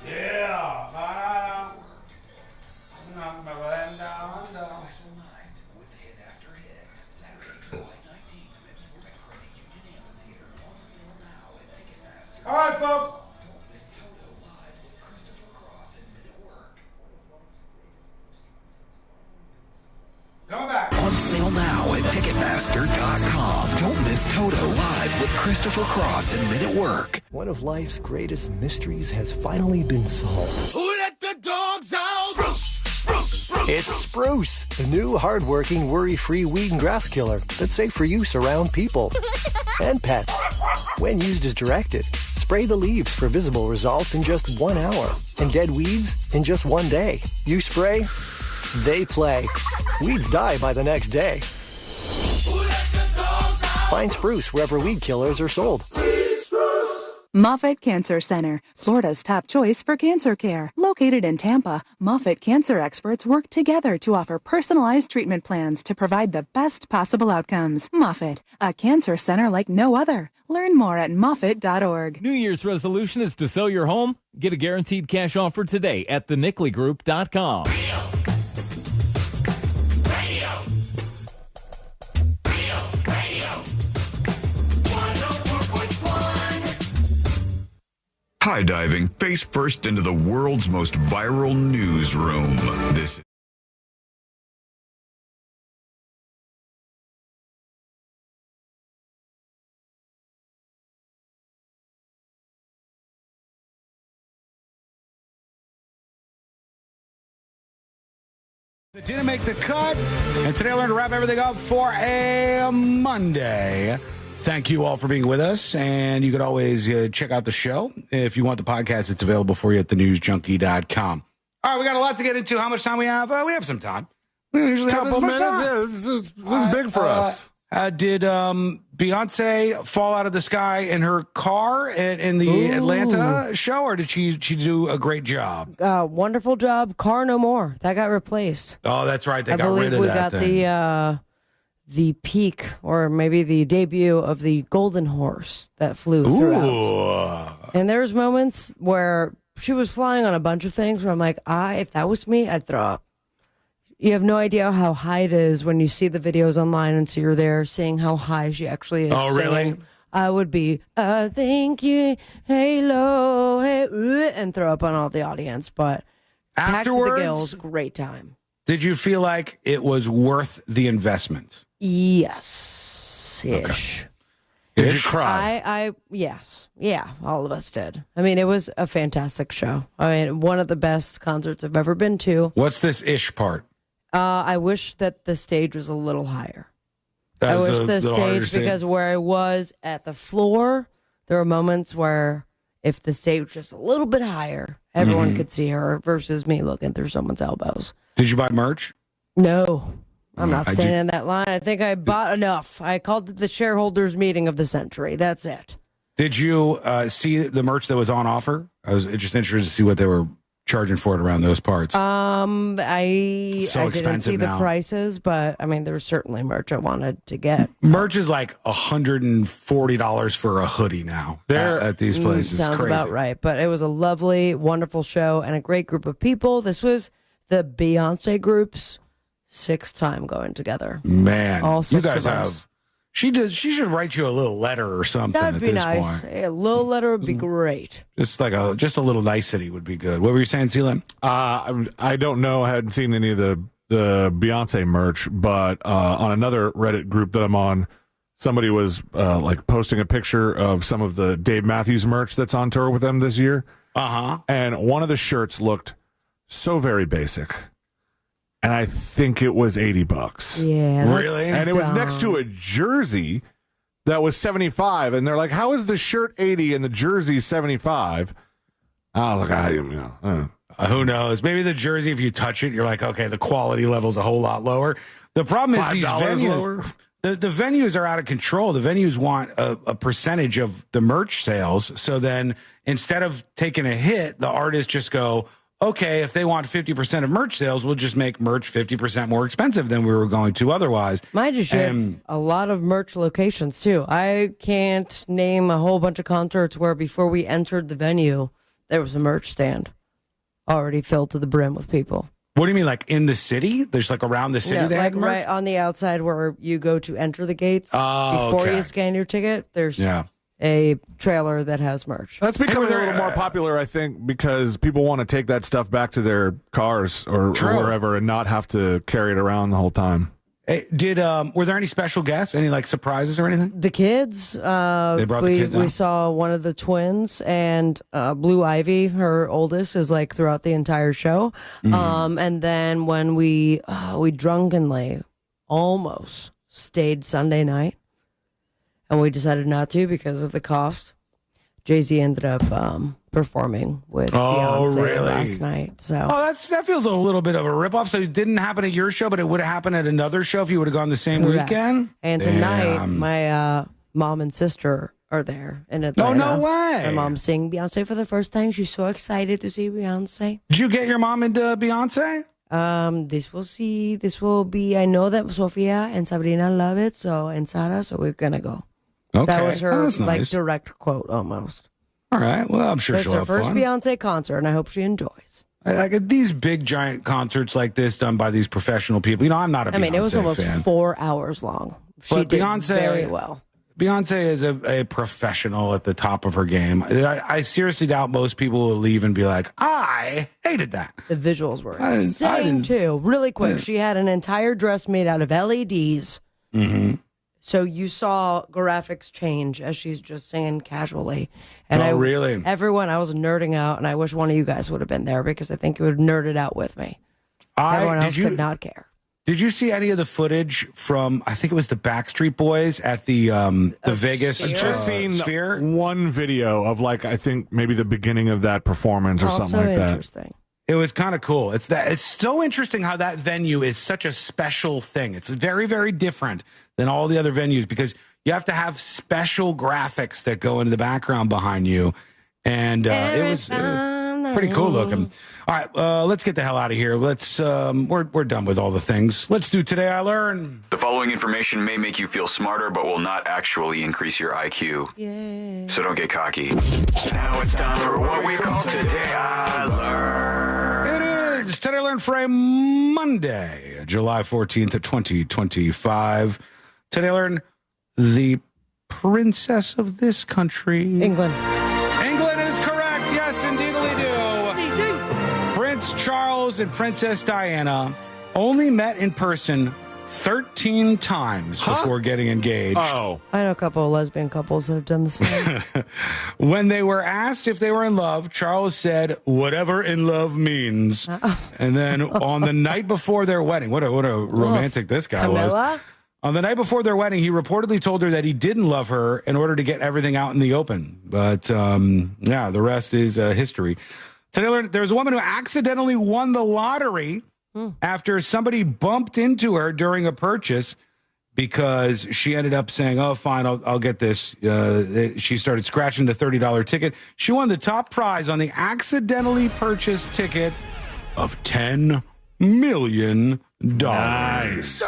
Yeah. All right, folks. Coming back. On sale now at Ticketmaster.com. Don't miss Toto Live with Christopher Cross and Men at Work. One of life's greatest mysteries has finally been solved. Who let the dogs out? Spruce, spruce, spruce. It's Spruce, the new hard-working, worry-free weed and grass killer that's safe for use around people and pets. When used as directed, spray the leaves for visible results in just 1 hour and dead weeds in just 1 day. You spray, they play. Weeds die by the next day. Find Spruce wherever weed killers are sold. Moffitt Cancer Center, Florida's top choice for cancer care. Located in Tampa, Moffitt cancer experts work together to offer personalized treatment plans to provide the best possible outcomes. Moffitt, a cancer center like no other. Learn more at Moffitt.org. New Year's resolution is to sell your home? Get a guaranteed cash offer today at thenicklygroup.com. High diving face first into the world's most viral newsroom. This It didn't make the cut, and today I learned to wrap everything up for a Monday. Thank you all for being with us, and you can always check out the show. If you want the podcast, it's available for you at thenewsjunkie.com. All right, we got a lot to get into. How much time we have? We have some time. We usually have this much time. Yeah, this is big for us. Did Beyonce fall out of the sky in her car in the Atlanta show, or did she do a great job? Wonderful job. Car no more. That got replaced. Oh, that's right. They I got believe rid of we that got thing. the peak, or maybe the debut of the golden horse that flew throughout. And there's moments where she was flying on a bunch of things where I'm like, if that was me, I'd throw up. You have no idea how high it is when you see the videos online, and so you're there seeing how high she actually is. Oh, really? Singing. I would be, thank you, hello, hey, and throw up on all the audience. But afterwards, packed to the gills, great time. Did you feel like it was worth the investment? Yes-ish. Okay. Did you cry? Yes. Yeah, all of us did. I mean, it was a fantastic show. I mean, one of the best concerts I've ever been to. What's this ish part? I wish that the stage was a little higher. I wish the stage, because where I was at the floor, there were moments where if the stage was just a little bit higher, everyone could see her, versus me looking through someone's elbows. Did you buy merch? No. I'm not standing in that line. I think I bought enough. I called it the shareholders meeting of the century. That's it. Did you see the merch that was on offer? I was just interested to see what they were charging for it around those parts. I didn't see now. the prices, but I mean, there was certainly merch I wanted to get. Merch is like $140 for a hoodie now at these places. Sounds crazy. about right. But it was a lovely, wonderful show and a great group of people. This was the Beyonce group's 6th time going together. Man, all 6 you guys of us. have. She should write you a little letter or something. That'd at be this nice. point. A little letter would be great. Just like a little nicety would be good. What were you saying, Sealand? I don't know. I hadn't seen any of the Beyonce merch, but on another Reddit group that I'm on, somebody was like posting a picture of some of the Dave Matthews merch that's on tour with them this year. And one of the shirts looked so very basic. And I think it was $80. Yeah, really? And it was next to a jersey that was $75. And they're like, "How is the shirt $80 and the jersey $75?" I was like, who knows? Maybe the jersey, if you touch it, you're like, okay, the quality level's a whole lot lower. The problem is these venues, lower? The venues are out of control. The venues want a percentage of the merch sales. So then instead of taking a hit, the artists just go, okay, if they want 50% of merch sales, we'll just make merch 50% more expensive than we were going to otherwise. Mind you, should a lot of merch locations, too. I can't name a whole bunch of concerts where before we entered the venue, there was a merch stand already filled to the brim with people. What do you mean, like in the city? There's like around the city they like had merch? right on the outside where you go to enter the gates. Before you scan your ticket, there's a trailer that has merch. That's becoming a little more popular, I think, because people want to take that stuff back to their cars or wherever and not have to carry it around the whole time. Hey, were there any special guests? Any like surprises or anything? The kids. They brought the kids out? We saw one of the twins, and Blue Ivy, her oldest, is like throughout the entire show. And then when we drunkenly almost stayed Sunday night, and we decided not to because of the cost, Jay-Z ended up performing with Beyonce last night. So that feels a little bit of a ripoff. So it didn't happen at your show, but it would have happened at another show if you would have gone the same weekend. And tonight, my mom and sister are there in Atlanta. Oh, no way! My mom's seeing Beyonce for the first time. She's so excited to see Beyonce. Did you get your mom into Beyonce? This will be. I know that Sofia and Sabrina love it. And Sarah. So we're gonna go. Okay. That was her That's nice. direct quote almost. All right. Well, I'm sure It's she'll her have first fun. Beyonce concert, and I hope she enjoys. Like these big giant concerts like this done by these professional people. You know, I'm not a Beyonce fan. I mean, it was almost 4 hours long. She did very well. Beyonce is a professional at the top of her game. I seriously doubt most people will leave and be like, I hated that. The visuals were insane, too. Really quick, she had an entire dress made out of LEDs. Mm-hmm. So you saw graphics change as she's just singing casually. And really? Everyone, I was nerding out, and I wish one of you guys would have been there because I think you would have nerded out with me. Everyone else could not care. Did you see any of the footage from, I think it was the Backstreet Boys at the Vegas I've just seen Sphere? one video of I think maybe the beginning of that performance or something like that. Interesting. It was kind of cool. It's so interesting how that venue is such a special thing. It's very, very different than all the other venues because you have to have special graphics that go into the background behind you. And it was pretty cool looking. All right, let's get the hell out of here. We're done with all the things. Let's do Today I Learned. The following information may make you feel smarter, but will not actually increase your IQ. Yay. So don't get cocky. Now it's time for what we call Today I Learned. It is Today I Learned for a Monday, July 14th of 2025. Today I Learned the princess of this country. England. England is correct. Yes, indeed we do. Prince Charles and Princess Diana only met in person 13 times before getting engaged. I know a couple of lesbian couples that have done the same. When they were asked if they were in love, Charles said, "Whatever in love means." And then on the night before their wedding, what a romantic this guy was. On the night before their wedding, he reportedly told her that he didn't love her in order to get everything out in the open. But the rest is history. Today I learned there's a woman who accidentally won the lottery after somebody bumped into her during a purchase because she ended up saying, "Oh, fine, I'll get this." She started scratching the $30 ticket. She won the top prize on the accidentally purchased ticket of $10 million. Nice.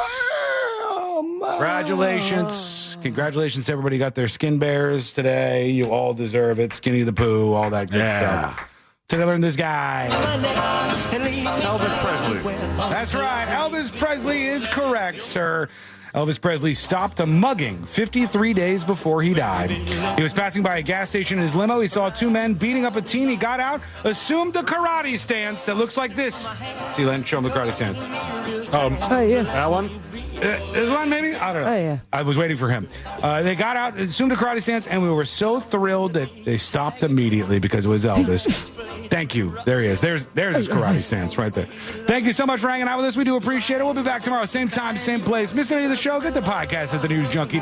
Congratulations, everybody got their skin bears today. You all deserve it. Skinny the Pooh, all that good stuff. Today I learned this guy. Elvis Presley. That's right. Elvis Presley is correct, sir. Elvis Presley stopped a mugging 53 days before he died. He was passing by a gas station in his limo. He saw two men beating up a teen. He got out, assumed a karate stance that looks like this. See, Len, show him the karate stance. That one? This one, maybe? I don't know. Oh, yeah. I was waiting for him. They got out, assumed a karate stance, and we were so thrilled that they stopped immediately because it was Elvis. Thank you. There he is. There's his karate stance right there. Thank you so much for hanging out with us. We do appreciate it. We'll be back tomorrow, same time, same place. Missed any of the show? Get the podcast at thenewsjunkie.com.